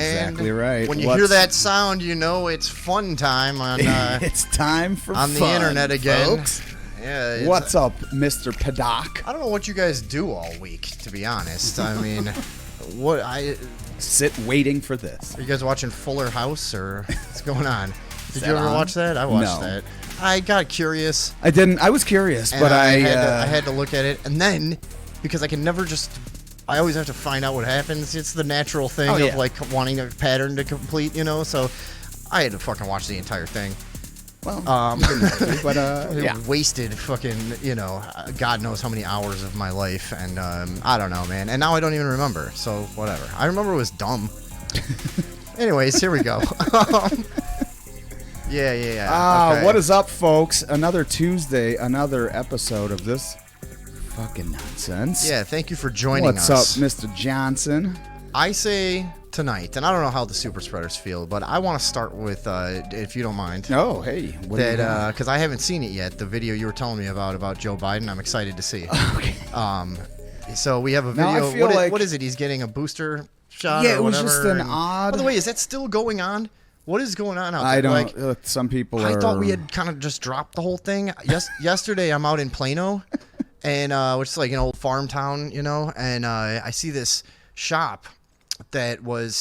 Exactly right. When you hear that sound, you know it's fun time on. It's time for on fun, the internet again. folks. Yeah. What's up, Mr. Padak? I don't know what you guys do all week, to be honest. I mean, sit waiting for this. Are you guys watching Fuller House or what's going on? Did you ever on? watch that? I watched No. that. I got curious. I didn't. I was curious, but I had to look at it, and then because I can never just. I always have to find out what happens. It's the natural thing of like wanting a pattern to complete, you know. So I had to fucking watch the entire thing. Well, but wasted fucking, you know, God knows how many hours of my life, and I don't know, man. And now I don't even remember. So whatever. I remember it was dumb. Anyways, here we go. Yeah. Okay. What is up, folks? Another Tuesday, another episode of this fucking nonsense. Yeah, thank you for joining us. What's up, Mr. Johnson? I say tonight, and I don't know how the super spreaders feel, but I want to start with, if you don't mind. Oh, hey. Because I haven't seen it yet, the video you were telling me about Joe Biden. I'm excited to see. Okay. So we have a Now, video. I feel what is it? He's getting a booster shot Yeah, or it was whatever. just an odd... By the way, is that still going on? What is going on out there? I don't... some people I thought we had kind of just dropped the whole thing. Yesterday, I'm out in Plano, and which is like an old farm town, you know, and I see this shop that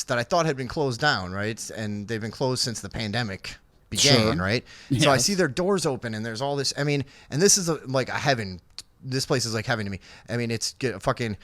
I thought had been closed down, right? And they've been closed since the pandemic began, Sure. right? Yes. So I see their doors open, and there's all this. I mean, and this is like a heaven. This place is like heaven to me. I mean, it's fucking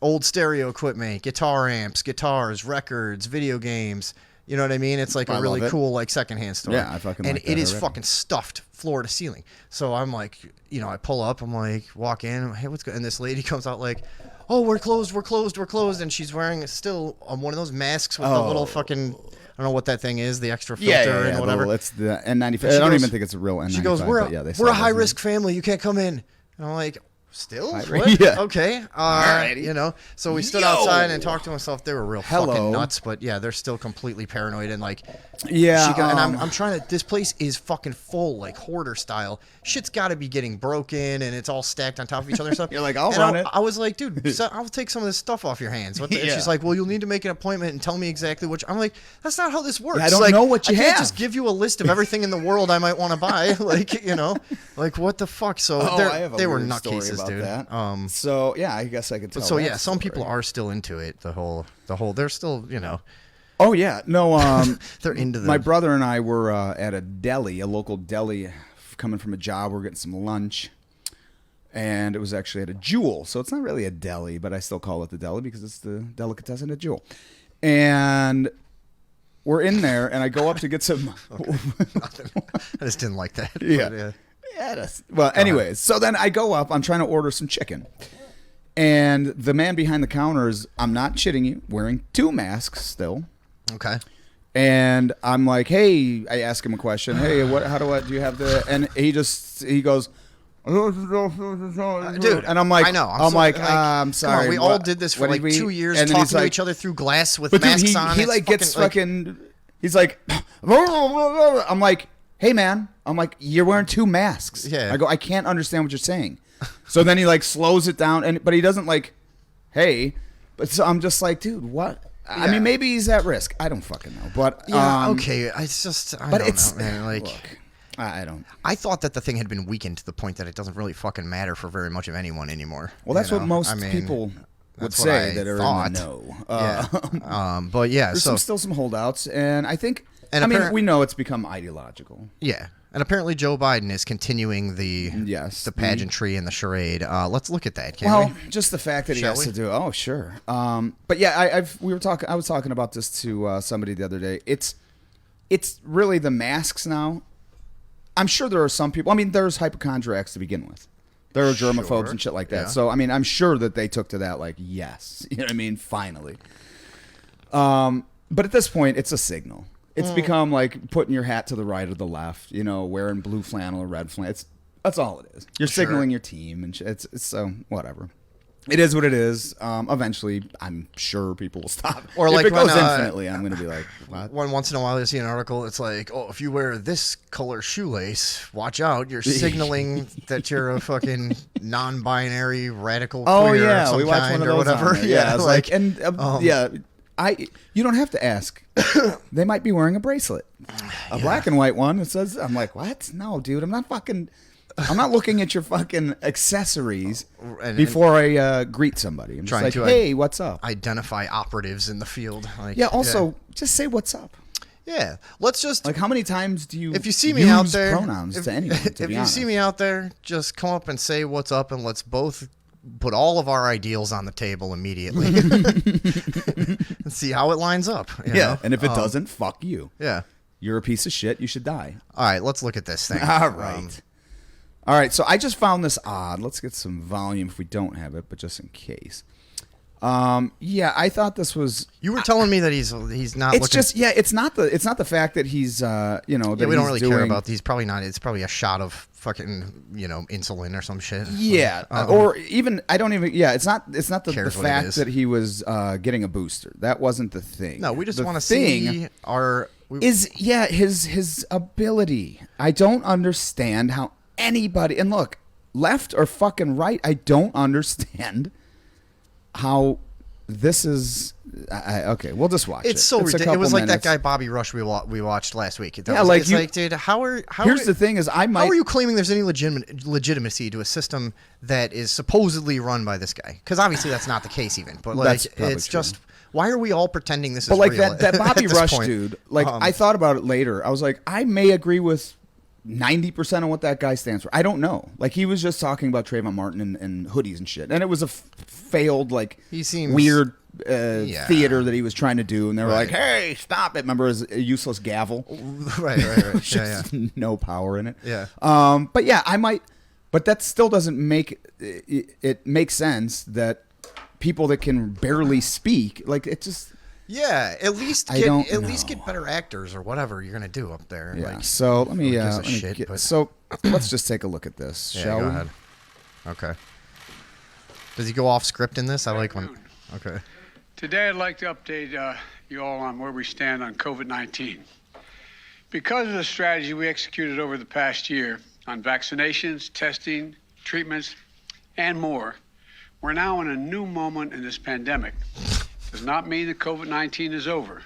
old stereo equipment, guitar amps, guitars, records, video games. You know what I mean? It's like a really cool, like, secondhand store. Yeah, I fucking and like that it is already. fucking stuffed floor to ceiling. So I'm like, you know, I pull up, I'm like, walk in, hey, what's good? And this lady comes out like, oh, we're closed. And she's wearing still one of those masks with the little fucking, I don't know what that thing is, the extra filter and whatever. It's the N95. I don't even think it's a real N95. She goes, we're a high-risk family. You can't come in. And I'm like, still? What? Yeah. Okay. Alrighty. You know, so we stood outside and talked to myself. They were real fucking nuts, but yeah, they're still completely paranoid and like, yeah. And I'm trying to. This place is fucking full, like hoarder style. Shit's got to be getting broken, and it's all stacked on top of each other and stuff. You're like, I'll run it. I was like, dude, I'll take some of this stuff off your hands. And she's like, well, you'll need to make an appointment and tell me exactly what. I'm like, that's not how this works. I don't know what you I have. can't just give you a list of everything in the world I might want to buy. Like, you know, like what the fuck. So they were nutcases, dude. That. So yeah, I guess I could tell. So yeah, some people are still into it. The whole. They're still, you know. Oh yeah, no. They're into my brother and I were at a deli, a local deli, coming from a job. We're getting some lunch, and it was actually at a Jewel. So it's not really a deli, but I still call it the deli because it's the delicatessen at Jewel. And we're in there, and I go up to get some. Nothing. I just didn't like that. Yeah. But, Yeah. Well, anyways, so then I go up. I'm trying to order some chicken. And the man behind the counter is, I'm not shitting you, wearing 2 masks still. Okay. And I'm like, hey, I ask him a question. Hey, do you have the, and he goes, dude, and I'm like, I know. I'm sorry. Come on, we all did this for like 2 years, and talking to like, each other through glass with but masks dude, on. He like gets fucking, he's like, I'm like, hey man, I'm like, you're wearing 2 masks. Yeah. I go, I can't understand what you're saying. So then he like slows it down, but he doesn't like, hey, but so I'm just like, dude, what? Yeah. I mean, maybe he's at risk. I don't fucking know, but okay. It's just, I don't know, man. Like, look, I don't. I thought that the thing had been weakened to the point that it doesn't really fucking matter for very much of anyone anymore. Well, that's what most people would say that are in the know. Yeah. But yeah, there's still some holdouts, and I think. And I mean, we know it's become ideological. Yeah. And apparently Joe Biden is continuing the pageantry and the charade. Let's look at that, can we? Just the fact that he has to do it. Oh, sure. But yeah, I was talking about this to somebody the other day. It's really the masks now. I'm sure there are some people. I mean, there's hypochondriacs to begin with. There are germaphobes and shit like that. Yeah. So I mean, I'm sure that they took to that like, yes, you know what I mean? Finally. But at this point, it's a signal. It's become like putting your hat to the right or the left, you know, wearing blue flannel or red flannel. That's all it is. You're signaling your team, and it's so whatever. It is what it is. Eventually, I'm sure people will stop. Or if like it goes infinitely, I'm going to be like, what? Once in a while, I see an article. It's like, oh, if you wear this color shoelace, watch out. You're signaling that you're a fucking non-binary radical queer of some we watch kind one of or those whatever. Yeah, it's like, and You don't have to ask. They might be wearing a bracelet, a black and white one. It says, I'm like, what? No, dude, I'm not looking at your fucking accessories before I greet somebody. I'm just like, hey, what's up? Identify operatives in the field. Like, just say what's up. Yeah, let's just like, how many times do you? If you see me out there, pronouns to anyone. If you see me out there, just come up and say what's up, and let's both put all of our ideals on the table immediately and see how it lines up. You know? And if it doesn't, fuck you. Yeah, you're a piece of shit. You should die. All right, let's look at this thing. All right. All right, so I just found this odd. Let's get some volume if we don't have it, but just in case. I thought this was. You were telling me that he's not. It's just it's not the fact that he's that we don't really doing, care about. He's probably not. It's probably a shot of fucking insulin or some shit. Yeah, or even I don't even. Yeah, it's not the fact that he was getting a booster. That wasn't the thing. No, we just want to see his ability. I don't understand how anybody, and look, left or fucking right, I don't understand how this is. Okay, we'll just watch it. It's so ridiculous. It was like that guy Bobby Rush we watched last week. Dude, dude, here's the thing: is how are you claiming there's any legitimacy to a system that is supposedly run by this guy? Because obviously that's not the case, even. But like, it's just. Why are we all pretending this is real? But like that Bobby Rush dude. Like I thought about it later. I was like, I may agree with 90% of what that guy stands for. I don't know. Like, he was just talking about Trayvon Martin and hoodies and shit. And it was a failed, like, weird theater that he was trying to do. And they were like, hey, stop it. Remember his useless gavel? Right. Just no power in it. Yeah. But yeah, I might. But that still doesn't make it make sense that people that can barely speak, like, it just. Yeah, at least get better actors or whatever you're gonna do up there. Yeah. Like, so let's just take a look at this. Yeah, shall go we? ahead. Okay. Does he go off script in this? I like when. Okay. Today I'd like to update you all on where we stand on COVID-19. Because of the strategy we executed over the past year on vaccinations, testing, treatments, and more, we're now in a new moment in this pandemic. Does not mean that COVID-19 is over.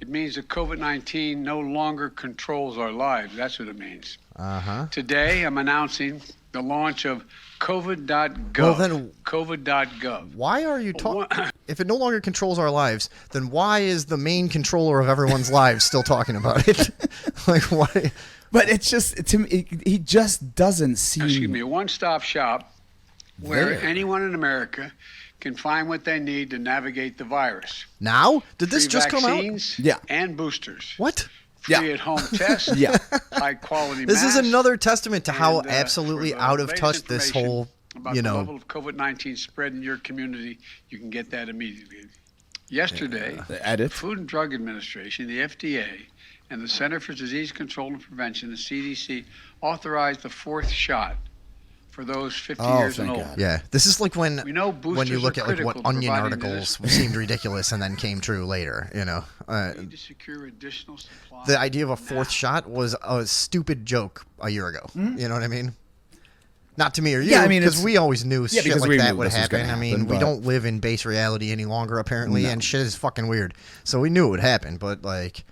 It means that COVID-19 no longer controls our lives. That's what it means. Today, I'm announcing the launch of COVID.gov. Well, then, COVID.gov. Why are you talking? If it no longer controls our lives, then why is the main controller of everyone's lives still talking about it? Like, why? But it's just, to me, he just doesn't seem. Excuse me, a one-stop shop where anyone in America can find what they need to navigate the virus. Now? Did this just come out? Yeah. And boosters. What? Free at home tests. Yeah. High quality This masks, is another testament to how and, absolutely for the out of latest touch this information whole, about the level of COVID-19 spread in your community, you can get that immediately. Yesterday, the Food and Drug Administration, the FDA, and the Center for Disease Control and Prevention, the CDC, authorized the fourth shot for those 50 years and older. Yeah, this is like when We know when you look at like what Onion providing articles seemed ridiculous and then came true later. You know, We need to secure additional supplies the idea of a fourth now. shot was a stupid joke a year ago. You know what I mean? Not to me or you, Yeah, I mean, because we always knew shit because like we that knew would this was happen. gonna I mean, happen, we but- don't live in base reality any longer, apparently, and shit is fucking weird. So we knew it would happen, but like.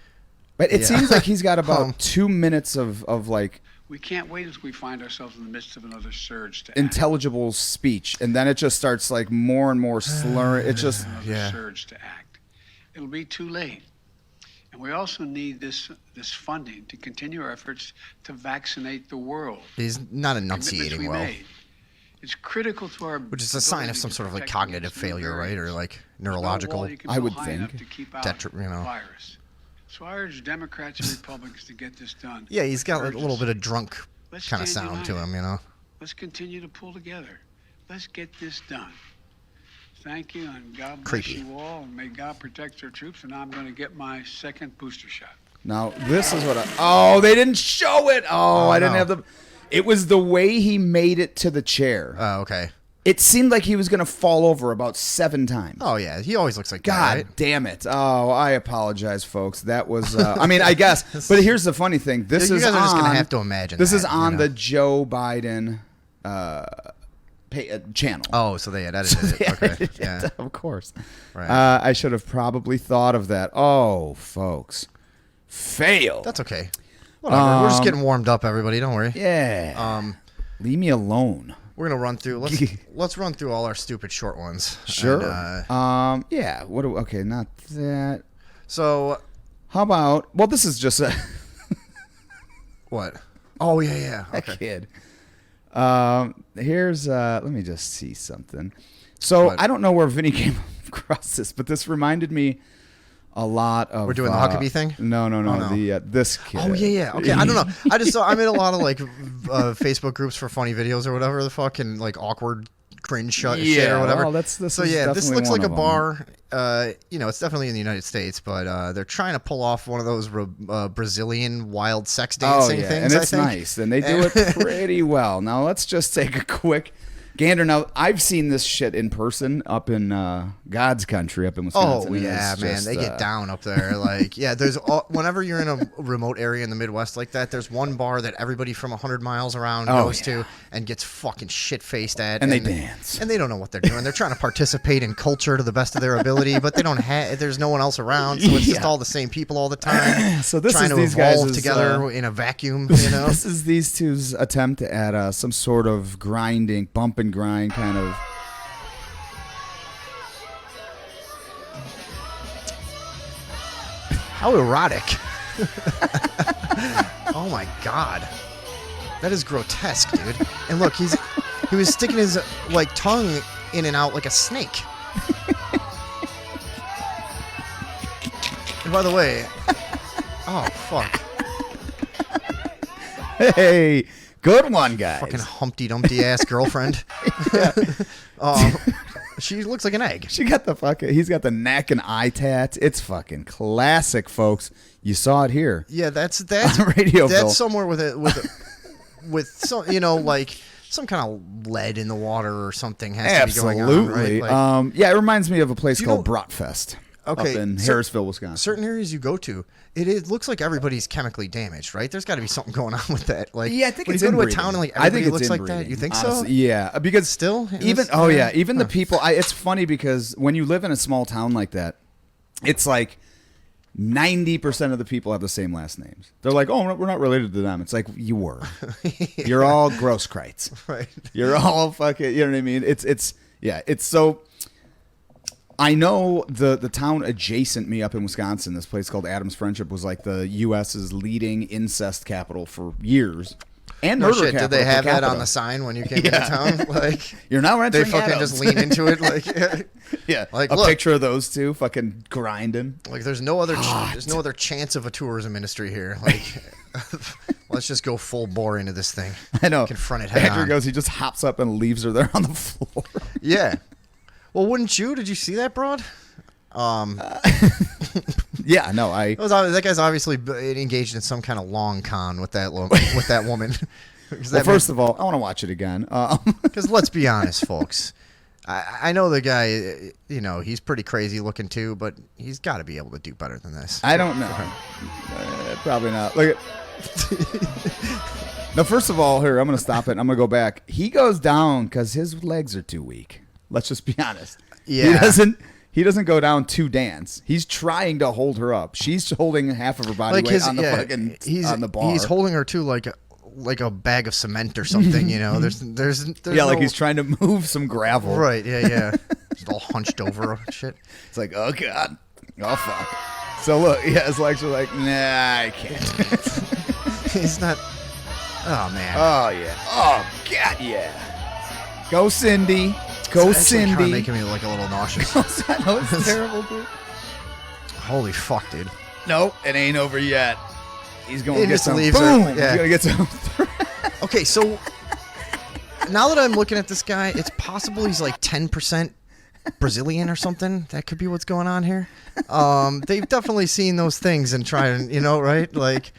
But it Yeah. seems like he's got about 2 minutes of like We can't wait as we find ourselves in the midst of another surge to act. intelligible speech, and then it just starts like more and more slurring. It just Another surge to act. It'll be too late. And we also need this funding to continue our efforts to vaccinate the world. He's not Commitments enunciating we well, made. It's critical to our which is a sign of some sort of like cognitive failure, right, or like neurological. I would think. Virus. So I urge Democrats and Republicans to get this done. Yeah, he's got a little Urge bit of drunk Let's kind of stand sound to united. him, you know. Let's continue to pull together. Let's get this done. Thank you, and God bless Creepy. you all, and may God protect our troops. And I'm going to get my second booster shot. now this is what they didn't show it. I didn't no. have the. It was the way he made it to the chair. Oh, okay. It seemed like he was gonna fall over about 7 times. Oh yeah, he always looks like God that, right? damn it! Oh, I apologize, folks. That was. I mean, I guess. But here's the funny thing. This You is guys are just on. gonna have to imagine. This is that, on you know? the Joe Biden channel. Oh, so they had edited it. Okay, yeah, of course. Right. I should have probably thought of that. Oh, folks, fail. That's okay. Whatever. We're just getting warmed up, everybody. Don't worry. Yeah. Leave me alone. We're gonna run through. Let's run through all our stupid short ones. Sure. And, yeah. Okay, not that. So, how about? Well, this is just a what? Oh yeah. Okay. kid. Here's. Let me just see something. So What? I don't know where Vinny came across this, but this reminded me a lot of. We're doing the Huckabee thing? No. Oh, no. The this kid. Oh yeah. Okay, I don't know. I just saw. I'm in a lot of like Facebook groups for funny videos or whatever the fuck, and like awkward cringe shit or whatever. Well, this so is yeah, this definitely looks one like a of bar. It's definitely in the United States, but they're trying to pull off one of those Brazilian wild sex dancing things. And it's I think. nice, and they do it pretty well. Now let's just take a quick gander. Now I've seen this shit in person up in God's country, up in Wisconsin. Oh and yeah, it's man, just, they get down up there. Like, yeah, there's whenever you're in a remote area in the Midwest like that, there's one bar that everybody from 100 miles around goes to and gets fucking shit faced at, and they dance, and they don't know what they're doing. They're trying to participate in culture to the best of their ability, but they don't have. There's no one else around, so it's just all the same people all the time. So this trying is to these evolve guys' together in a vacuum. You know, this is these two's attempt at some sort of grinding, bump and grind kind of. How erotic. Oh my god. That is grotesque, dude. And look, he was sticking his like tongue in and out like a snake. And by the way, oh fuck. Hey, good one, guys. Fucking Humpty Dumpty ass girlfriend. She looks like an egg. He's got the neck and eye tats. It's fucking classic, folks. You saw it here. Yeah, that's Radioville. That's somewhere with some, like some kind of lead in the water or something has to be going on, right? Like, yeah, it reminds me of a place called Bratfest. Okay, up in Harrisville, Wisconsin. Certain areas you go to, it looks like everybody's chemically damaged, right? There's got to be something going on with that. Like, yeah, I think when it's you go to a inbreeding. town and like I everybody think looks it's like inbreeding, that. You think honestly. so? Yeah, because still even the people. It's funny because when you live in a small town like that, it's like 90% of the people have the same last names. They're like, oh, we're not related to them. It's like, you were. You're all Grosskreitz. Right. You're all fucking. You know what I mean? It's so. I know the town adjacent me up in Wisconsin, this place called Adams Friendship, was like the U.S.'s leading incest capital for years. And No murder shit. capital Did they have per that capita. on the sign when you came to town? Like, you're now entering they fucking Adams. just lean into it, like, yeah, like a look, picture of those two fucking grinding. like there's no other chance of a tourism industry here. Like, let's just go full bore into this thing. I know. Confront it head Andrew on. goes, he just hops up and leaves her there on the floor. Yeah. Well, wouldn't you? Did you see that, broad? Yeah, no, That guy's obviously engaged in some kind of long con with that woman. Well, first of all, I want to watch it again. Because let's be honest, folks. I know the guy, he's pretty crazy looking too, but he's got to be able to do better than this. I don't know. Probably not. Look at. No, first of all, here, I'm going to stop it. I'm going to go back. He goes down because his legs are too weak. Let's just be honest. Yeah. He doesn't go down to dance. He's trying to hold her up. She's holding half of her body weight on the bar. He's holding her too like a bag of cement or something, There's like he's trying to move some gravel. Right, yeah. Just all hunched over and shit. It's like, oh god. Oh fuck. So look, his legs are like, nah, I can't. He's not. Oh man. Oh yeah. Oh god, yeah. Go Cindy. Go It's actually Cindy. kinda making me like a little nauseous. I know it's terrible, dude. Holy fuck, dude. Nope, it ain't over yet. He's going to get just some. leaves her. Boom. Yeah. He's going to get some. Okay, so now that I'm looking at this guy, it's possible he's like 10% Brazilian or something. That could be what's going on here. They've definitely seen those things and trying, right? Like,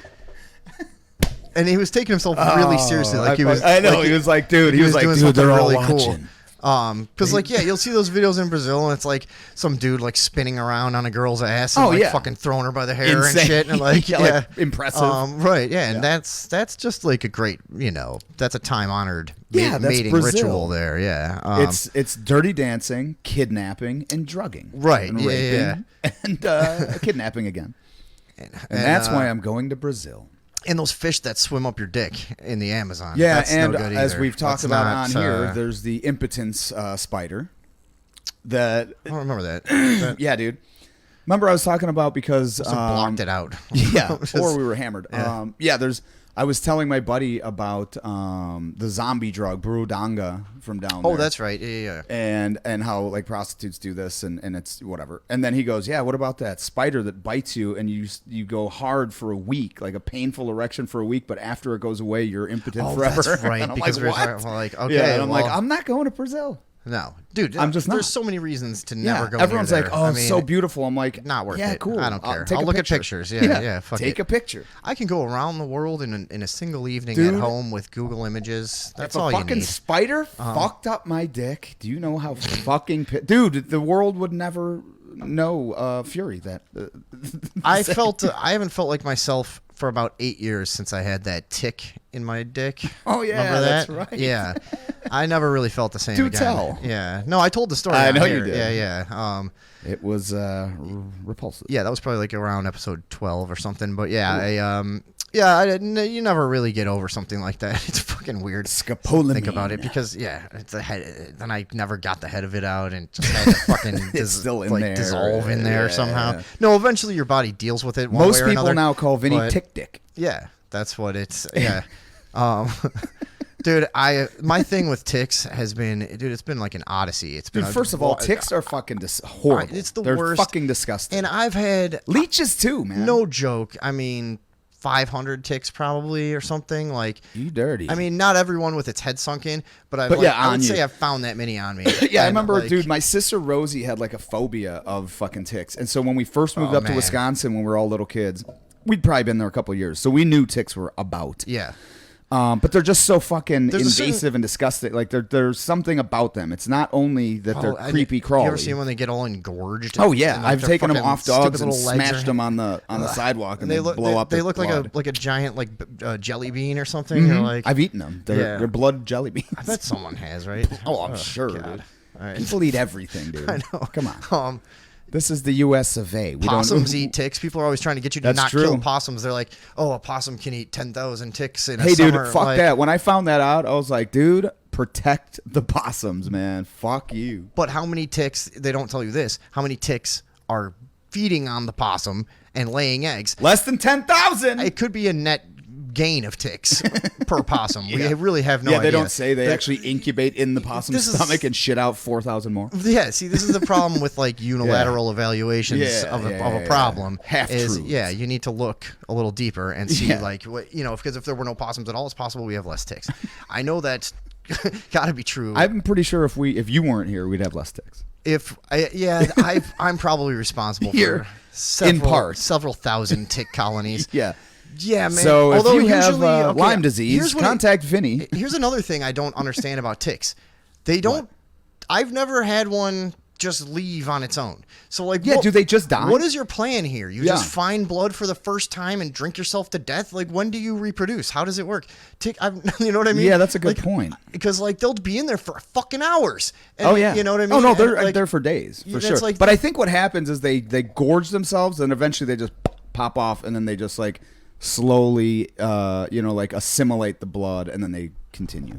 and he was taking himself really seriously. Like I know. like he was like, dude. He was like, doing dude, they're something all really watching. cool. Because like yeah, you'll see those videos in Brazil, and it's like some dude like spinning around on a girl's ass and like fucking throwing her by the hair Insane. and shit, and like like, impressive. Right? Yeah, and that's just like a great, that's a time honored that's mating Brazil. ritual there. Yeah, it's dirty dancing, kidnapping, and drugging. Right, And yeah, raping, and kidnapping again. And that's why I'm going to Brazil. And those fish that swim up your dick in the Amazon. Yeah, that's and no good as either. we've talked That's about not, on here, there's the impotence spider. That I don't remember that. yeah, dude. Remember I was talking about because Blocked it out. yeah, Just- or we were hammered. Yeah. I was telling my buddy about the zombie drug burundanga from down there. Oh, that's right. Yeah. and how like prostitutes do this and it's whatever. And then he goes, yeah, what about that spider that bites you and you go hard for a week, like a painful erection for a week, but after it goes away, you're impotent Oh, forever. that's right. And I'm Because like, we're what? like, okay, yeah, and I'm like, well- I'm not going to Brazil. No, dude, I'm just there's not. so many reasons to Yeah, never go. everyone's near like, there. oh, I it's mean, so beautiful. I'm like, not worth yeah, it. cool. I don't care. Take I'll a look picture. at pictures. Yeah. Fuck take it. a picture. I can go around the world in a single evening Dude. at home with Google Images. That's If a all you fucking need. spider fucked up my dick, do you know how fucking dude? The world would never know Fury that. I haven't felt like myself for about 8 years since I had that tick in my dick. Oh, yeah, Remember that? that's right. Yeah, I never really felt the same. Do again. tell. Yeah, no, I told the story. I on know you here. did. Yeah. It was repulsive. Yeah, that was probably like around episode 12 or something. But yeah, I didn't. You never really get over something like that. It's fucking weird to think about it because it's a head. Then I never got the head of it out and just had to fucking It's still in there. dissolve in there Yeah. somehow. No, eventually your body deals with it. One Most way or people another, now call Vinny but- Tick Dick. Yeah, that's what it's. Yeah. Dude, my thing with ticks has been, it's been like an odyssey. It's been Dude, first of all, ticks are fucking horrible. It's the They're worst. fucking disgusting. And I've had Leeches too, man. no joke. I mean, 500 ticks probably or something. Like, you dirty. I mean, not everyone with its head sunk in, but I on would you. say I've found that many on me. yeah, I And, remember, like, dude. My sister Rosie had like a phobia of fucking ticks, and so when we first moved Oh, up to man. Wisconsin when we were all little kids, we'd probably been there a couple of years, so we knew ticks were about. Yeah. But they're just so fucking There's a certain- invasive and disgusting. Like there's something about them. It's not only that they're and creepy You crawly. ever see them when they get all engorged? Oh yeah, And, like, I've their taken them fucking off dogs stupid and little legs smashed are- them on the sidewalk, and they they look blow up. They their look blood. like a giant jelly bean or something. You're like, I've eaten them. They're blood jelly beans. I bet someone has, right? Oh, I'm sure, God. dude. All right. People eat everything, dude. I know. Come on. This is the U.S. of A. We Possums don't eat ticks. People are always trying to get you to That's not true. kill possums. They're like, oh, a possum can eat 10,000 ticks in a Hey, dude, summer. fuck Like, that. When I found that out, I was like, dude, protect the possums, man. Fuck you. But how many ticks, they don't tell you this, how many ticks are feeding on the possum and laying eggs? Less than 10,000. It could be a net gain of ticks per possum. Yeah. We really have no yeah, idea. they don't say. They actually incubate in the possum's This is- stomach and shit out 4,000 more. Yeah, see, this is the problem with like unilateral evaluations Yeah, of yeah, a problem. Half-truths. Yeah, you need to look a little deeper and see Yeah. like what because if there were no possums at all, it's possible we have less ticks. I know that's got to be true. I'm pretty sure if you weren't here, we'd have less ticks. I'm probably responsible Here, for in part. several thousand tick colonies. Yeah. Yeah, man. So if Although you have usually- okay, Lyme disease, here's what contact Vinny. Here's another thing I don't understand about ticks. They don't. I've never had one just leave on its own. So like, Yeah, do they just die? What is your plan here? You Yeah. just find blood for the first time and drink yourself to death? Like, when do you reproduce? How does it work? You know what I mean? Yeah, that's a good Like, point. Because like they'll be in there for fucking hours. And, Oh yeah. you know what I mean? Oh no, And, they're like, there for days for that's sure. like- But I think what happens is they gorge themselves and eventually they just pop off and then they just like slowly like assimilate the blood and then they continue.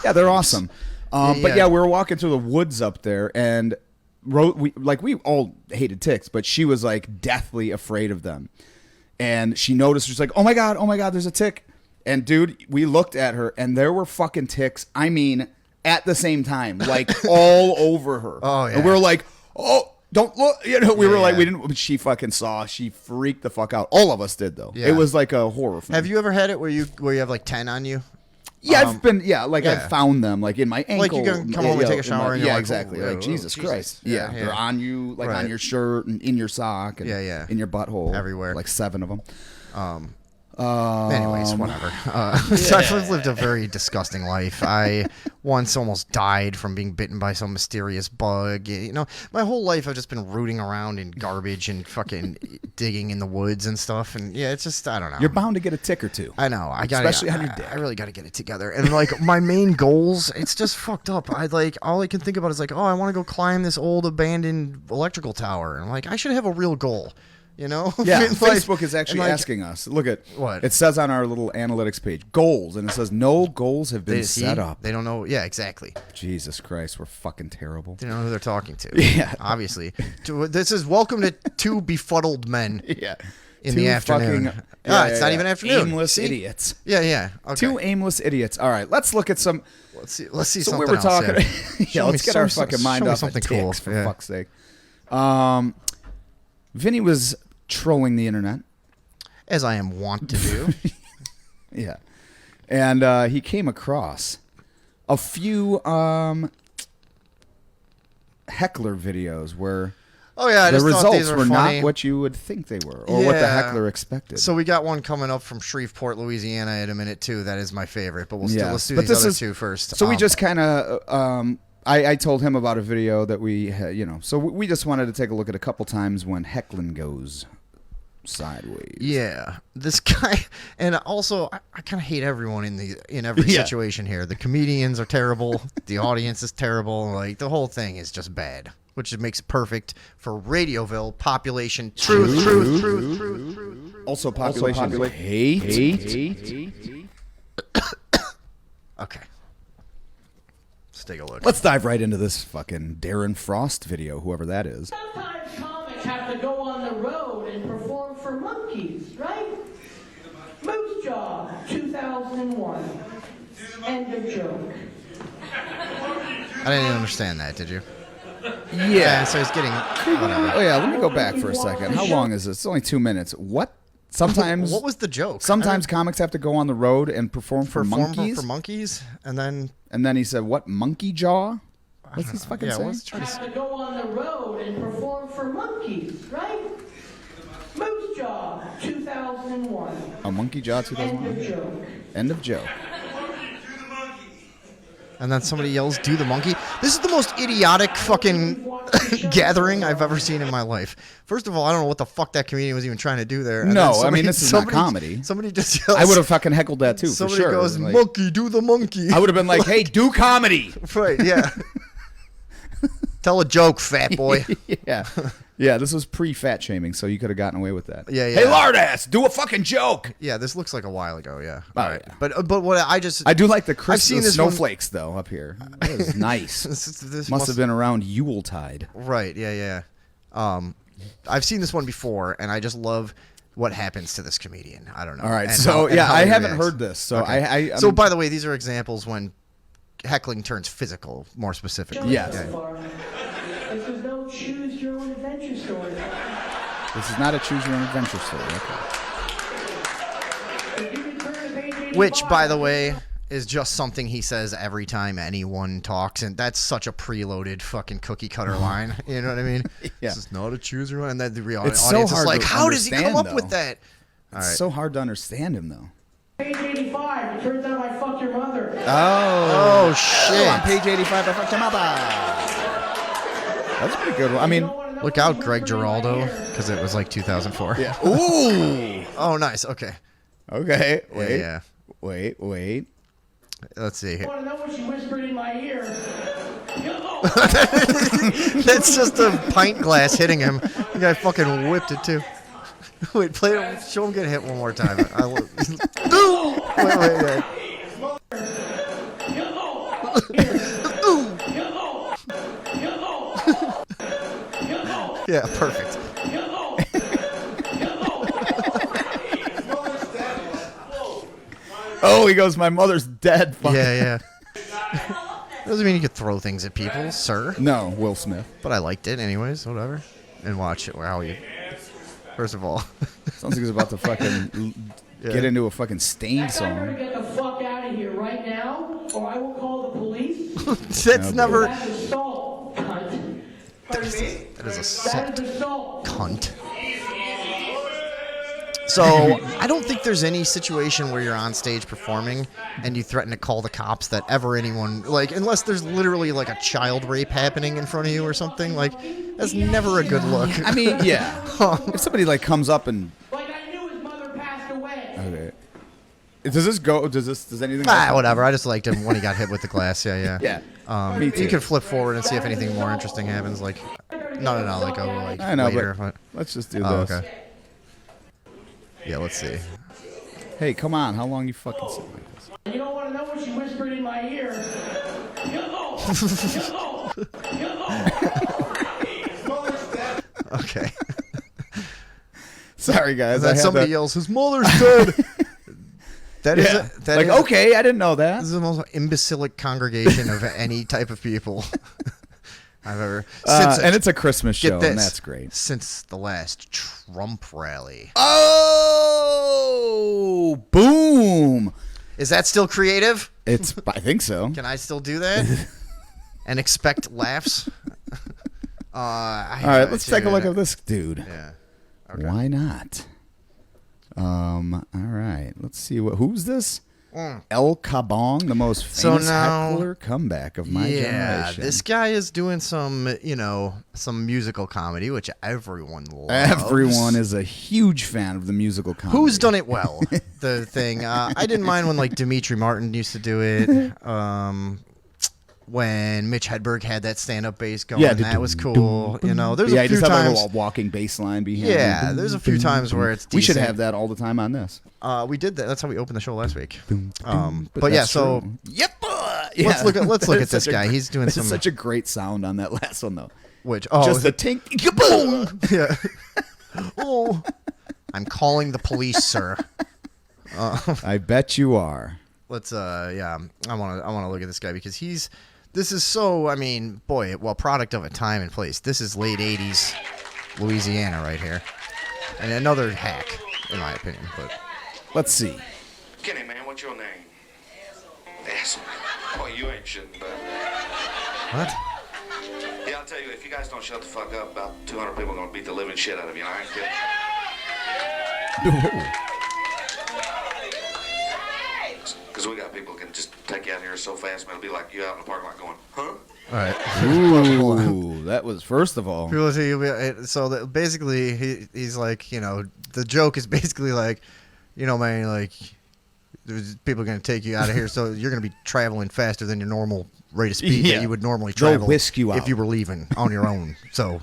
Yeah, they're awesome. But yeah. we were walking through the woods up there and we all hated ticks, but she was like deathly afraid of them. And she noticed, she's like, oh my God, there's a tick. And dude, we looked at her and there were fucking ticks. I mean, at the same time, like all over her. Oh, yeah. And we were like, oh, don't look. We were like, yeah. we didn't, she fucking saw, she freaked the fuck out. All of us did though. Yeah. It was like a horror film. Have you ever had it where you have like 10 on you? Yeah, I've been, I've yeah. found them like in my ankle. Like you can come home and take a in shower my- and you're yeah, like, exactly. oh, Like oh, Jesus Jesus. Christ. Yeah, Yeah, yeah. they're on you, like Right. on your shirt and in your sock, and Yeah, yeah. in your butthole, Everywhere. like 7 of them. Anyways, whatever. I've lived a very disgusting life. I once almost died from being bitten by some mysterious bug. You know, my whole life I've just been rooting around in garbage and fucking digging in the woods and stuff. And yeah, it's just, I don't know. You're bound to get a tick or two. I know. Especially on your dick. I really got to get it together. And like my main goals, it's just fucked up. All I can think about is like, oh, I want to go climb this old abandoned electrical tower. And I'm like, I should have a real goal. You know? Yeah, Like, Facebook is actually like, asking us. Look at what? It says on our little analytics page, goals, and it says no goals have been set up. They don't know. Yeah, exactly. Jesus Christ, we're fucking terrible. They don't know who they're talking to. Yeah. Obviously. This is welcome to two befuddled men. Yeah. In the afternoon. It's not even afternoon. Aimless idiots. Yeah. Okay. Two aimless idiots. All right, let's look at some. Let's see So something we were else. talking. Yeah. Yeah, let's get our fucking mind off something of cool. ticks, for fuck's sake. Vinny was trolling the internet, as I am wont to do. yeah, and he came across a few heckler videos where Oh yeah, I the just thought these results were funny. not what you would think they were, or what the Yeah. heckler expected. So we got one coming up from Shreveport, Louisiana, in a minute too. That is my favorite, but let's do But these this other is- two first. So we just kind of, I told him about a video that we, so we just wanted to take a look at a couple times when heckling goes sideways. Yeah, this guy, and also I kind of hate everyone in every Yeah. situation here. The comedians are terrible. The audience is terrible. Like the whole thing is just bad, which makes it perfect for Radioville. Population truth. Also population hate. Okay, let's take a look. Let's dive right into this fucking Darren Frost video, whoever that is. Sometimes comics have to go on the road and perform for monkeys, right? Moose Jaw, 2001. End of joke. I didn't even understand that. Did you? Yeah. So he's getting whatever. Oh yeah, let me go back for a second. How long is this? It's only 2 minutes. What? Sometimes. What was the joke? Sometimes comics have to go on the road and perform for monkeys. For monkeys, and then And then he said, "What, monkey jaw?" What's he fucking yeah, saying? let's try to. Have to go on the road and perform for monkeys, right? Moose Jaw, 2001. A monkey jaw End of 2001. joke. End of joke. And then somebody yells, "Do the monkey!" This is the most idiotic fucking gathering I've ever seen in my life. First of all, I don't know what the fuck that comedian was even trying to do there. And No, then I mean, this is not comedy. Somebody just yells. I would have fucking heckled that too, for Somebody sure. goes, Like, "Monkey, do the monkey." I would have been like, "Hey, do comedy." Right? Yeah. Tell a joke, fat boy. Yeah. Yeah, this was pre-fat shaming, so you could have gotten away with that. Yeah, yeah. Hey, lardass, do a fucking joke. Yeah, this looks like a while ago. Yeah. Oh, All right. yeah. But what I just I do like the I've crisp seen this one- snowflakes, though, up here. That was nice. this Must have been around Yuletide. Right, yeah. I've seen this one before, and I just love what happens to this comedian. I don't know. All right, And so, how- and yeah, how I he haven't reacts. heard this, so Okay. I So, by the way, these are examples when heckling turns physical, more specifically. Yes. Yeah. This is no choose your own adventure story. This is not a choose-your-own-adventure story. Okay. If you can turn to page 85, Which, by the way, is just something he says every time anyone talks, and that's such a preloaded fucking cookie cutter line. You know what I mean? Yeah. This is not a chooser, and then the real It's so audience is hard like, to "How does he come understand, up with though. that?" All It's right. so hard to understand him, though. Page 85, it turns out I fucked your mother. Oh shit! On page 85, I fucked your mother. That's a pretty good one. I mean, Look out, Greg Giraldo, because it was like 2004. yeah. Ooh. Oh, nice. Okay. Okay. Wait. Yeah. Wait. Let's see I here. want to know what she whispered in my ear. That's just a pint glass hitting him. The guy fucking whipped it too. Wait, play it. Show him get hit one more time. Wait. Yeah, perfect. Oh, he goes, my mother's dead. Fuck. Yeah. Doesn't mean you could throw things at people, sir. No, Will Smith. But I liked it anyways, whatever. And watch it. How you. First of all. Sounds like he's about to fucking get into a fucking Stained I better song. get the fuck out of here right now, or I will call the police. That's No, never. That's assault, cunt. Pardon me? That is That assault, is assault. cunt. So I don't think there's any situation where you're on stage performing and you threaten to call the cops that ever anyone, like, unless there's literally like a child rape happening in front of you or something. Like, that's never a good look. I mean, yeah. If somebody like comes up and Like I knew his mother passed away. okay, does this go? Does anything? Whatever. I just liked him when he got hit with the glass. Yeah. Yeah. Me too. You can flip forward and see if anything more interesting happens. Like, no, like I know, later. but let's just do Oh, this. okay. Yeah, let's see. Hey, come on! How long you fucking sit like this? You don't want to know what she whispered in my ear. Hello. Okay. Sorry, guys. Then I had somebody to- yells, "His mother's dead." That is Yeah. that like is- okay, I didn't know that. This is the most imbecilic congregation of any type of people I've ever. And it's a Christmas get show, this, and that's great. Since the last Trump rally. Oh, boom! Is that still creative? It's. I think so. Can I still do that? And expect laughs? All right, let's take a look at this dude. Yeah. Okay. Why not? All right, let's see who's this? El Cabong, the most So famous now- heckler comeback of my generation. this guy is doing some musical comedy, which everyone loves. Everyone is a huge fan of the musical comedy. Who's done it well? The thing. I didn't mind when like Dimitri Martin used to do it. When Mitch Hedberg had that stand-up bass going, that was cool. There's yeah, a he few just had times. like a walking bass line behind. Yeah, him. there's a few times where it's We should decent. have that all the time on this. We did that. That's how we opened the show last week. But But yeah, that's so true. Yep. let's look at That is this such a guy. gr- He's doing that's some such a great sound on that last one though. which Just the tink, kaboom. yeah. Oh, I'm calling the police, sir. I bet you are. Let's I want to look at this guy because this is so, I mean, boy, well, product of a time and place. This is late 80s Louisiana right here. And another hack, in my opinion. But Let's see. Kenny, man, what's your name? Asshole. Well, you ain't shitting, but... what? Yeah, I'll tell you, if you guys don't shut the fuck up, about 200 people are going to beat the living shit out of you, and I ain't kidding. Because we got people who can just take you out here so fast, man, it'll be like you out in the parking lot going, huh? All right. Ooh, that was first of all. People say so that basically he's like, the joke is basically like, man, like there's people going to take you out of here, so you're going to be traveling faster than your normal rate of speed Yeah. that you would normally They'll travel whisk you if out. you were leaving on your own. So.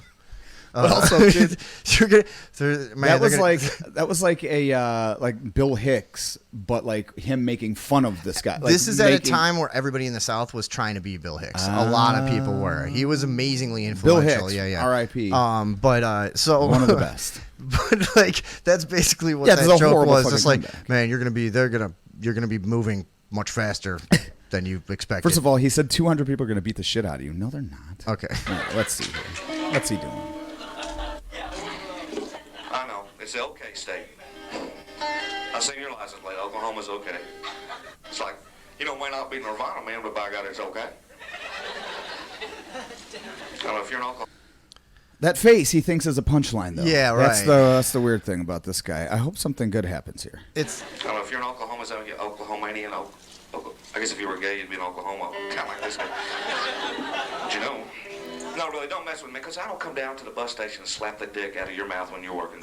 Also, kids, you're gonna, that was like a like Bill Hicks, but like him making fun of this guy. Like this is at a time where everybody in the South was trying to be Bill Hicks. A lot of people were. He was amazingly Bill influential. Hicks, Yeah. R.I.P. So One of the best. But like that's basically what Yeah, this is that a joke horrible was. fucking Just like, comeback. man, you're gonna be moving much faster than you expected. First of all, he said 200 people are going to beat the shit out of you. No, they're not. okay. All right, let's see here. What's he doing? I know, it's the OK state. I seen your license plate, Oklahoma's okay. It's like, may not be Nirvana, man, but by God, it's okay. I don't know if you're an Oklahoma. That face he thinks is a punchline, though. Yeah, That's the weird thing about this guy. I hope something good happens here. It's I don't know if you're in Oklahoma, so you Oklahomanian. I guess if you were gay, you'd be in Oklahoma, kind of like this guy. But no, really, don't mess with me, because I don't come down to the bus station and slap the dick out of your mouth when you're working.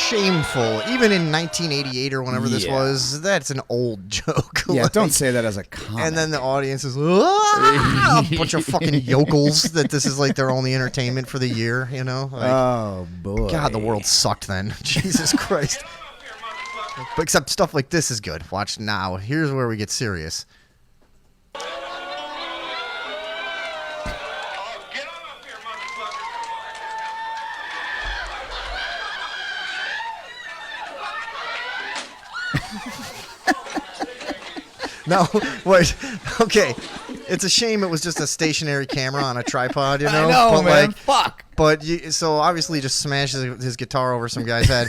shameful. Even in 1988 or whenever this Yeah. was, that's an old joke. Yeah, Like, don't say that as a comment. And then the audience is "Ah!" a bunch of fucking yokels that this is like their only entertainment for the year, Like, oh boy, God, the world sucked then. Jesus Christ. But except stuff like this is good. Watch now. Here's where we get serious. Oh, get on up here, motherfucker! No, wait. Okay. It's a shame it was just a stationary camera on a tripod, I know, But man. like, Fuck. but so obviously just smashes his guitar over some guy's head.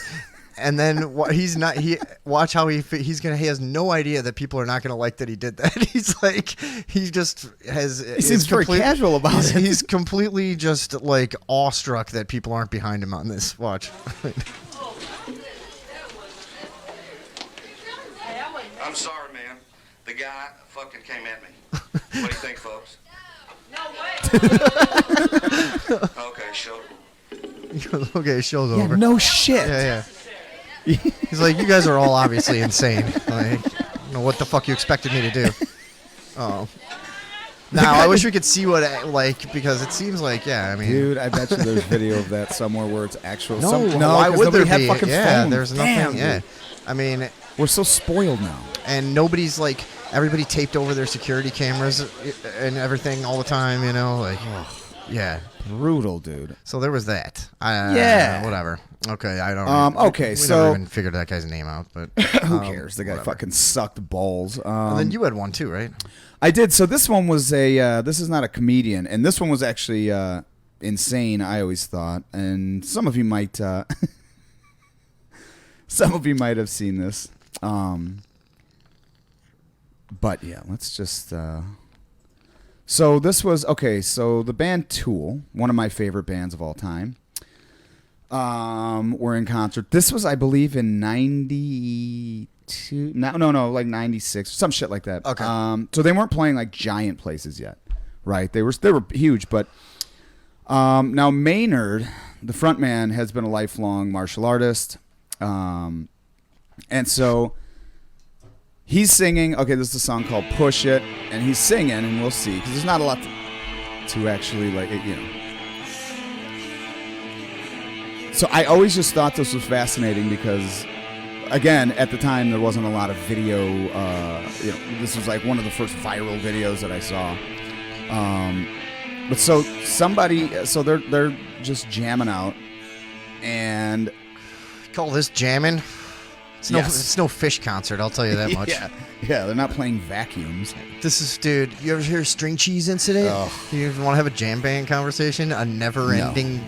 And then watch how he has no idea that people are not going to like that he did that. He's like, he just has. He seems very casual about it. He's completely just like awestruck that people aren't behind him on this. Watch. sorry, man. The guy fucking came at me. What do you think, folks? No way. Okay, show. Okay, show's Yeah, over. no shit. Yeah. He's like, you guys are all obviously insane. Like, I don't know what the fuck you expected me to do. Oh. Now, I wish we could see what, because it seems like, yeah, I mean. Dude, I bet you there's video of that somewhere where it's actual. No, why why would there had be? fucking Yeah, phones. there's Damn, nothing. Yeah. dude. I mean, We're so spoiled now. and nobody's like, everybody taped over their security cameras and everything all the time, you know? Like, yeah. Brutal, dude. So there was that. Yeah. Whatever. Okay, I don't. Okay, we so- never even figured that guy's name out, but Who cares? The guy whatever. fucking sucked balls. And then you had one too, right? I did. So this one was a. This is not a comedian, and this one was actually insane. I always thought, and some of you might. Some of you might have seen this. But yeah, let's just. So this was okay. So the band Tool, one of my favorite bands of all time, were in concert. This was, I believe, in '92. No, like '96, some shit like that. Okay. So they weren't playing like giant places yet, right? They were huge, but now Maynard, the front man, has been a lifelong martial artist, and so. He's singing. Okay, this is a song called "Push It," and he's singing, and we'll see because there's not a lot to actually like, So I always just thought this was fascinating because, again, at the time there wasn't a lot of video. This was like one of the first viral videos that I saw. But so they're just jamming out, and Call this jamming. Yes. It's no Fish concert, I'll tell you that much. yeah, they're not playing vacuums. This is, dude, you ever hear String Cheese Incident? Ugh. You want to have a jam band conversation? A never-ending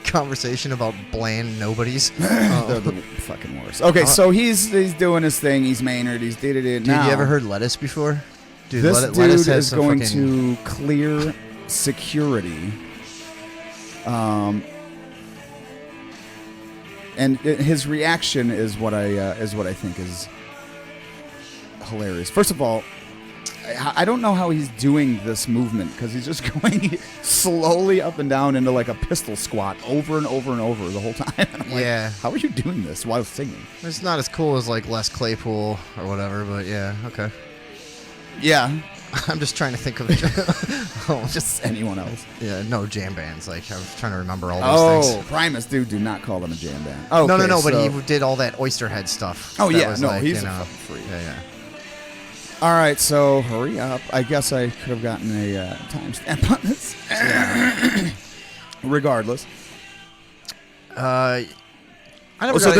conversation about bland nobodies? They're the fucking worst. Okay, so he's doing his thing. He's Maynard. He's did it. Dude, Now, you ever heard Lettuce before? Dude, this Lettuce dude has is some going fucking... to clear security. And his reaction is what I think is hilarious. First of all, I don't know how he's doing this movement because he's just going slowly up and down into like a pistol squat over and over and over the whole time. And I'm like, Yeah. how are you doing this while singing? It's not as cool as like Les Claypool or whatever, but yeah, okay. Yeah, I'm just trying to think of just anyone else. yeah, no jam bands. Like I was trying to remember all those things. Primus, dude, do not call them a jam band. Okay, No, but so- he did all that Oysterhead stuff. Oh, That yeah, was no, like, he's you a know, fucking freak. Yeah. All right, so hurry up. I guess I could have gotten a timestamp on this. Regardless. I never. So got-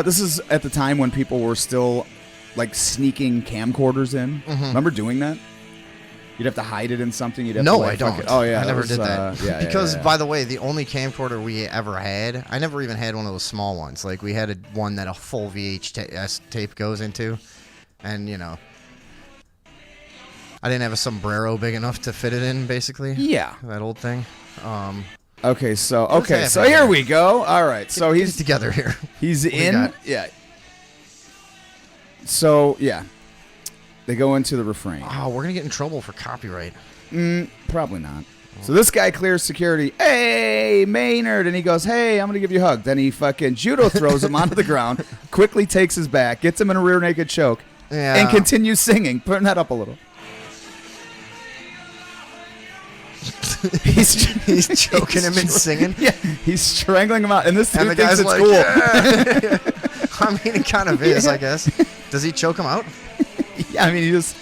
this is at the time when people were still like sneaking camcorders in. Remember doing that? You'd have to hide it in something. You'd have to No, like, I don't. fucking- Oh yeah, I never was, did that. yeah, because, yeah. by the way, the only camcorder we ever had, I never even had one of those small ones. Like we had one that a full VHS tape goes into, and I didn't have a sombrero big enough to fit it in. Basically, Yeah. that old thing. Okay, so What's so happening here here? we go. All right, so Get he's it together here. he's do you in. got? Yeah. So yeah, they go into the refrain. Oh, we're gonna get in trouble for copyright. Probably not. So this guy clears security. Hey, Maynard. And he goes, hey, I'm going to give you a hug. Then he fucking judo throws him onto the ground, quickly takes his back, gets him in a rear naked choke, Yeah. and continues singing. Turn that up a little. He's choking him and singing. Yeah, he's strangling him out. And this And dude the thinks guy's it's like, cool. I mean, it kind of is, I guess. Does he choke him out? Yeah, I mean, he just...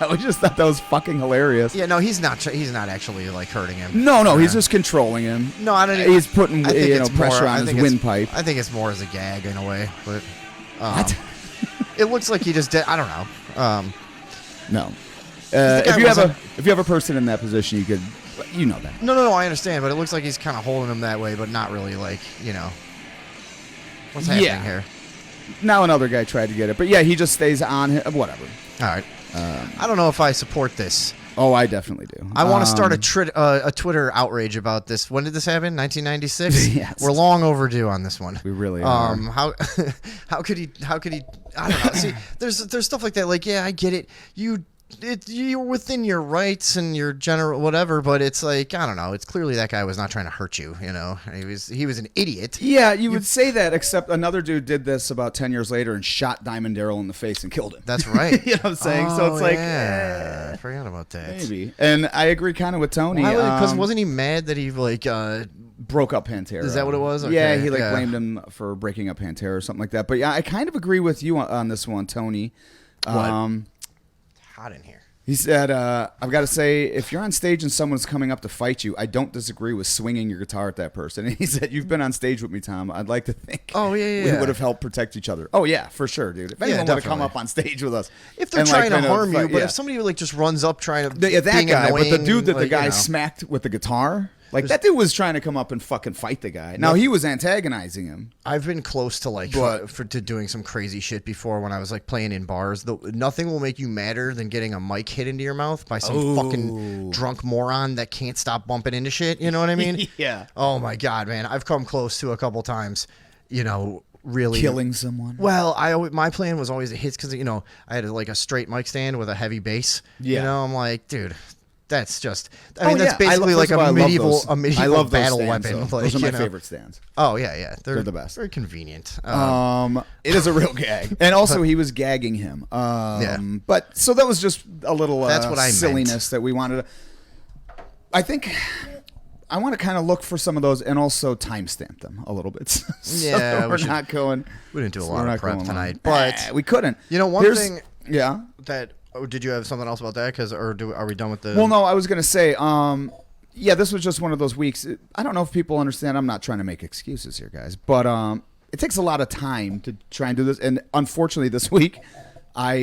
I just thought that was fucking hilarious. Yeah, no, he's not. He's not actually like hurting him. No, he's just controlling him. No, I don't. Even, He's putting I think it's pressure more, on I his think it's- windpipe. I think it's more as a gag in a way, but What? it looks like he just did. I don't know. No. guy If you wasn't- have a person in that position, you could, you know that. No, I understand, but it looks like he's kind of holding him that way, but not really like what's happening Yeah. here. Now another guy tried to get it, but yeah, he just stays on him. Whatever. All right. I don't know if I support this. Oh, I definitely do. I want to start a Twitter outrage about this. When did this happen? 1996. Yes. We're long overdue on this one. We really are. How could he? I don't know. See, there's stuff like that. Like, yeah, I get it. You're within your rights and your general whatever, but it's like, I don't know. It's clearly that guy was not trying to hurt you. You know, he was an idiot. Yeah, you would say that, except another dude did this about 10 years later and shot Diamond Daryl in the face and killed him. That's right. You know what I'm saying? So it's like, I forgot about that. maybe. And I agree kind of with Tony. Because wasn't he mad that he like broke up Pantera? Is that what it was? Yeah, Okay, he yeah. blamed him for breaking up Pantera or something like that. But yeah, I kind of agree with you on this one, Tony. What? Hot in here. He said, I've got to say, if you're on stage and someone's coming up to fight you, I don't disagree with swinging your guitar at that person. And he said, you've been on stage with me, Tom. I'd like to think we would have helped protect each other. Oh, yeah, for sure, dude. If anyone would have come up on stage with us. If they're trying to harm you, but if somebody like just runs up trying to that being guy, annoying, but the dude that the like, guy smacked with the guitar, like that dude was trying to come up and fucking fight the guy. Now, he was antagonizing him. I've been close to like to doing some crazy shit before when I was like playing in bars. Nothing will make you madder than getting a mic hit into your mouth by some fucking drunk moron that can't stop bumping into shit. You know what I mean? Yeah. Oh my god, man! I've come close to a couple times. You know, really Killing someone. Well, my plan was always to hit because you know I had like a straight mic stand with a heavy bass. Yeah. You know, I'm like, dude. That's just. I mean, that's yeah. basically like a medieval battle stands, weapon. Those Like, are my favorite stands. Oh yeah. They're the best. Very convenient. It is a real gag, and also he was gagging him. But so that was just a little That's what I silliness that we wanted to. I think I want to kind of look for some of those and also timestamp them a little bit. So Yeah, we're not going. We didn't do a so lot we're of not prep going tonight, long. but we couldn't. You know, one thing. Yeah. That. Oh, did you have something else about that? Are we done with the? Well, no, I was gonna say. Yeah, this was just one of those weeks. I don't know if people understand. I'm not trying to make excuses here, guys, but it takes a lot of time to try and do this. And unfortunately, this week, I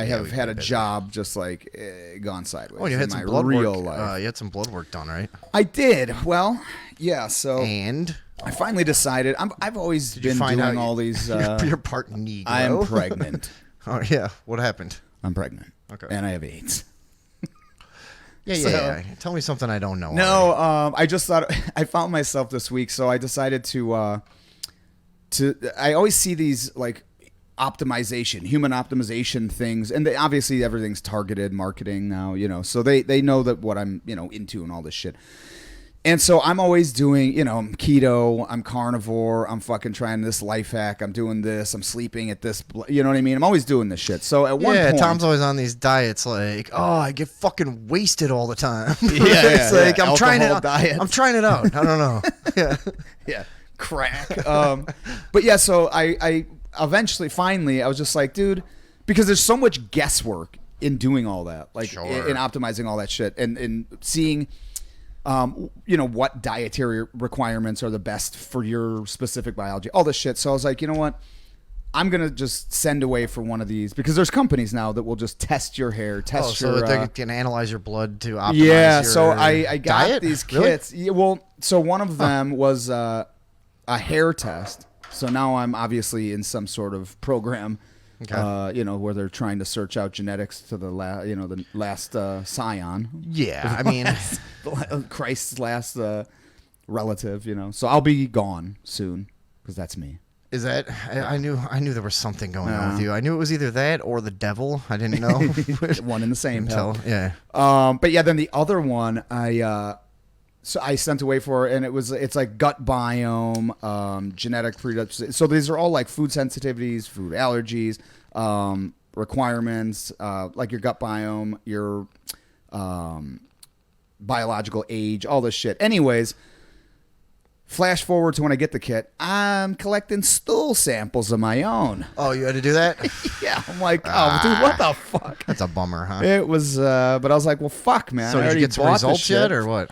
have had a job just like gone sideways. Oh, you had in some my blood real work. life. You had some blood work done, right? I did. Well, yeah. So And I finally decided. I've always been find doing out all these. your part Negro. I am pregnant. Oh yeah. What happened? I'm pregnant. Okay. And I have AIDS. Yeah. Tell me something I don't know. No, I just thought I found myself this week, so I decided to. I always see these like human optimization things, and obviously everything's targeted marketing now, you know. So they know that what I'm into and all this shit. And so I'm always doing, I'm keto, I'm carnivore, I'm fucking trying this life hack, I'm doing this, I'm sleeping at this, you know what I mean? I'm always doing this shit. So at one point... Tom's always on these diets like, I get fucking wasted all the time. It's like, I'm trying it out. Diet. I'm trying it out. I don't know. Yeah. Crack. But yeah, so I eventually, finally, I was just like, dude, because there's so much guesswork in doing all that, like in optimizing all that shit and seeing... what dietary requirements are the best for your specific biology, all this shit. So I was like, you know what? I'm going to just send away for one of these because there's companies now that will just test your hair, so they can analyze your blood to optimize your so I got diet? these Really? kits. Yeah, well, so one of them was a hair test. So now I'm obviously in some sort of program. Okay. Where they're trying to search out genetics to the last scion. Yeah, I mean, Christ's last relative. So I'll be gone soon because that's me. Is that? I knew there was something going on with you. I knew it was either that or the devil. I didn't know. One in the same. Yeah. But yeah, then the other one So I sent away for it, and it's like gut biome, genetic predisposition. So these are all like food sensitivities, food allergies, requirements, like your gut biome, your biological age, all this shit. Anyways, flash forward to when I get the kit, I'm collecting stool samples of my own. Oh, you had to do that? Yeah, I'm like, dude, what the fuck? That's a bummer, huh? It was, but I was like, well, fuck, man. So did you get some results yet, or what?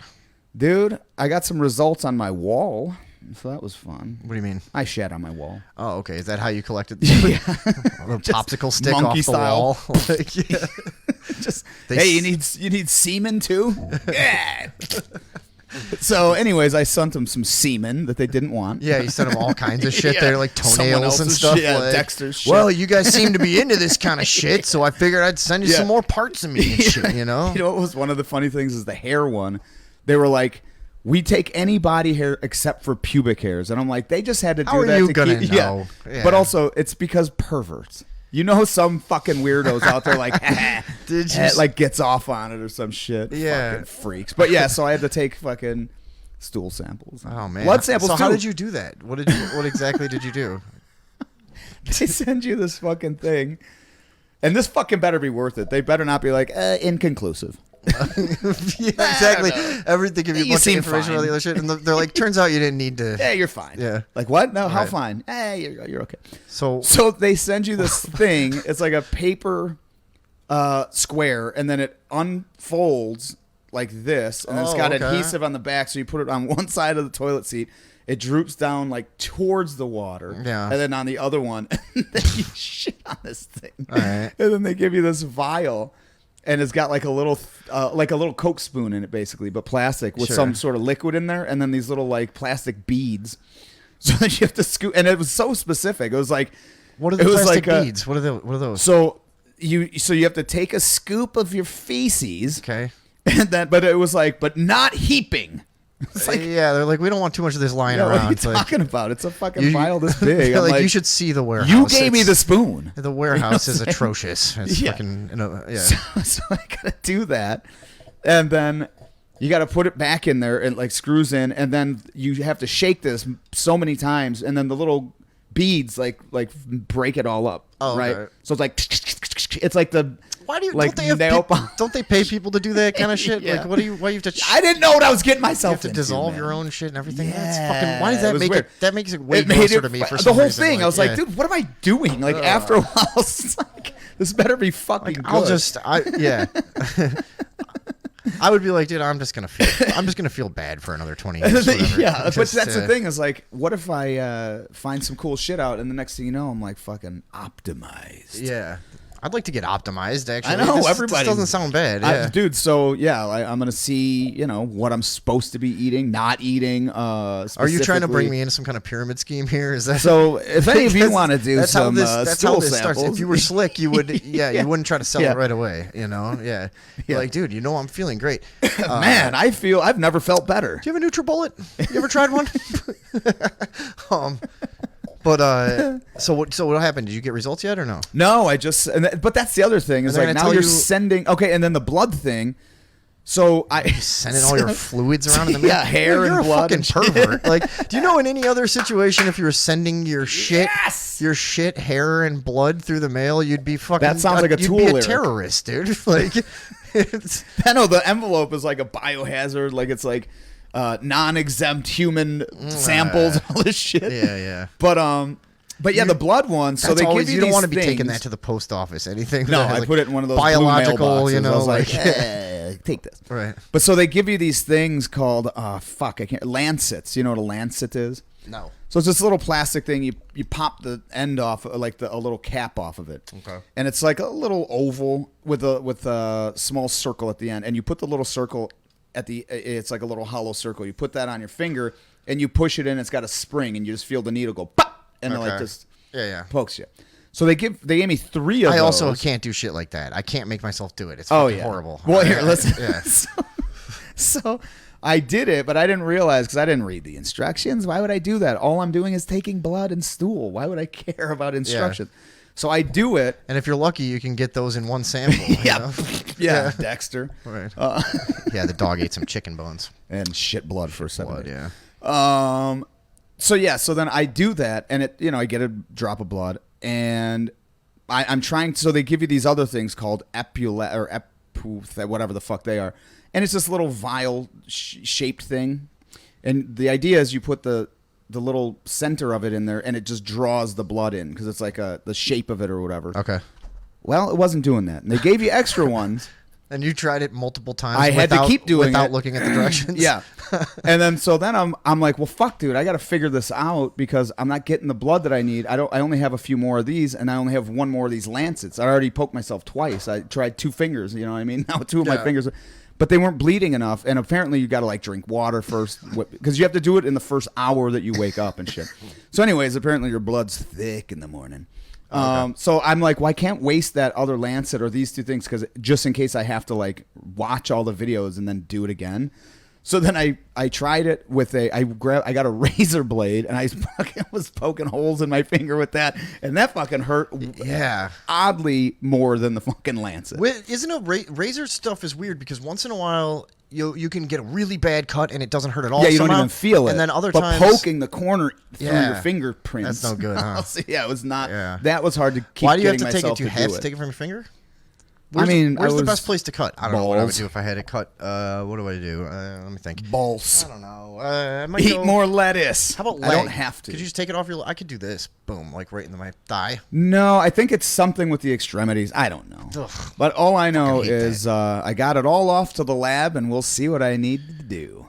Dude, I got some results on my wall, so that was fun. What do you mean? I shat on my wall. Oh, okay. Is that how you collected the a little popsicle stick off the style. wall? Like, yeah. Just hey, you need semen too? Yeah. So, anyways, I sent them some semen that they didn't want. Yeah, you sent them all kinds of shit. Yeah. They're like Someone toenails and else's stuff. shit. Yeah, like, Dexter's shit. Well, you guys seem to be into this kind of shit, so I figured I'd send you some more parts of me and shit, you know? You know what was one of the funny things is the hair one. They were like, we take any body hair except for pubic hairs. And I'm like, they just had to do How are that you to gonna keep... know? Yeah. Yeah. But also, it's because perverts. You know some fucking weirdos out there like, Did you like gets off on it or some shit. Yeah. Fucking freaks. But yeah, so I had to take fucking stool samples. Oh man. Blood samples So too. how did you do that? What exactly did you do? They send you this fucking thing. And this fucking better be worth it. They better not be like, inconclusive. Yeah, exactly. Everything give you a You bunch of seem information about fine. the other shit, and they're like, turns out you didn't need to. Yeah, you're fine. Yeah. Like what? No, how Right. fine? You're okay. So So they send you this thing. It's like a paper square, and then it unfolds like this, and it's got okay. adhesive on the back. So you put it on one side of the toilet seat. It droops down like towards the water. Yeah. And then on the other one, and then you shit on this thing. All right. And then they give you this vial. And it's got like a little Coke spoon in it, basically, but plastic with Sure. some sort of liquid in there, and then these little like plastic beads. So then you have to scoop, and it was so specific. It was like, what are the it was plastic like beads? What are those? So you have to take a scoop of your feces, Okay. and then but it was like, but not heaping. It's like, yeah, they're like, we don't want too much of this lying yeah, around. what are you It's like, talking about? It's a fucking you- vial this big. they're I'm like, you should see the warehouse. You gave me It's- the spoon. The warehouse You know is what I'm saying? atrocious. It's Yeah. fucking, yeah. So I gotta do that, and then you gotta put it back in there and like screws in, and then you have to shake this so many times, and then the little beads like break it all up. Oh, right. okay. So it's like it's like the Why do you like don't they have nail don't they pay people to do that kind of shit? Yeah. Like, why you have to? I didn't know what I was getting You myself have to into, dissolve man. your own shit and everything. Yeah, That's fucking. Why does it that was make weird. it? That makes it way It made grosser it to me for the some whole reason. thing. I was like, yeah. dude, what am I doing? Like after a while, it's like this better be fucking good. I'll just, yeah. I would be like, dude, I'm just gonna feel bad for another 20 years. Whatever. Yeah, but Just, that's the thing is like, what if I find some cool shit out, and the next thing you know, I'm like fucking optimized. Yeah, I'd like to get optimized. Actually, I know this everybody doesn't sound bad. Yeah. dude. So yeah, I'm gonna see what I'm supposed to be eating, not eating. Are you trying to bring specifically. me into some kind of pyramid scheme here? Is that So if any of you want to do that's some that's stool how this samples, starts. If you were slick, you would you wouldn't try to sell Yeah. it right away. You know, yeah. You're like, dude, I'm feeling great. man, I've never felt better. Do you have a NutriBullet? You ever tried one? But so what happened? Did you get results yet or no? No, but that's the other thing is they're like gonna now tell you're you- sending and then the blood thing. So I Sending all your fluids around in the Yeah, hair You're and blood a and fucking shit. pervert. Like, do you know in any other situation if you were sending your shit, Yes! your shit, hair and blood through the mail, you'd be fucking. That sounds like a you'd Tool be a lyric. terrorist, dude. Like, it's, I know the envelope is like a biohazard, like it's like non-exempt human samples, and all this shit. yeah. But yeah, the blood one. So That's they always, give you you don't want to these be taking things. that to the post office. Anything. No, that has, I like, put it in one of those biological. blue You mailboxes. know, I was like, like take this. right. But so they give you these things called I can't lancets. You know what a lancet is? No. So it's this little plastic thing. You pop the end off, like a little cap off of it. Okay. And it's like a little oval with a small circle at the end. And you put the little circle it's like a little hollow circle. You put that on your finger and you push it in. It's got a spring, and you just feel the needle go pop, and it like Okay. just Yeah. pokes you. So they gave me 3 of I those. also can't do shit like that. I can't make myself do it. It's Oh fucking yeah, horrible. Well, here, listen. Yeah. So I did it, but I didn't realize because I didn't read the instructions. Why would I do that? All I'm doing is taking blood and stool. Why would I care about instructions? So I do it. And if you're lucky, you can get those in one sample. Yeah. You know? Yeah, Dexter. Right. Uh, Yeah, the dog ate some chicken bones. and shit blood for 7 Blood, days. yeah. So then I do that, and I get a drop of blood, and I'm trying. So they give you these other things called whatever the fuck they are, and it's this little vial shaped thing, and the idea is you put the little center of it in there, and it just draws the blood in because it's like the shape of it or whatever. Okay. Well, it wasn't doing that, and they gave you extra ones. And you tried it multiple times. I had to keep doing without it. looking at the directions. Yeah. And then I'm like, well, fuck, dude, I got to figure this out because I'm not getting the blood that I need. I only have a few more of these, and I only have one more of these lancets. I already poked myself twice. I tried 2 fingers. You know what I mean? Now 2 of my fingers, but they weren't bleeding enough. And apparently, you got to like drink water first because you have to do it in the first hour that you wake up and shit. So, anyways, apparently your blood's thick in the morning. So I'm like, well, I can't waste that other lancet or these 2 things because just in case I have to like watch all the videos and then do it again. So then I tried it with I got a razor blade and I fucking was poking holes in my finger with that, and that fucking hurt. Yeah. Oddly more than the fucking lancet. Isn't it razor stuff is weird because once in a while you can get a really bad cut and it doesn't hurt at all. Yeah, you somehow. don't even feel it. And then other but times poking the corner through your fingerprints. That's no good, huh? Yeah, it was not. Yeah. That was hard to keep. Why do you have getting to take it? myself Do you to have do to it. take it from your finger? I mean, where's the was best place to cut? I don't know what I would balls. do if I had to cut. What do I do? Let me think. Balls. I don't know. I might Eat go- more lettuce. How about leg? I don't have to. Could you just take it off your? I could do this. Boom, like right into my thigh. No, I think it's something with the extremities. I don't know. Ugh. But all I know Fucking hate is I got it all off to the lab, and we'll see what I need to do.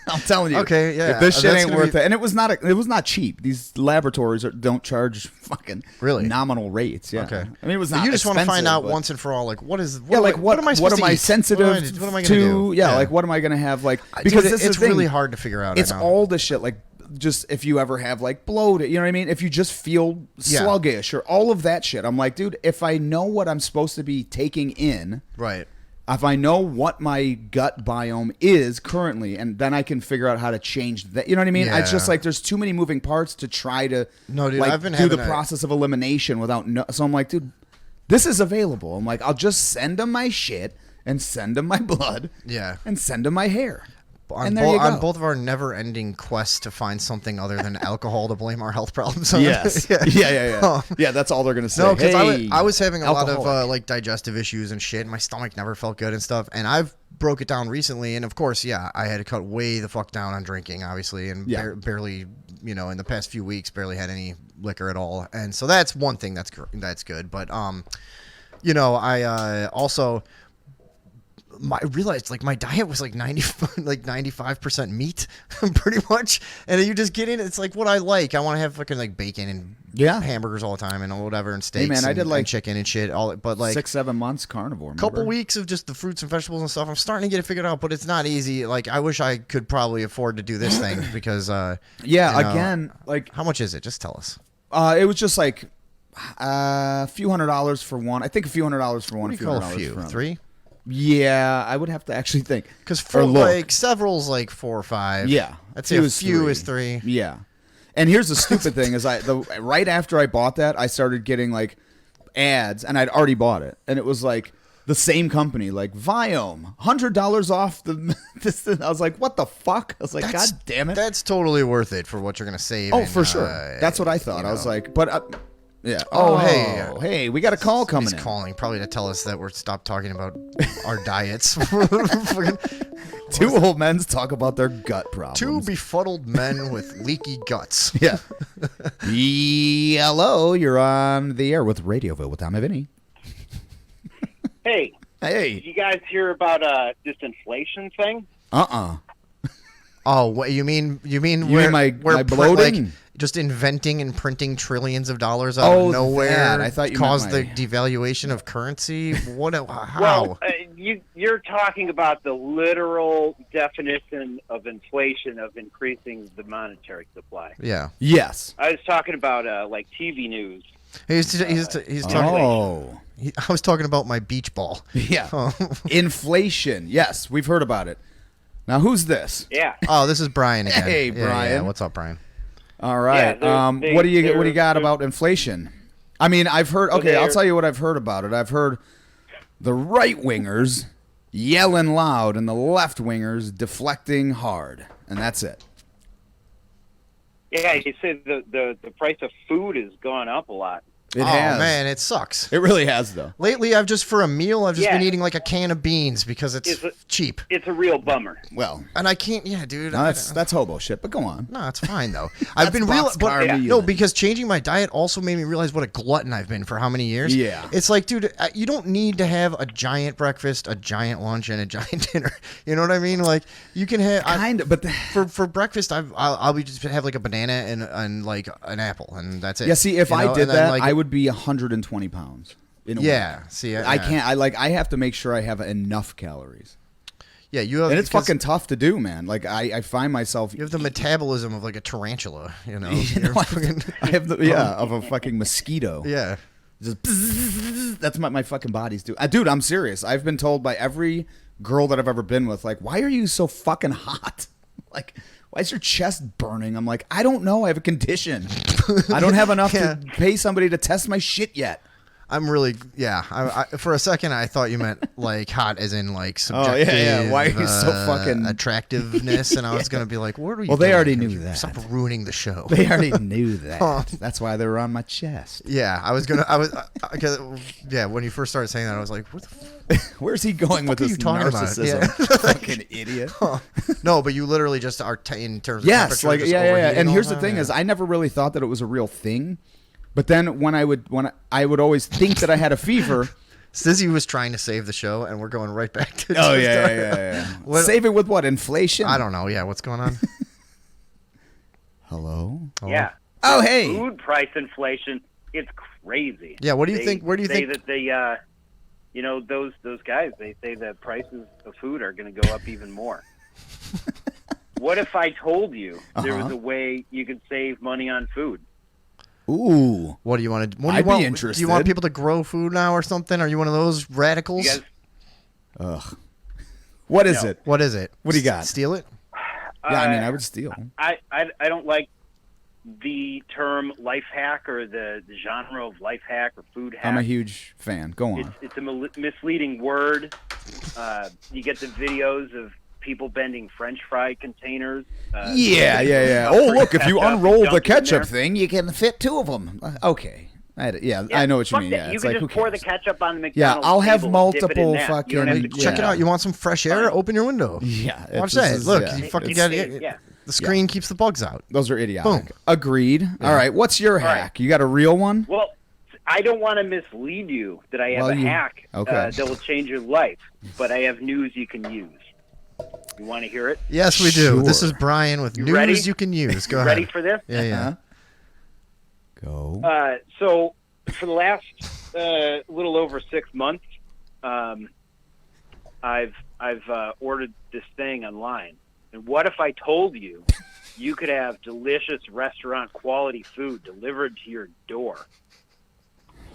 I'm telling you. Okay, yeah. If this shit That's ain't gonna worth be- it, and it was not cheap. These laboratories don't charge fucking Really? nominal rates. Yeah. Okay. I mean, it was So not. you just want to find out but- once and for all, like what is? Yeah, like what am I supposed am to I eat? sensitive What am I gonna to? do? Yeah, like what am I gonna have? Like Dude, because this is it's the thing. really hard to figure out. It's I know. all the shit like just if you ever have like bloated, you know what I mean? If you just feel sluggish or all of that shit. I'm like, dude, if I know what I'm supposed to be taking in, right. if I know what my gut biome is currently, and then I can figure out how to change that. You know what I mean? It's just Yeah. like there's too many moving parts to try to No, dude, like, I've been do the having a- process of elimination without so I'm like, dude, this is available. I'm like, I'll just send them my shit and send them my blood. Yeah. And send them my hair. On, And there you go. on both of our never-ending quests to find something other than alcohol to blame our health problems on. Yes. yeah. Yeah, that's all they're gonna say. No, because hey, I was having a lot of alcoholic. like digestive issues and shit. My stomach never felt good and stuff. And I've broke it down recently. And of course, yeah, I had to cut way the fuck down on drinking, obviously, and Yeah. barely, in the past few weeks, barely had any liquor at all. And so that's one thing that's good. But I also. I realized like my diet was like 95% meat pretty much, and you just get in it's like what I like. I want to have fucking like bacon and hamburgers all the time and whatever and steaks. Hey man, I did and like chicken and shit but like 6-7 months carnivore. couple remember? weeks of just the fruits and vegetables and stuff. I'm starting to get it figured out, but it's not easy. Like I wish I could probably afford to do this thing because again, like how much is it? Just tell us. it was just like a few $100s for one. I think a few $100s for one. What do you a few call a $100 few? for another. 3? Yeah, I would have to actually think. Because Or for look. like several's like 4 or 5. Yeah, I'd say a few is 3. Yeah, and here's the stupid thing: is right after I bought that, I started getting like ads, and I'd already bought it, and it was like the same company, like Viome, $100 off the. This, I was like, what the fuck? I was like, God damn it! That's totally worth it for what you're gonna save. Oh, and, for sure. That's what I thought. I was like, but. Yeah. Oh, hey, we got a call coming He's in. calling probably to tell us that we're stopped talking about our diets. 2 old men talk about their gut problems. 2 befuddled men with leaky guts. Yeah. Hello, you're on the air with Radioville with Tom and Vinny. Hey, Hey. did you guys hear about this inflation thing? Oh, what you mean? You mean You mean my bloating? like, just inventing and printing trillions of dollars out Oh, of nowhere? that. I thought you meant caused the my- devaluation of currency. What? How? Well, you're talking about the literal definition of inflation of increasing the monetary supply. Yeah. Yes. I was talking about like TV news. He's talking. Oh. I was talking about my beach ball. Yeah. Inflation. Yes, we've heard about it. Now, who's this? Yeah. Oh, this is Brian again. Hey, Yeah, Brian. Yeah, what's up, Brian? All right. Yeah, what do you got about inflation? I mean, I've heard. Okay, I'll tell you what I've heard about it. I've heard the right wingers yelling loud and the left wingers deflecting hard, and that's it. Yeah, you said the price of food has gone up a lot. It has. Man, it sucks. It really has, though. Lately, I've just been Yeah. eating like a can of beans because it's cheap. It's a real bummer. Well, And I can't, dude. no, that's hobo shit. But go on. No, it's fine though. I've been boxcar meal. no, because changing my diet also made me realize what a glutton I've been for how many years. Yeah. It's like, dude, you don't need to have a giant breakfast, a giant lunch, and a giant dinner. You know what I mean? Like you can have Kind of, but for breakfast, I'll be just have like a banana and like an apple, and that's it. yeah. See, if You I know? did And then, that, like, I would be 120 pounds. In a Yeah. week. See, I can't. I have to make sure I have enough calories. Yeah, you have, And it's because fucking tough to do, man. Like I find myself. You have the metabolism of like a tarantula. You know. You know, You're fucking- I have the of a fucking mosquito. yeah. Just bzzz, that's what my fucking body's do. Dude, I'm serious. I've been told by every girl that I've ever been with, like, why are you so fucking hot? Like, why is your chest burning? I'm like, I don't know. I have a condition. I don't have enough Yeah. to pay somebody to test my shit yet. I'm really, I for a second I thought you meant like hot as in like subjective. yeah. Why are you so fucking- attractiveness? And I was gonna be like, what are you? Well, they doing? already knew that. Stop ruining the show. They already knew that. That's why they were on my chest. Yeah, yeah. When you first started saying that, I was like, what Where's he going with are this you talking about? narcissism? Fucking idiot. no, but you literally just are in terms of Yes, temperature, like just yeah. overheating And all here's the time? thing: Yeah. is I never really thought that it was a real thing. But then when I would always think that I had a fever. Stizzy was trying to save the show, and we're going right back to. Oh yeah. What- Save it with what? Inflation? I don't know. Yeah, what's going on? Hello. Yeah. Oh hey. Food price inflation, it's crazy. Yeah, what do you think? Where do you say think? that they, those guys, they say that prices of food are going to go up even more. What if I told you there was a way you could save money on food? Ooh. What do you want to? What do I'd you be want? interested. Do you want people to grow food now or something? Are you one of those radicals? You guys, Ugh. What is No. it? What is it? What do you got? Steal it? Yeah, I mean, I would steal. I don't like the term life hack or the genre of life hack or food hack. I'm a huge fan. Go on. It's a misleading word. You get the videos of people bending French fry containers. Yeah. Oh, look, if you Ketchup, unroll the dunk it in ketchup there. thing, you can fit two of them. Okay. I know what you fuck mean. that. Yeah, You it's can like, just who pour the cares? ketchup on the Yeah, McDonald's I'll have table and dip it in multiple that. You don't have to fucking- Check it Yeah. out. You want some fresh air? Open your window. Yeah. Watch this that. is- Look, yeah. you fucking It's- got it. yeah. The screen keeps the bugs out. Those are idiotic. Boom. Agreed. All right. What's your right. hack? You got a real one? Well, I don't want to mislead you that I have Well, a you- hack okay. that will change your life, but I have news you can use. You want to hear it? Yes, we do. Sure. This is Brian with You news ready? you can use. Go You ahead. ready for this? Yeah. Go. So for the last little over 6 months, I've ordered this thing online. And what if I told you you could have delicious restaurant quality food delivered to your door?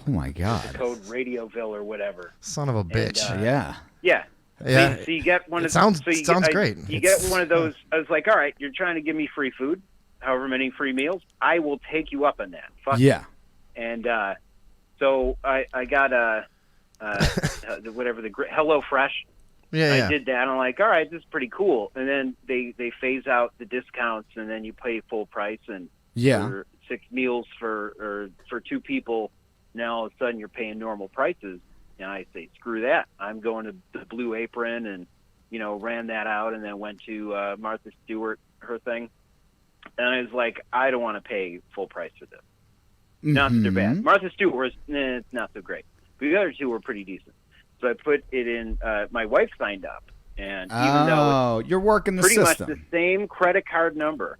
Oh my God. Code Radioville or whatever. Son of a bitch. Yeah. Yeah. Yeah. So you get one It of sounds- so you sounds get, great. You get one of those. I was like, all right, you're trying to give me free food, however many free meals. I will take you up on that. Fuck Yeah. And so I got whatever the Hello Fresh. Yeah. I did that. I'm like, all right, this is pretty cool. And then they phase out the discounts, and then you pay full price. And Yeah. for 6 meals for 2 people, now all of a sudden you're paying normal prices. And I say, screw that. I'm going to the Blue Apron, and ran that out, and then went to Martha Stewart, her thing. And I was like, I don't want to pay full price for this. Not that they're bad. Martha Stewart was it's not so great. But the other 2 were pretty decent. So I put it in. My wife signed up, and even though you're working the it's pretty system. much the same credit card number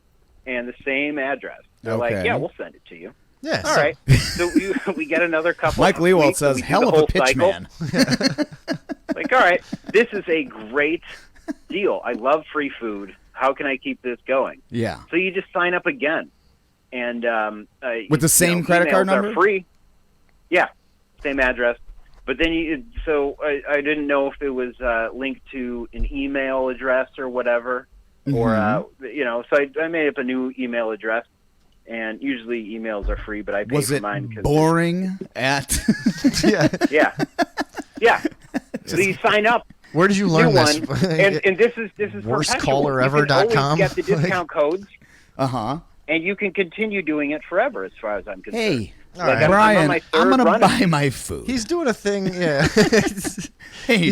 and the same address, they're like, Okay. yeah, we'll send it to you. Yeah. All right. So we get another couple. Mike of Lewald weeks, and says, we do hell the of a whole pitch cycle. man. Like, all right, this is a great deal. I love free food. How can I keep this going? Yeah. So you just sign up again, and With the same credit card emails number? are free. Yeah, same address. But then I didn't know if it was linked to an email address or whatever, or so I made up a new email address. And usually emails are free, but I pay Was for it mine because boring at? Yeah. yeah. So you sign up. Where did you New learn one, this? and this is Worstcallerever.com? You can always get the discount codes, Uh-huh. and you can continue doing it forever, as far as I'm concerned. Hey, All right. I'm Brian, on my I'm third gonna run. buy my food. He's doing a thing, yeah. Hey,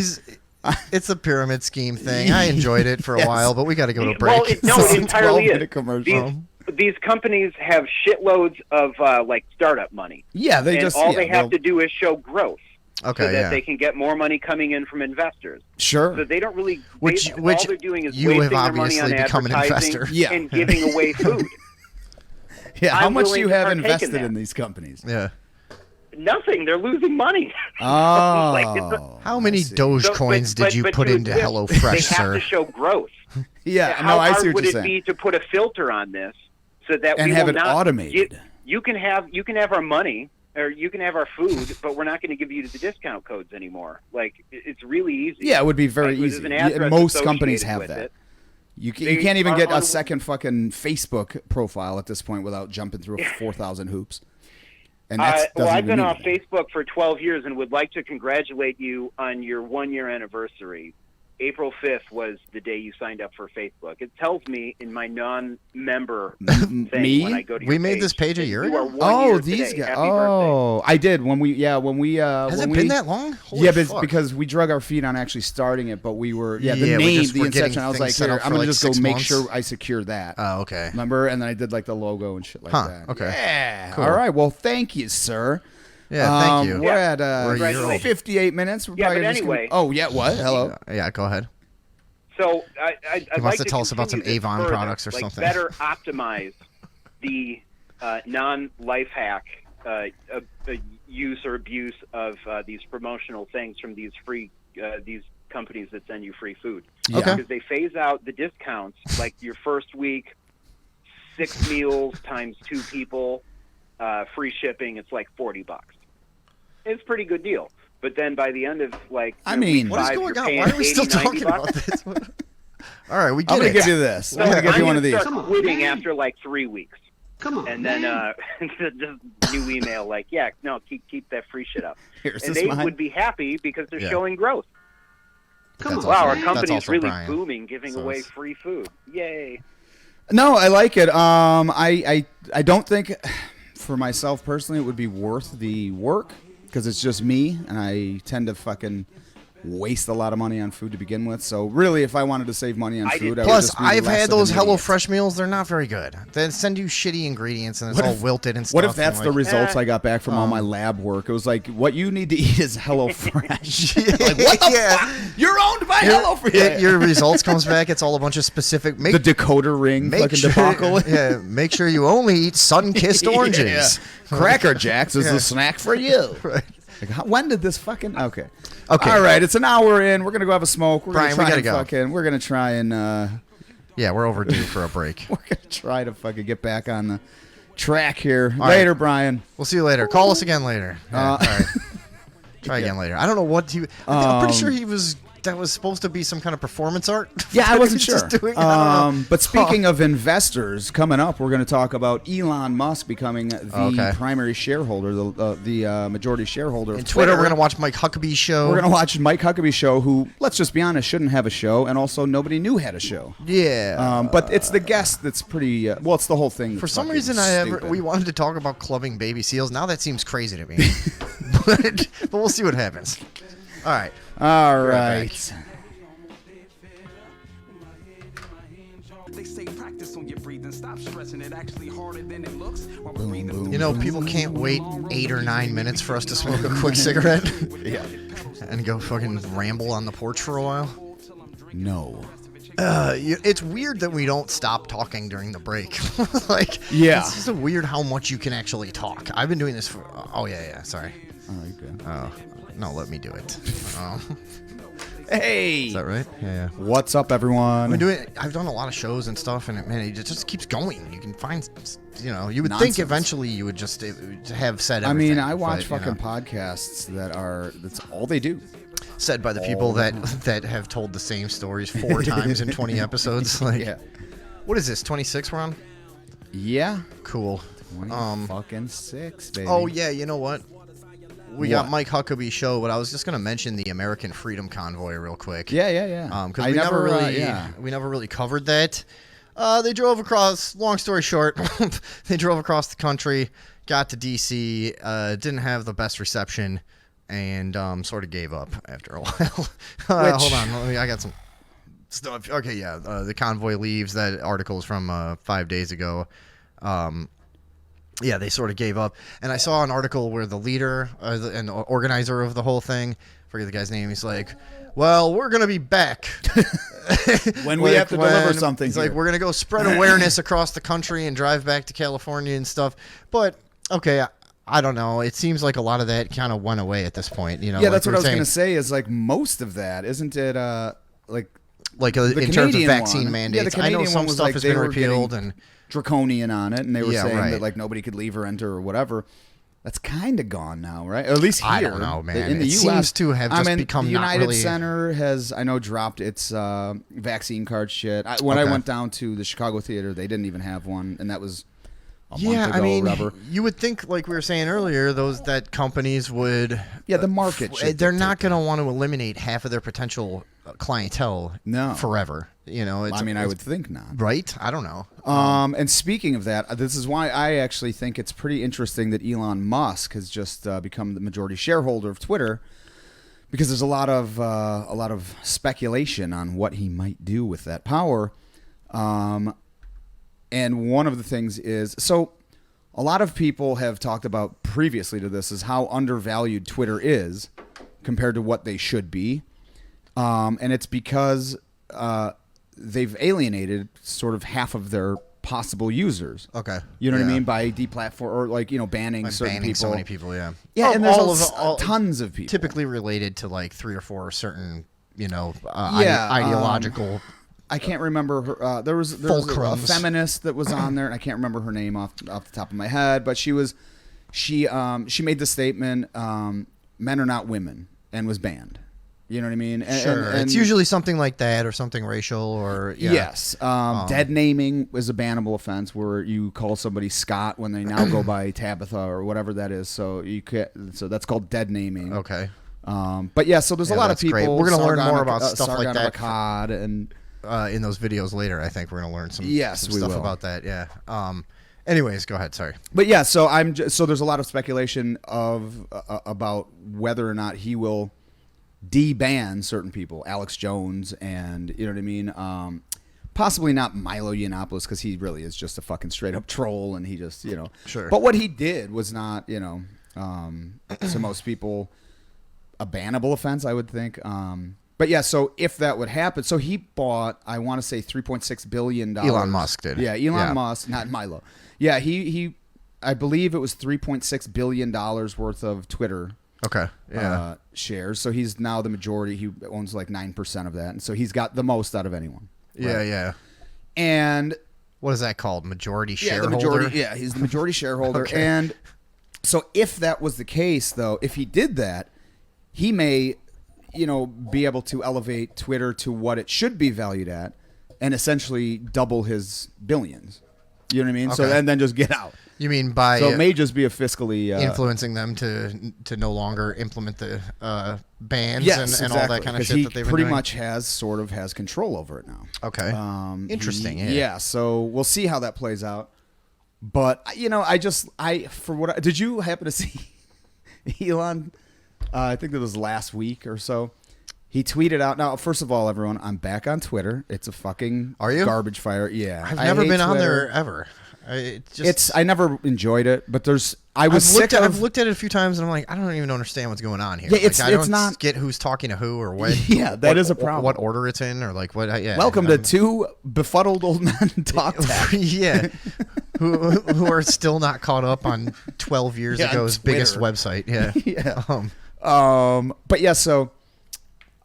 It's a pyramid scheme thing. I enjoyed it for a Yes. while, but we got to go to a Well, break. no, it entirely 12-minute is. commercial. These companies have shitloads of like startup money, Yeah, they and just all yeah, they have they'll- to do is show growth, Okay, so that yeah. they can get more money coming in from investors. Sure. So they don't really. Which all they're doing is you have wasting their money obviously on become an advertising investor. Yeah. and giving away food. Yeah, how I'm much do willing you to have partake in invested that. in these companies? Yeah. Nothing. They're losing money. Oh, Like, it's a- How many I see. Doge So, coins but- did you but put to into exist, HelloFresh, They have sir? to show growth. Yeah, How no, I hard see what would you're it saying. be to put a filter on this so that And we have will it not automated. You can have our money, or you can have our food, but we're not going to give you the discount codes anymore. Like, it's really easy. Yeah, it would be very Like, there's easy. an address Most companies associated have with that. it. You They can't even are get a un- second fucking Facebook profile at this point without jumping through 4,000 hoops. And that's Well, doesn't I've even been mean off anything. Facebook for 12 years and would like to congratulate you on your 1-year anniversary. April 5th was the day you signed up for Facebook. It tells me in my non-member thing me? when I go to We your made this page a that year you ago? are 1 Oh, year these today. guys. Happy birthday. Oh, I did when we Has when it we, been that long? Holy yeah, but it's fuck. because we drug our feet on actually starting it, but we were the Yeah, we name, just the were getting inception. I was things like, set here, up for I'm gonna like just go 6 make months. sure I secure that. Oh, okay. Remember? And then I did like the logo and shit like Huh, that. okay. Yeah. Cool. All right. Well, thank you, sir. Yeah, thank you. We're at We're a year old. 58 minutes. We're Yeah, probably but just gonna- anyway. oh yeah. What? Hello. Yeah, go ahead. So I'd He like wants to tell us about continue some this Avon further, products or like something. Better optimize the non-life hack use or abuse of these promotional things from these free these companies that send you free food. Yeah. Okay. Because they phase out the discounts, like your first week, 6 meals times 2 people, free shipping. It's like $40. It's a pretty good deal. But then by the end of like, I you know, mean- week What is 5, going you're on? paying Why are we still 80, 90 talking about bucks. this? All right, we get I'm gonna it. give you this. So I'm gonna give you one of these. start Come on, quitting man. after like 3 weeks, Come on, and then man. just new email like, yeah, no, keep that free shit up. Here's And this they mine. would be happy because they're Yeah. showing growth. Come That's on, Wow, also- our man. that's company's also really Brian. booming, giving So away it's- free food. Yay! No, I like it. I don't think for myself personally it would be worth the work because it's just me and I tend to fucking waste a lot of money on food to begin with. So really, if I wanted to save money on I food, did- I would Plus, just be I've less had of those an idiot. HelloFresh meals. They're not very good. They send you shitty ingredients and it's What all if- wilted and stuff. What if that's and the like, results I got back from all my lab work? It was like, what you need to eat is HelloFresh. like, what the Yeah. fuck? You're owned by Your, HelloFresh. your results comes back. It's all a bunch of specific. The decoder ring fucking debacle. Yeah, make sure you only eat sun-kissed oranges. Yeah. Cracker Jacks is Yeah. the snack for you. Right. Like, when did this fucking? Okay. Okay. All right. It's an hour in. We're gonna go have a smoke. We're Brian, we gonna try gotta and go. fucking. We're gonna try and. Yeah, we're overdue for a break. We're gonna try to fucking get back on the track here All later, right. Brian. We'll see you later. Call us again later. Yeah, all right. Try again later. I don't know what he. I'm pretty sure he was. That was supposed to be some kind of performance art. Yeah, I wasn't He's sure. just doing it. I don't know. But speaking of investors, coming up, we're going to talk about Elon Musk becoming the Okay. primary shareholder, the majority shareholder of In Twitter, we're gonna watch Mike Huckabee's show. We're going to watch Mike Huckabee's show, who, let's just be honest, shouldn't have a show, and also nobody knew had a show. Yeah. But it's the guest that's pretty. Well, it's the whole thing. For that's some fucking reason, stupid. we wanted to talk about clubbing baby seals. Now that seems crazy to me. but we'll see what happens. All right. All right right. They say practice on your breathing. Stop stressing it. Actually harder than it looks. While we're breathing. You know, people can't wait 8 or 9 minutes for us to smoke a quick cigarette Yeah. and go fucking ramble on the porch for a while. No. It's weird that we don't stop talking during the break. Like, Yeah. it's just weird how much you can actually talk. I've been doing this for. Oh yeah, sorry. Oh, you're good. Oh no, let me do it. Hey. Is that right? Yeah. What's up, everyone? I've done a lot of shows and stuff, and it just keeps going. You can find, you would Nonsense. think eventually you would just have said I everything. mean, I watch but, fucking podcasts that's all they do. said by the people that have told the same stories 4 times in 20 episodes. Like, Yeah. what is this? 26 we're on? Yeah. Cool. 26, baby. Oh yeah, you know what? We got What? Mike Huckabee's show, but I was just gonna mention the American Freedom Convoy real quick. Yeah. Because I we never really, yeah. we never really covered that. They drove across. Long story short, they drove across the country, got to DC, didn't have the best reception, and sort of gave up after a while. Hold on, I got some stuff. Okay, yeah, the convoy leaves. That article is from 5 days ago. Yeah, they sort of gave up. And I saw an article where the leader and the organizer of the whole thing, forget the guy's name, he's like, well, we're going to be back. When we have to deliver something. He's like, we're going to go spread awareness across the country and drive back to California and stuff. But, okay, I don't know. It seems like a lot of that kind of went away at this point. You know, yeah, like that's what I was going to say is like most of that, isn't it like in terms of vaccine one. mandates. Yeah, the I know Canadian some one was stuff like has they been were repealed getting and draconian on it, and they were saying right. that like nobody could leave or enter or whatever. That's kind of gone now, right? Or at least here. I don't know, man. In the It U.S., seems to have just become the not United really- Center has, I know, dropped its vaccine card shit. When I Okay. went down to the Chicago theater, they didn't even have one, and that was a yeah, month ago I mean, or whatever. you would think, like we were saying earlier, that companies would. Yeah, the market should They're not dictate going to want to eliminate half of their potential clientele. No. Forever. You know, I mean, I would think not. right. I don't know. And speaking of that, this is why I actually think it's pretty interesting that Elon Musk has just become the majority shareholder of Twitter, because there's a lot of speculation on what he might do with that power. And one of the things is, so a lot of people have talked about previously to this is how undervalued Twitter is compared to what they should be. And it's because they've alienated sort of half of their possible users. Okay. You know what I Yeah. mean? By deplatform or like, banning Like certain banning people. so many people, yeah. Yeah, and there's all tons of people. typically related to like 3 or 4 certain, Yeah, ideological. I can't remember her. There was a Fulcrums. feminist that was on there, and I can't remember her name off the top of my head. But she made the statement, "Men are not women," and was banned. You know what I mean? And, Sure. and It's usually something like that or something racial or yeah. Yes. Dead naming is a bannable offense where you call somebody Scott when they now go by Tabitha or whatever that is. So so that's called dead naming. Okay. But yeah, so there's a lot of that's people. great. We're gonna learn more about stuff like Sargon that. of Akkad and In those videos later, I think we're going to learn some, Yes, some we stuff will. about that. Yeah. Anyways, go ahead. Sorry. But yeah, so so there's a lot of speculation of about whether or not he will deban certain people, Alex Jones, and you know what I mean. Possibly not Milo Yiannopoulos, because he really is just a fucking straight up troll, and he just Sure. But what he did was not to most people a bannable offense, I would think. But yeah, so if that would happen, so he bought, I want to say $3.6 billion. Elon Musk did. Yeah, Elon Musk, not Milo. Yeah, he I believe it was $3.6 billion worth of Twitter Okay. Yeah. shares. So he's now the majority. He owns like 9% of that. And so he's got the most out of anyone. yeah. Yeah. And What is that called? Majority yeah, shareholder? the majority, yeah, he's the majority shareholder. Okay. And so if that was the case, though, if he did that, he may, be able to elevate Twitter to what it should be valued at and essentially double his billions. You know what I mean? So Okay. and then just get out. You mean by So it may just be a fiscally influencing them to no longer implement the bans yes, and all that kind of 'cause shit he that they've been pretty doing? much has control over it now. Okay. Interesting. Yeah. Yeah. So we'll see how that plays out. But did you happen to see Elon? I think that was last week or so. He tweeted out. Now, first of all, everyone, I'm back on Twitter. It's a fucking Are you? garbage fire. Yeah, I've I never hate been on Twitter. there ever. I never enjoyed it, but I was sick of. I've looked at it a few times and I'm like, I don't even understand what's going on here. Yeah, I don't not- get who's talking to who or what. Yeah, that is a problem. What order it's in or like what? Yeah. Welcome to two befuddled old men talk tech. Yeah. who are still not caught up on 12 years Yeah, on ago's biggest Twitter. website. Yeah. Yeah. But yeah, so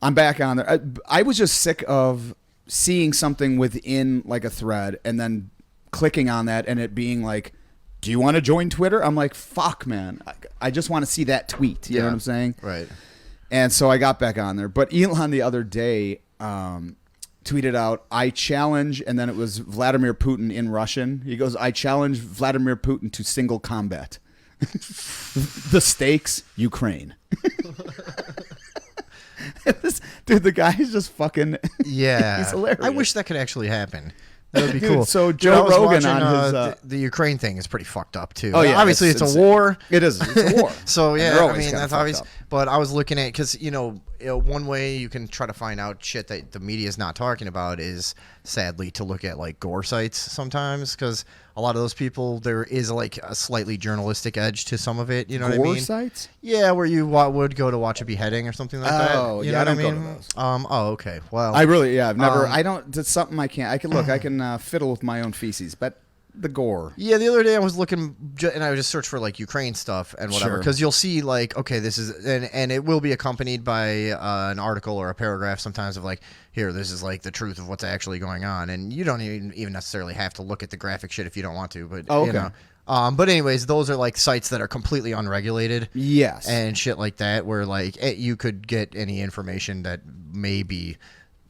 I'm back on there. I was just sick of seeing something within like a thread and then clicking on that and it being like, do you want to join Twitter? I'm like, fuck, man. I just want to see that tweet. You know what I'm saying? Right. And so I got back on there. But Elon the other day tweeted out, I challenge, and then it was Vladimir Putin in Russian. He goes, I challenge Vladimir Putin to single combat. The stakes, Ukraine. Dude, the guy is just fucking... Yeah. He's hilarious. I wish that could actually happen. That would be Dude, cool. so Dude, Joe I was Rogan watching, on his, the Ukraine thing is pretty fucked up too. Oh, yeah, obviously it's a insane. war. It is. It's a war. So And yeah, they're I always mean kinda that's fucked obvious. up. But I was looking at because one way you can try to find out shit that the media is not talking about is sadly to look at like gore sites sometimes because a lot of those people there is like a slightly journalistic edge to some of it. You know what I Gore mean? sites? Yeah, where you would go to watch a beheading or something like that. Oh, You yeah, know I what don't go to mean? those. Oh, okay. Well, I've never. Um, I don't. It's something I can't. I can look. I can fiddle with my own feces, but the gore. yeah, the other day I was looking and I would just search for like Ukraine stuff and whatever Sure. because you'll see like okay this is and it will be accompanied by an article or a paragraph sometimes of like here this is like the truth of what's actually going on and you don't even necessarily have to look at the graphic shit if you don't want to but Oh, you okay. know but anyways those are like sites that are completely unregulated Yes. and shit like that where like you could get any information that may be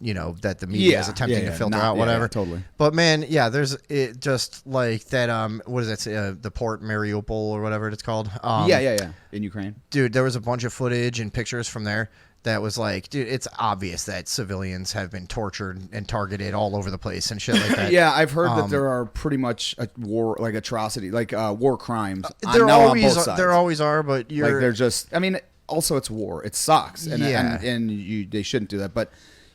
that the media is attempting to filter out whatever. Totally. But man, yeah, there's it just like that. What is that? The Port Mariupol or whatever it's called. Yeah. In Ukraine. Dude, there was a bunch of footage and pictures from there that was like, dude, it's obvious that civilians have been tortured and targeted all over the place and shit like that. Yeah, I've heard that there are pretty much a war, like atrocity, like war crimes. There on always both sides. there always are, but like they're just. I mean, also it's war. It sucks, and Yeah. and they shouldn't do that. But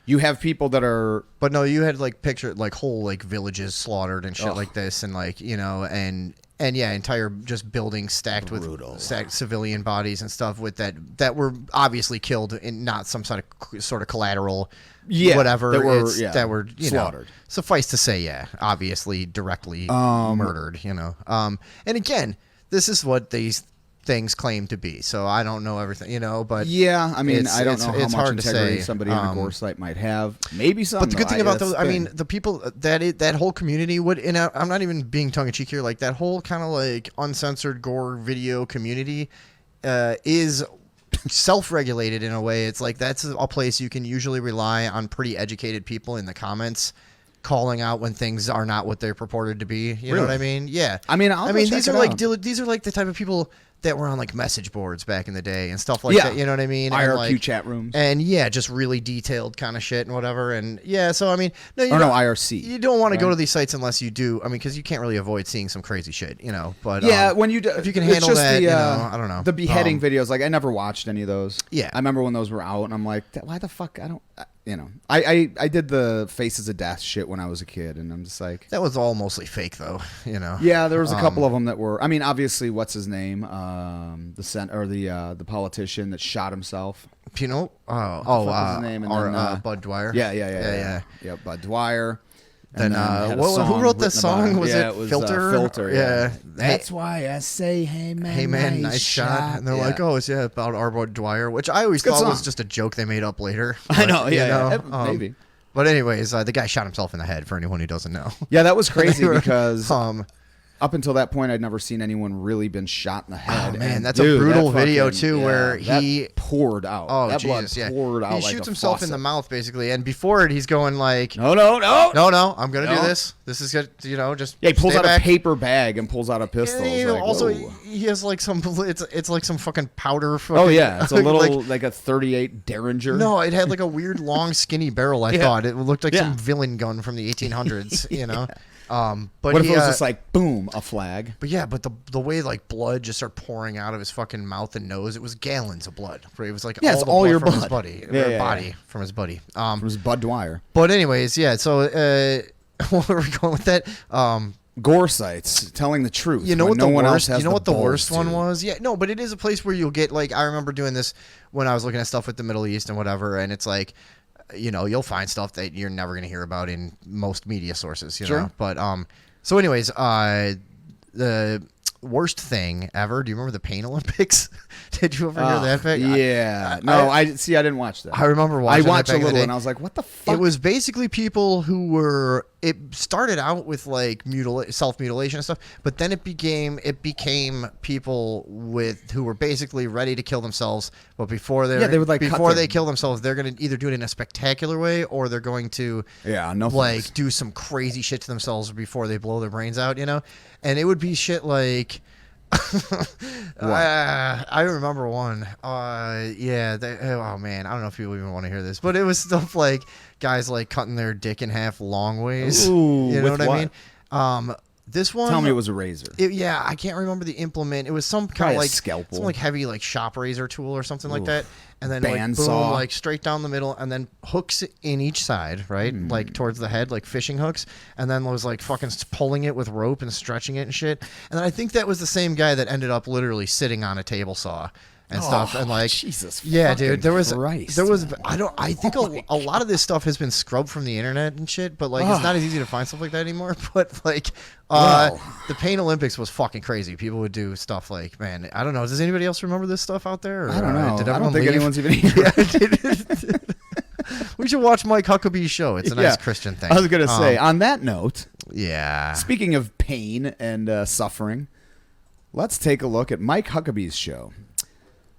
you have people that are. But no, you had like like whole like villages slaughtered and shit Ugh. like this, and like and yeah, entire just buildings stacked with civilian bodies and stuff with that were obviously killed in not some sort of collateral, whatever that were slaughtered. Suffice to say, yeah, obviously directly murdered, and again, this is what these things claim to be. So I don't know everything, but Yeah, I mean, I don't it's know how much hard to integrity say. somebody on a gore site might have. Maybe some. But the good thing about those, that's I the mean, thing. the people that whole community would, and I'm not even being tongue in cheek here, like that whole kind of like uncensored gore video community is self-regulated in a way. It's like that's a place you can usually rely on pretty educated people in the comments calling out when things are not what they're purported to be. You know what I mean? Yeah. I mean, I'll go check these it are like out. these are like the type of people that were on like message boards back in the day and stuff like that. You know what I mean? And, IRQ like, chat rooms. and yeah, just really detailed kind of shit and whatever. And yeah, so I mean, no, you Or don't, no, IRC. You don't want to go right? to these sites unless you do. I mean, because you can't really avoid seeing some crazy shit, But Yeah, when you do, if you can it's handle just that, the, I don't know. The beheading videos, like I never watched any of those. Yeah. I remember when those were out, and I'm like, why the fuck? I don't, I did the Faces of Death shit when I was a kid, and I'm just like, That was all mostly fake, though. yeah, there was a couple of them that were. I mean, obviously, what's his name? The politician that shot himself. Pino? fuck was his name? And then, Bud Dwyer. Yeah. Bud Dwyer. Then, had a who song wrote the written about song? him. Was Yeah, it was, Filter? Filter. Yeah. That's why I say, hey man, Hey man, nice shot. And they're like, oh, it's about our Bud Dwyer, which I always Good thought was song. just a joke they made up later. I But, know, you yeah, know, maybe. But anyways, the guy shot himself in the head. For anyone who doesn't know. Yeah, that was crazy They were, because up until that point, I'd never seen anyone really been shot in the head. Oh man, And that's dude, a brutal that video fucking- too, yeah, where that he poured out. Oh that blood Jesus, yeah. poured out He like shoots a himself in the faucet. mouth basically, and before it, he's going like, No, I'm gonna No. do this. This is good, just Yeah, he pulls stay out back. a paper bag and pulls out a pistol. And he It's like, also, whoa. he has like some. It's like some fucking powder. Fucking, Oh yeah, it's a little like, like a 38 Derringer. no, it had like a weird long skinny barrel. I Yeah. thought it looked like Yeah. some villain gun from the 1800s. But What if he, it was just like boom, a flag? But yeah, but the way like blood just started pouring out of his fucking mout and nose, it was gallons of blood. It was like Yeah, it's the all blood your from his blood. buddy, Yeah, or yeah, body yeah. from his buddy. It was Bud Dwyer. But anyways, yeah. So where were we going with that? Gore sites telling the truth. You know when what no the one worst? else has You know what the balls worst one to. was? Yeah, no, but it is a place where you'll get like I remember doing this when I was looking at stuff with the Middle East and whatever, and it's like, you'll find stuff that you're never gonna hear about in most media sources. You Sure. know, but so anyways, the worst thing ever. Do you remember the Pain Olympics? Did you ever hear that? Fact? Yeah. I didn't watch that. I remember I watching. that watched back a in the little day. and I was like, what the fuck? It was basically people who were. It started out with like self mutilation and stuff, but then it became people who were basically ready to kill themselves. But before they would, like, cut before their- they kill themselves, they're gonna either do it in a spectacular way or they're going to no like thanks. do some crazy shit to themselves before they blow their brains out. And it would be shit like. I remember one. Yeah. Oh man, I don't know if people even want to hear this, but it was stuff like guys like cutting their dick in half long ways. Ooh, you know with what I what? mean? This one. Tell me it was a razor. Yeah, I can't remember the implement. It was some kind Probably of a like scalpel. some like heavy like shop razor tool or something like that, and then like boom, Bandsaw. like straight down the middle, and then hooks in each side, right, like towards the head, like fishing hooks, and then was like fucking pulling it with rope and stretching it and shit. And then I think that was the same guy that ended up literally sitting on a table saw and stuff, and like Jesus, yeah, fucking dude, there was Christ. I think a lot of this stuff has been scrubbed from the internet and shit, but like it's not as easy to find stuff like that anymore. But like the Pain Olympics was fucking crazy. People would do stuff like, man, I don't know, does anybody else remember this stuff out there? Or, I don't know. did I don't everyone think leave? anyone's even here. We should watch Mike Huckabee's show. It's a nice Christian thing. I was gonna say. On that note, Yeah. speaking of pain and suffering, let's take a look at Mike Huckabee's show.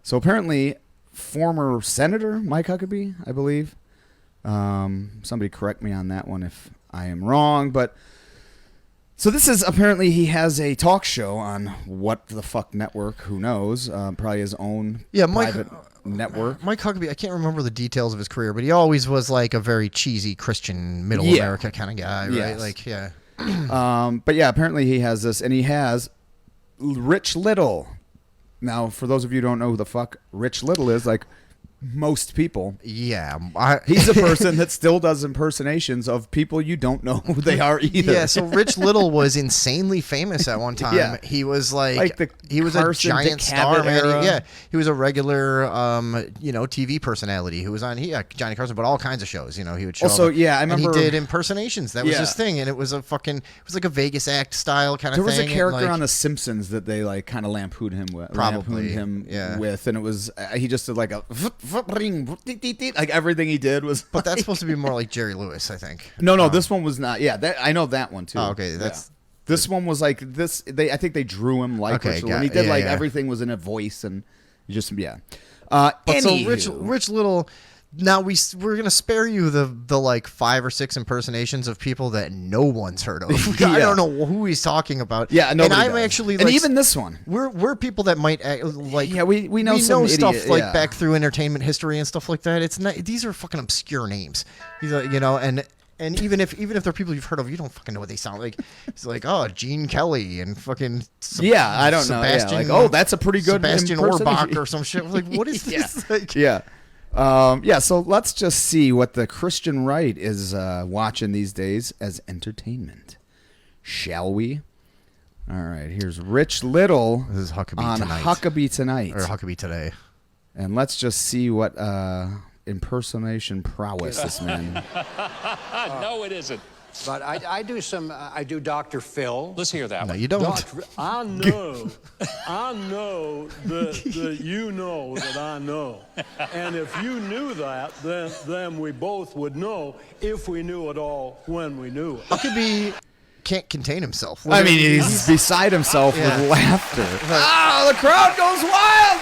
So apparently, former Senator Mike Huckabee, I believe. Somebody correct me on that one if I am wrong, but so this is apparently he has a talk show on what the fuck network? Who knows? Probably his own private network. Mike Huckabee, I can't remember the details of his career, but he always was like a very cheesy Christian middle America kind of guy, right? Yes. Like, yeah. But yeah, apparently he has this, and he has Rich Little. Now, for those of you who don't know who the fuck Rich Little is, like most people, Yeah. he's a person that still does impersonations of people you don't know who they are either. Yeah, so Rich Little was insanely famous at one time. Yeah. He was like the he was Carson a giant DeCavett star, man. era. Yeah, he was a regular TV personality who was on Johnny Carson, but all kinds of shows. He would show Also, up. yeah, I and remember- he did impersonations. That was Yeah. his thing, and it was like a Vegas act style kind of There was thing. a character and, like, on The Simpsons that they like kind of lampooned him with. Probably, lampooned him yeah. with, and it was he just did like a like everything he did was. But that's supposed to be more like Jerry Lewis, I think. No, this one was not. Yeah, I know that one too. Oh, okay, Yeah. that's- this one was like this. I think they drew him like Okay, Rich Little. got And he it. did Yeah, like yeah. everything was in a voice and just But so anywho. Rich Little. Now we're gonna spare you the like 5 or 6 impersonations of people that no one's heard of. I Yeah. don't know who he's talking about. Yeah, and nobody I'm does. actually and like, even this one. we're people that might like Yeah, we know some stuff idiot, like yeah. back through entertainment history and stuff like that. It's not, these are fucking obscure names, and even if they're people you've heard of, you don't fucking know what they sound like. It's like, oh, Gene Kelly and fucking Yeah, I don't know. Yeah, like, oh, that's a pretty good Sebastian impersonation. Orbach or some shit. Like, what is this? Like, Yeah. So let's just see what the Christian right is watching these days as entertainment. Shall we? All right, here's Rich Little This is Huckabee on Tonight. Huckabee Tonight. or Huckabee Today. And let's just see what impersonation prowess this man. No, it isn't. But I do Dr. Phil. Let's hear that No, one. you don't. I know that you know that I know. And if you knew that, then we both would know if we knew it all when we knew it. Huckabee can't contain himself. I mean, he's beside himself Yeah. with laughter. Oh, the crowd goes wild,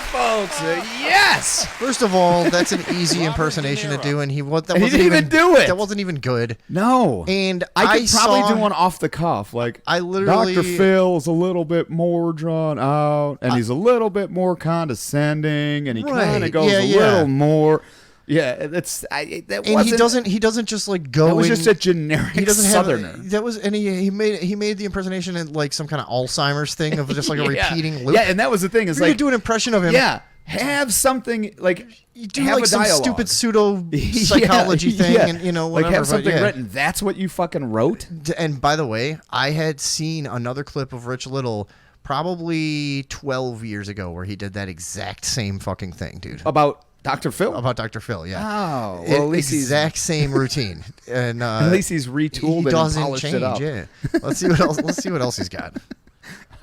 folks. Yes. First of all, that's an easy impersonation to do, and He wasn't didn't even do it. That wasn't even good. No. And I could probably saw- do one off the cuff. Like, I literally- Dr. Phil is a little bit more drawn out, and he's a little bit more condescending, and he kind Right. of goes Yeah, a yeah. little more. Yeah, that And he doesn't just like go. That was in- just a generic He doesn't Southerner. have that was, and he made the impersonation in like some kind of Alzheimer's thing of just like a Yeah. repeating loop. Yeah, and that was the thing. Is You're like gonna do an impression of him. Yeah, have something like You do have like a some dialogue. stupid pseudo psychology thing, yeah. and whatever. like have but something yeah. written. That's what you fucking wrote. And by the way, I had seen another clip of Rich Little probably 12 years ago where he did that exact same fucking thing, dude. About Dr. Phil. About Dr. Phil, yeah. Oh, well, at least he's exact same routine. And at least he's retooled he it doesn't and polished change, it up. Yeah. Let's see what else. Let's see what else he's got.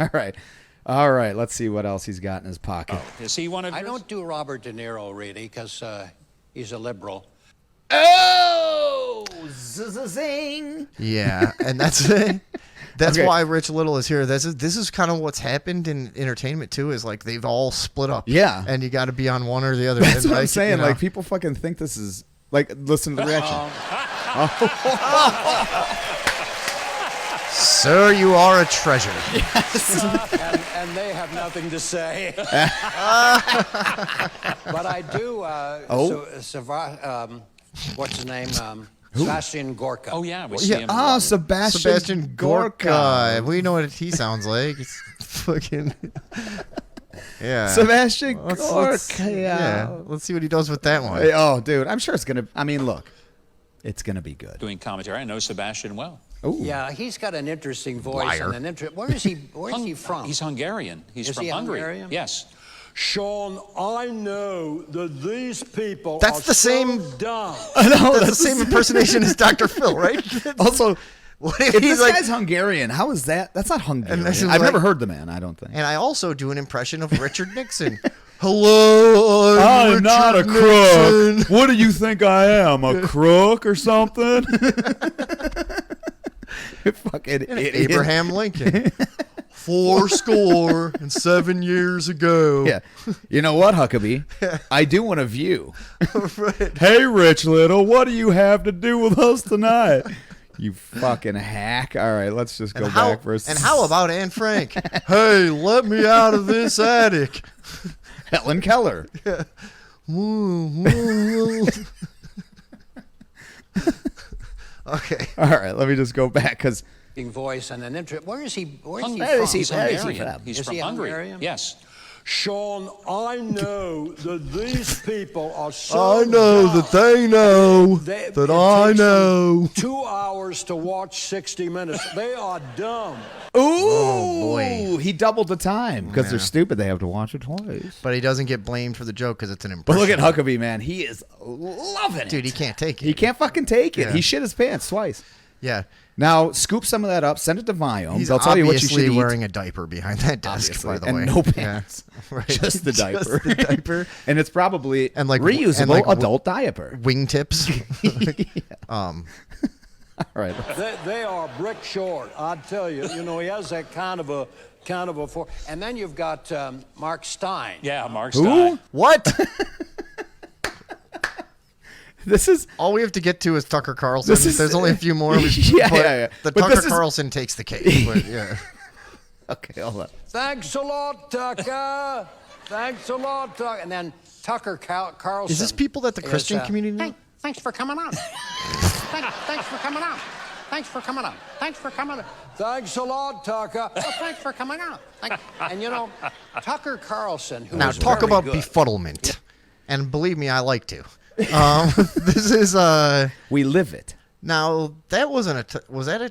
All right. Let's see what else he's got in his pocket. Is he one of I yours? don't do Robert De Niro really because he's a liberal. Oh, zing! Yeah, and that's Okay. why Rich Little is here. This is kind of what's happened in entertainment too. Is like they've all split up. Yeah. and you got to be on one or the other. That's And, what I'm like, saying. you know, Like people fucking think this is like. Listen to the reaction. Sir, you are a treasure. and they have nothing to say. But I do. What's his name? Sebastian Gorka. Oh, yeah. We see him. Oh, Sebastian Gorka. We know what he sounds like. It's fucking. Yeah. Sebastian Let's- Gorka. Yeah. Let's see what he does with that one. Oh, dude. I'm sure it's going to. I mean, look. It's going to be good. Doing commentary. I know Sebastian well. Ooh. Yeah, he's got an interesting voice Liar. and an Where is he from? He's Hungarian. He's Is from he Hungary. Hungarian? Yes. Sean, I know that these people That's are the same- so dumb. No, That's the same impersonation as Dr. Phil, right? Also, What if if this he's like? guy's Hungarian, how is that? That's not Hungarian. this is I've like- never heard the man, I don't think. And I also do an impression of Richard Nixon. Hello, I'm I'm not a Richard crook. Nixon. What do you think I am? A crook or something? Fucking idiot. Abraham Lincoln. 407 years ago. Yeah. You know what, Huckabee? I do want a view. Hey, Rich Little, what do you have to do with us tonight? You fucking hack. All right, let's just go back for a And how about Anne Frank? Hey, let me out of this attic. Helen Keller? Okay. All right, let me just go back because Voice and an Where is he? Where is he Where from? is he? He's Where is he Hungarian. from? He's Is from he Hungary. Hungarian? Yes. Sean, I know that these people are so I know dumb. that they know It that I takes them know. 2 hours to watch 60 Minutes. They are dumb. ooh, boy. he doubled the time because they're stupid. They have to watch it twice. But he doesn't get blamed for the joke because it's an But impression. look at Huckabee, man. He is loving it. Dude, he can't take it. He can't fucking take it. Yeah. He shit his pants twice. Yeah. Now, scoop some of that up, send it to Viome. He's They'll tell you what you should obviously eat. wearing a diaper behind that desk, Obviously, by the and way. no Yeah. pants. Right. Just the diaper. Just the diaper. And it's probably And like- reusable and like adult diaper. Wingtips. All right. They are brick short. I tell you, he has that kind of a And then you've got Mark Stein. Yeah, Mark Who? Stein. What? This is All we have to get to is Tucker Carlson. This is- There's only a few more. Yeah, but yeah. The But Tucker this is- Carlson takes the cake. But yeah. okay. Hold on. Thanks a lot, Tucker. Thanks a lot, Tucker. And then Tucker Carlson. Is this people that the Christian community know? Thanks for coming on. Thanks for coming on. Thanks for coming on. Thanks for coming on. thanks a lot, Tucker. Thanks for coming on. And Tucker Carlson, who Now is talk very about good. befuddlement. And believe me, I like to. This is We live it. now that wasn't was that a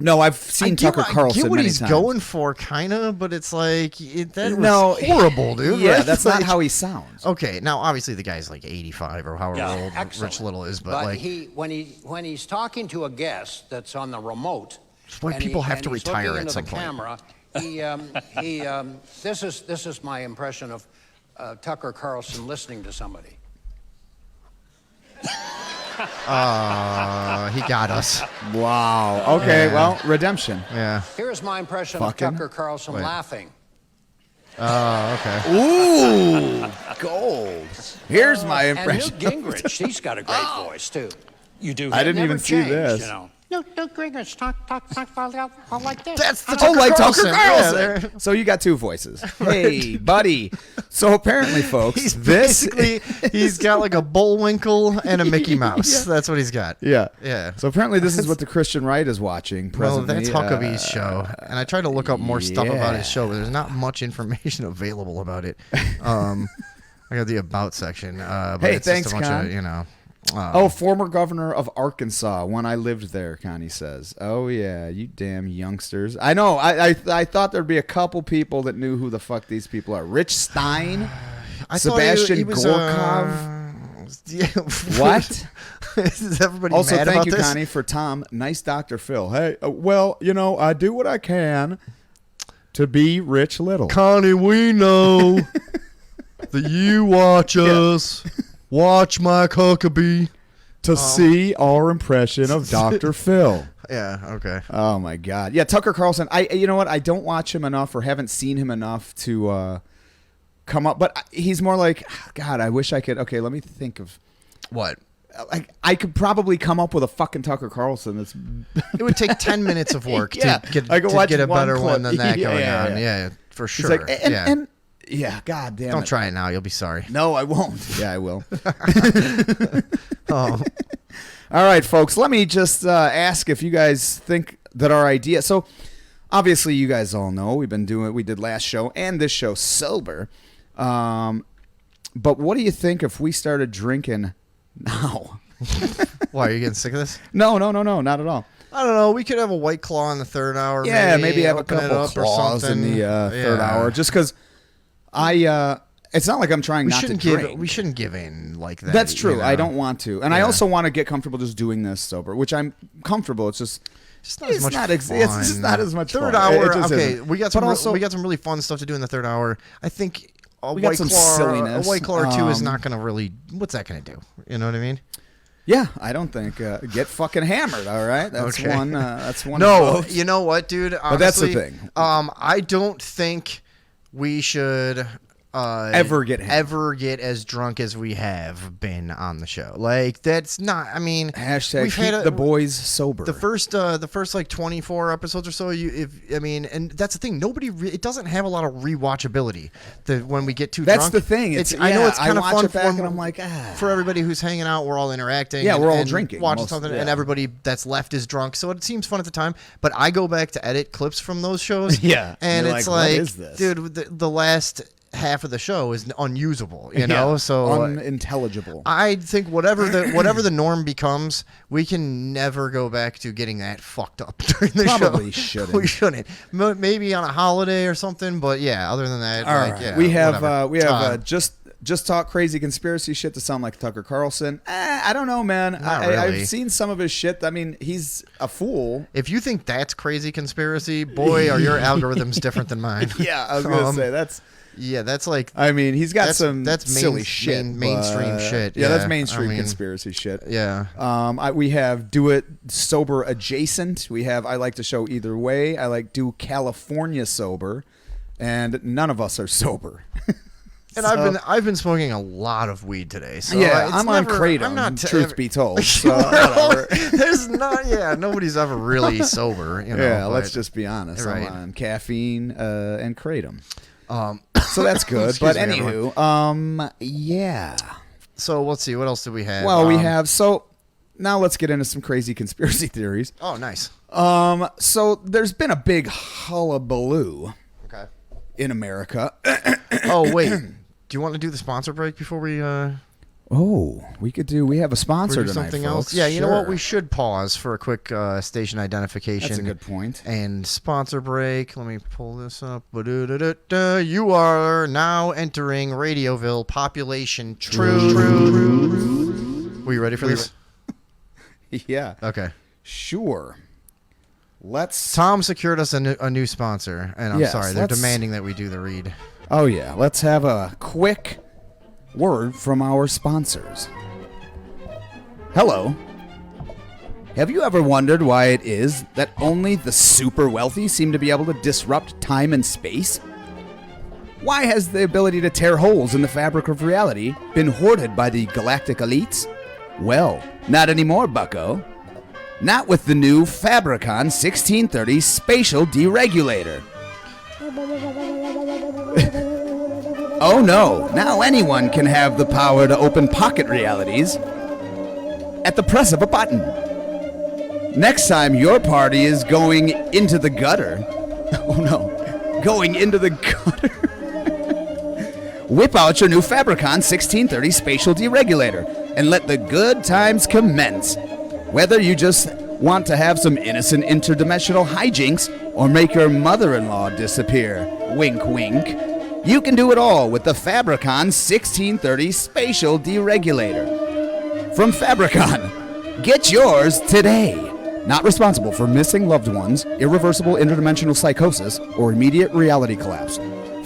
No, I've seen Tucker Carlson I get what many he's times. going for, kind of, but it's like that was No, horrible, dude. Yeah, right? that's Like- not how he sounds. Okay, now obviously the guy's like 85 or however Yeah, old excellent. Rich Little is, but But like when he's talking to a guest that's on the remote, why and people have and to he's retire looking at into some the point. camera, this is my impression of Tucker Carlson listening to somebody. he got us. Wow. Okay. Well, redemption. Yeah. Here's my impression Fucking- of Tucker Carlson laughing. Oh, okay. Ooh, gold. Here's my And impression. Newt Gingrich, he's got a great voice too. You do. I didn't Never even see changed, this. Newt Gingrich talk like this. That's the Oh, Tucker like Carlson. Tucker Yeah, Carlson. there- So you got two voices. Hey, buddy. So apparently, folks, He's this basically he's got like a Bullwinkle and a Mickey Mouse. That's what he's got. Yeah. Yeah. So apparently, this is what the Christian right is watching Well, presently. that's Huckabee's show, and I tried to look up more stuff about yeah. his show, but there's not much information available about it. I got the about section. But Hey, it's thanks, just a bunch Con. of, Oh, former governor of Arkansas when I lived there, Connie says. Oh, yeah, you damn youngsters. I know. I thought there'd be a couple people that knew who the fuck these people are. Rich Stein? I Sebastian thought he was, Gorkov? yeah. What? Is everybody Also, mad thank about you, this? Connie, for Tom. Nice Dr. Phil. Hey, well, I do what I can to be Rich Little. Connie, we know that you watch us. Watch Mike Huckabee. To see our impression of Dr. Phil. Yeah, okay. Oh, my God. Yeah, Tucker Carlson. You know what? I don't watch him enough or haven't seen him enough to come up. But he's more like, God, I wish I could. Okay, let me think of. What? like I could probably come up with a fucking Tucker Carlson that's It would take 10 minutes of work Yeah, to get I could watch a one better clip. one than that Yeah, going yeah, on. yeah. Yeah, for it's sure. like yeah. and yeah, god damn Don't it. try it now. You'll be sorry. No, I won't. Yeah, I will. Oh. All right, folks, let me just ask if you guys think that our idea. So, obviously, you guys all know we did last show and this show sober. But what do you think if we started drinking now? Why, are you getting sick of this? No, not at all. I don't know. We could have a White Claw in the third hour. Yeah, maybe have a open it couple up or claws in something. the third Yeah. hour, just because it's not like I'm trying not to drink. We shouldn't give in like that. That's true. you know? I don't want to, and I Yeah. also want to get comfortable just doing this sober, which I'm comfortable. It's just. It's not as much fun. It's just not as much third fun. hour. It just Okay, isn't. we got But some. also- We got some really fun stuff to do in the third hour. I think We got some silliness. A White Claw or two is Um, not going to really. What's that going to do? You know what I mean? Yeah, I don't think get fucking hammered. All right, that's Okay. one. That's one. No, of those. you know what, dude? Honestly, But that's the thing. I don't think we should Ever get as drunk as we have been on the show. Like that's not. I mean, Hashtag we've keep had the boys sober. The first like 24 episodes or so. And that's the thing. It doesn't have a lot of rewatchability. When we get too That's drunk, the thing. I know it's kind of watch fun it back for, and I'm like, for everybody who's hanging out. We're all interacting. Yeah, and, we're all and drinking watching most- something, yeah. and everybody that's left is drunk. So it seems fun at the time. But I go back to edit clips from those shows. Yeah, and you're it's like, what like, is this? dude, the last half of the show is unusable. You know, Yeah, so unintelligible. I think whatever the norm becomes, we can never go back to getting that fucked up during the Probably show. shouldn't. We shouldn't. Maybe on a holiday or something, but yeah. Other than that, All like, right. yeah, we have whatever. just talk crazy conspiracy shit to sound like Tucker Carlson. I don't know, man. Really. I've seen some of his shit. I mean, he's a fool. If you think that's crazy conspiracy, boy, are your algorithms different than mine. Yeah, I was gonna say that's. Yeah, that's like. I mean, he's got that's some silly shit, mainstream shit. Yeah, that's yeah. mainstream I mean, conspiracy shit. Yeah. We have do it sober adjacent. We have I like to show either way. I like do California sober, and none of us are sober. And I've been smoking a lot of weed today. So yeah, it's I'm on never, kratom. I'm not truth be told, so We're there's not. Yeah, nobody's ever really sober. You know, yeah, but- let's just be honest. Right. I'm on caffeine and kratom. So that's good. But Excuse me, anywho, yeah. So let's see. What else do we have? Well, we have so. Now let's get into some crazy conspiracy theories. Oh, nice. So there's been a big hullabaloo Okay. in America. Oh wait. Do you want to do the sponsor break before we Oh, we have a sponsor do tonight, something folks. else? Yeah, you know what? Sure. We should pause for a quick station identification. That's a good point. And sponsor break. Let me pull this up. Ba-do-do-do-do. You are now entering Radioville population true. Were you ready for this? Yeah. Okay. Sure. Let's. Tom secured us a new sponsor, and I'm Yes, sorry, they're let's- demanding that we do the read. Oh yeah. Let's have a quick word from our sponsors. Hello. Have you ever wondered why it is that only the super wealthy seem to be able to disrupt time and space? Why has the ability to tear holes in the fabric of reality been hoarded by the galactic elites? Well, not anymore, bucko. Not with the new Fabricon 1630 spatial deregulator. Oh no, now anyone can have the power to open pocket realities at the press of a button. Next time your party is going into the gutter, oh no, going into the gutter, whip out your new Fabricon 1630 spatial deregulator and let the good times commence. Whether you just want to have some innocent interdimensional hijinks or make your mother-in-law disappear, wink wink, you can do it all with the Fabricon 1630 spatial deregulator. From Fabricon, get yours today. Not responsible for missing loved ones, irreversible interdimensional psychosis, or immediate reality collapse.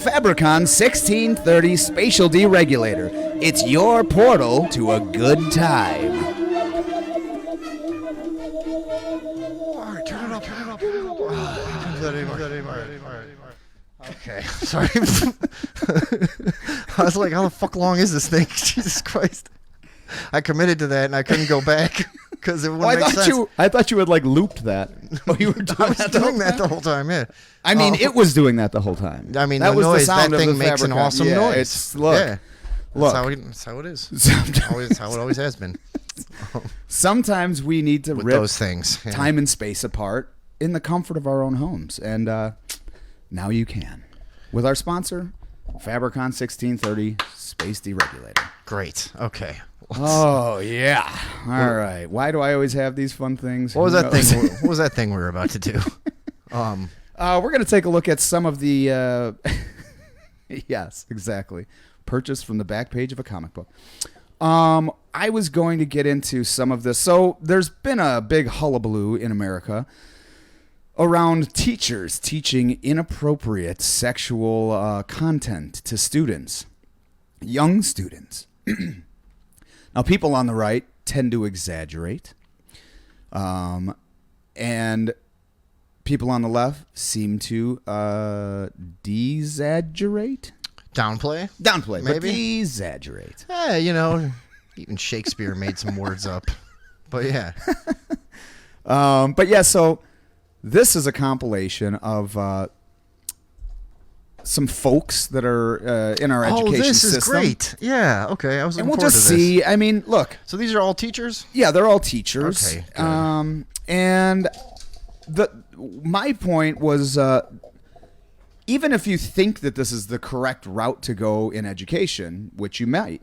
Fabricon 1630 spatial deregulator. It's your portal to a good time. All right, turn it up. Okay, sorry. I was like, how the fuck long is this thing? Jesus Christ. I committed to that, and I couldn't go back because it wouldn't I make thought sense. I thought you had like looped that. Oh, you were doing I was that doing that the whole time. Yeah. I mean, it was doing that the whole time. I mean, that the was noise. the sound That of thing the makes an fabric. awesome Yeah, noise. It's look. Yeah. Look. That's how it is. That's how it always has been. Sometimes we need to With rip those things. Yeah. time and space apart in the comfort of our own homes, and now you can with our sponsor, Fabricon 1630 Space Deregulator. Great. Okay. Oh yeah. All right. Why do I always have these fun things? What was Who that knows? thing? What was that thing we were about to do? We're going to take a look at some of the. Yes, exactly. Purchased from the back page of a comic book. I was going to get into some of this. So there's been a big hullabaloo in America around teachers teaching inappropriate sexual content to students, young students. Now, people on the right tend to exaggerate, and people on the left seem to de-exaggerate. Downplay? Downplay, but Maybe? exaggerate. Even Shakespeare made some words up. But yeah. But yeah, so this is a compilation of some folks that are in our education system. Oh, this is great. Yeah, okay. I was looking And we'll forward just to this. see. I mean, look. So these are all teachers? Yeah, they're all teachers. Okay, good. And my point was, even if you think that this is the correct route to go in education, which you might,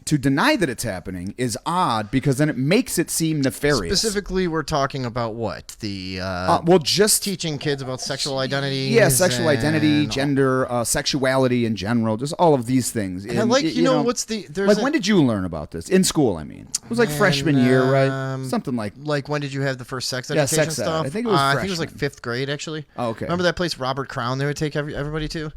to deny that it's happening is odd because then it makes it seem nefarious. Specifically, we're talking about what? The well, just teaching kids about sexual identity. Yeah, sexual identity, gender, sexuality in general, just all of these things. And I like, you know, what's the... There's when did you learn about this? In school, I mean. It was like freshman year, right? Something like... Like, when did you have the first sex Yeah, education sex ed. stuff? I think it was I think it was like freshman. 5th grade, actually. Oh, okay. Remember that place, Robert Crown, they would take everybody to?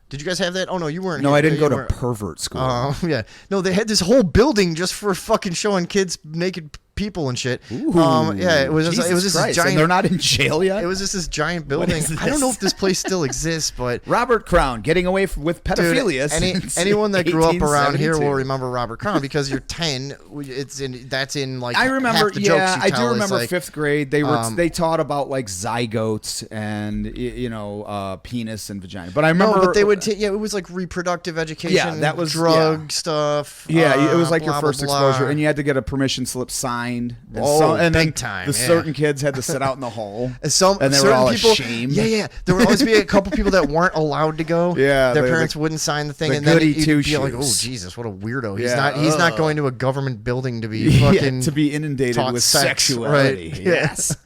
Did you guys have that? Oh, no, you weren't. No, here. I didn't You go to weren't. pervert school. Oh, yeah. No, they had this whole building just for fucking showing kids naked people and shit. Ooh, Yeah, it was just Jesus this Christ, giant... and they're not in jail yet? It was just this giant building. is I don't know this? if this place still exists, but... Robert Crown getting away with pedophilia. Dude, since anyone that grew up around here 1872. will remember Robert Crown because you're 10. That's in like I remember. half the jokes Yeah, you I tell do is, remember like, 5th grade. They taught about like zygotes and penis and vagina. But I remember. No, but they would. It was like reproductive education. Yeah, that was- drug stuff. Yeah, it was like your blah, first blah, blah. exposure, and you had to get a permission slip signed. And Oh, and big then time, The yeah. certain kids had to sit out in the hall, And some and they were certain all people, ashamed. Yeah. There would always be a couple people that weren't allowed to go. Yeah, their the- parents wouldn't sign the thing, the and then goody you'd be like, "Oh two-shoes. Jesus, what a weirdo! He's Yeah, not. He's not ugh. going to a government building to be fucking to be inundated taught with sex, sexuality. right? Yes.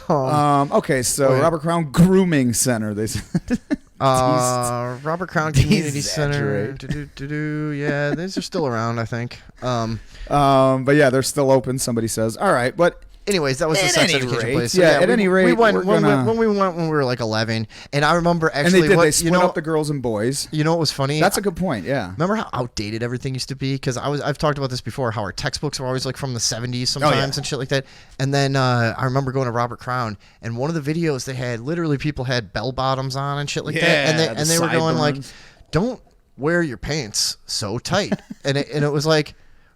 Um, Okay, so wait. Robert Crown Grooming Center. They said. Robert Crown Community Center. Exaggerate. Yeah, these are still around, I think. But yeah, they're still open. Somebody says, "All right," but Anyways, that was the At sex any education rate, place. So, yeah, at any rate, we went we're when, gonna- when we went when we were like 11, and I remember and actually they did. what They split you know. up the girls and boys. You know what was funny? That's a good point. Yeah. Remember how outdated everything used to be? Because I've talked about this before. How our textbooks were always like from the 70s sometimes and shit like that. And then I remember going to Robert Crown, and one of the videos they had literally people had bell bottoms on and shit like that, and Yeah, they the were going like, sideburns. "Don't wear your pants so tight," and it was like,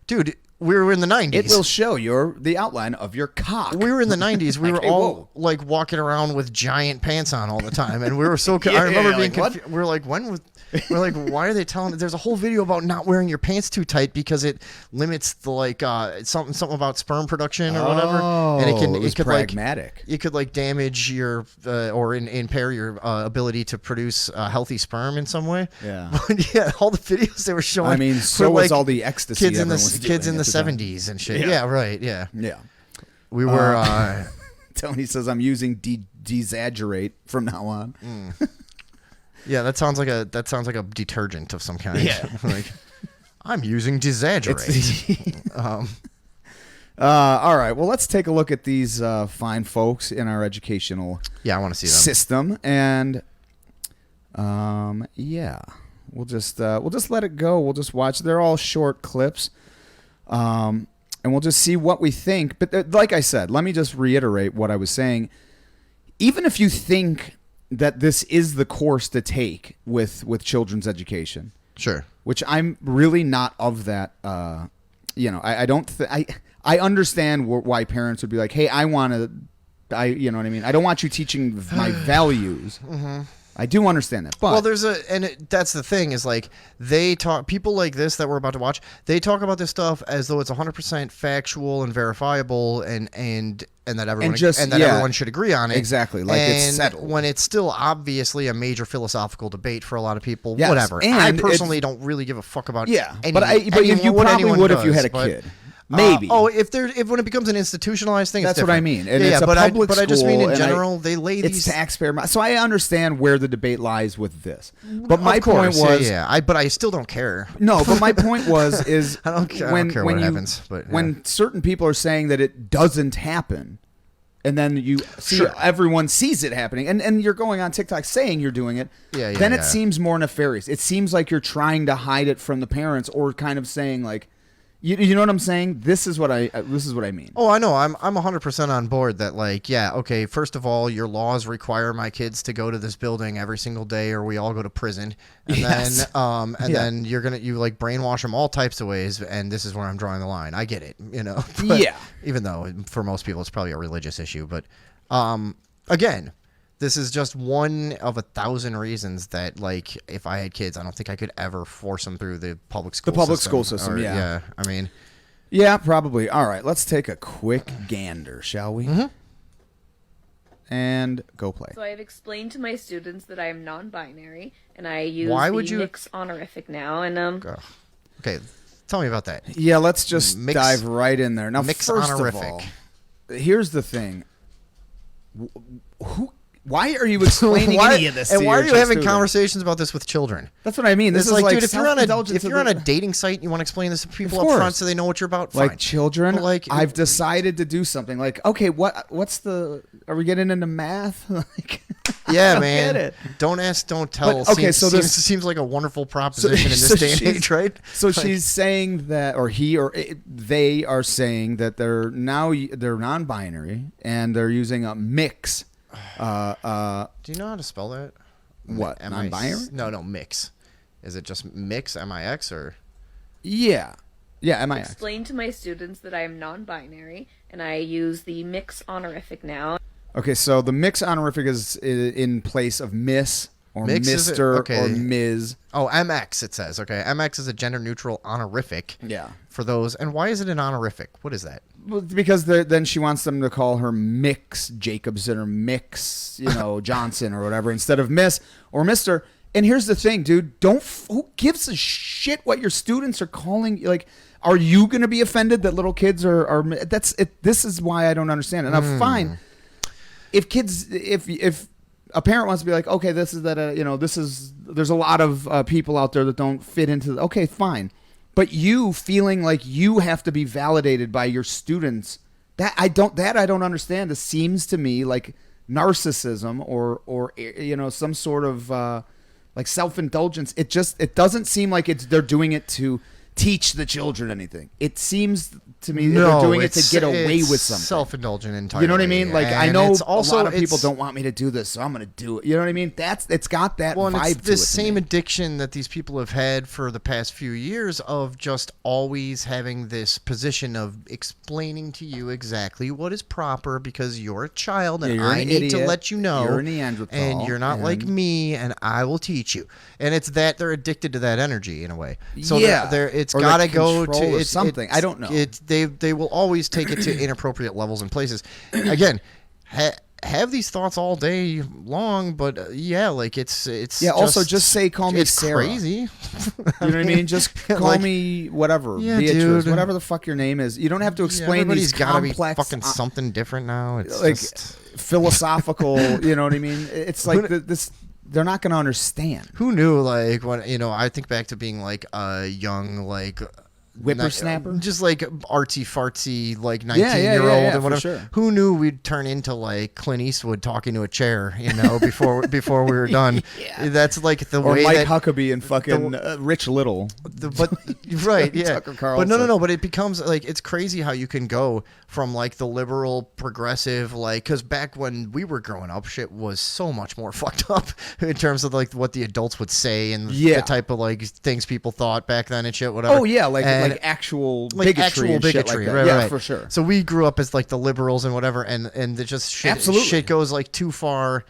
dude. We were in the 90s. It will show the outline of your cock. We were in the 90s. We Like, were hey, all whoa. like walking around with giant pants on all the time, and we were so. Yeah, I remember being like, what? confused. We were like, we're like, why are they telling? There's a whole video about not wearing your pants too tight because it limits the like something about sperm production or whatever, and it was could pragmatic. like it could like damage your or impair your ability to produce healthy sperm in some way. Yeah. But yeah, all the videos they were showing. I mean, so were, was like, all the ecstasy kids in the everyone was kids doing in the at the time. 70s and shit. Yeah, right. Yeah. Yeah. We were. Tony says I'm using de-exaggerate from now on. Yeah, that sounds like a detergent of some kind. Yeah. Like I'm using Desagerate. All right. Well, let's take a look at these fine folks in our educational Yeah, I want to see them. system, and yeah, we'll just let it go. We'll just watch. They're all short clips, and we'll just see what we think. But like I said, let me just reiterate what I was saying. Even if you think that this is the course to take with children's education, Sure. which I'm really not of that I don't. I understand why parents would be like, hey, I want to. You know what I mean? I don't want you teaching my values. Mm-hmm. I do understand that, but that's the thing is like people like this that we're about to watch. They talk about this stuff as though it's 100% factual and verifiable, and that everyone everyone should agree on it. Exactly, like it's settled. When it's still obviously a major philosophical debate for a lot of people. Yes, whatever. and I personally don't really give a fuck about. But you probably would if you had a kid. Maybe. If when it becomes an institutionalized thing, that's it's what I mean. And yeah, it's a but public I just mean school, in general, they lay it's these taxpayer money. So I understand where the debate lies with this. But my point was, but I still don't care. No, but my point was, I don't care what happens. But when certain people are saying that it doesn't happen, and then you see everyone sees it happening, and you're going on TikTok saying you're doing it, then it seems more nefarious. It seems like you're trying to hide it from the parents, or kind of saying like. You know what I'm saying? This is what I mean. Oh, I know. I'm 100% on board that, like, yeah, okay, first of all, your laws require my kids to go to this building every single day or we all go to prison. And then you like brainwash them all types of ways, and this is where I'm drawing the line. I get it, But even though for most people it's probably a religious issue, but again, this is just one of 1,000 reasons that, like, if I had kids, I don't think I could ever force them through the public school system. The public school system, yeah. I mean... Yeah, probably. All right, let's take a quick gander, shall we? Mm-hmm. And go play. So I've explained to my students that I am non-binary, and I use the mix honorific now, and... Okay, tell me about that. Yeah, let's just dive right in there. Now, mix first honorific. of all, here's the thing. Why are you explaining any of this? And why are you having conversations about this with children? That's what I mean. This is like, dude, if you're on a dating site and you want to explain this to people up front so they know what you're about, fine. Like children, I've decided to do something. Like, okay, what's the? Are we getting into math? Like, yeah, man. Get it. Don't ask, don't tell. But, okay, seems like a wonderful proposition in this day and age, right? So like, she's saying that, or they are saying that they're non-binary and they're using a mix. Do you know how to spell that? What? Non-binary? No, mix. Is it just mix, M-I-X, or? Yeah, M-I-X. Explain to my students that I am non-binary, and I use the mix honorific now. Okay, so the mix honorific is in place of Miss or Mr. or Ms. Oh, MX it says. Okay, MX is a gender-neutral honorific. Yeah. For those, and why is it an honorific? What is that? Well, because then she wants them to call her Mix Jacobson or Mix, Johnson or whatever instead of Miss or Mr. And here's the thing, dude. Who gives a shit what your students are calling? Like, are you going to be offended that little kids are? That's it. This is why I don't understand it. Now, fine. If kids, if a parent wants to be like, okay, this is that, there's a lot of people out there that don't fit into. Okay, fine. But you feeling like you have to be validated by your students, that I don't understand. This seems to me like narcissism or some sort of like self-indulgence. It doesn't seem like they're doing it to teach the children anything. It seems to me they're doing it to get away with something. Self-indulgent entirely. You know what I mean? Like, I know a lot of people it's don't want me to do this, so I'm going to do it. You know what I mean? It's got that vibe to it. It's this same addiction that these people have had for the past few years of just always having this position of explaining to you exactly what is proper because you're a child and I need to let you know. You're a Neanderthal. And you're not like me and I will teach you. And it's that they're addicted to that energy in a way. So it's got to go to something. I don't know. They will always take it to inappropriate levels and places. Again, have these thoughts all day long, but it's also just say call me Sarah. Crazy. You know what I mean? Just call me whatever, Beatrice, whatever the fuck your name is. You don't have to explain these complex. Gotta be fucking something different now. It's like philosophical. You know what I mean? It's like this. They're not going to understand. Who knew? Like when I think back to being like a young whippersnapper, just like artsy fartsy 19-year-old and whatever. Sure. Who knew we'd turn into like Clint Eastwood talking to a chair, before we were done. That's like the or way Mike that Huckabee and fucking Rich Little. Right, yeah. Tucker Carlson. But no. But it becomes like it's crazy how you can go from like the liberal progressive because back when we were growing up, shit was so much more fucked up in terms of like what the adults would say and the type of like things people thought back then and shit. Whatever. Oh yeah, like like actual bigotry and shit like that. Right, yeah, right. for sure. So we grew up as like the liberals and whatever, and it just shit goes like too far.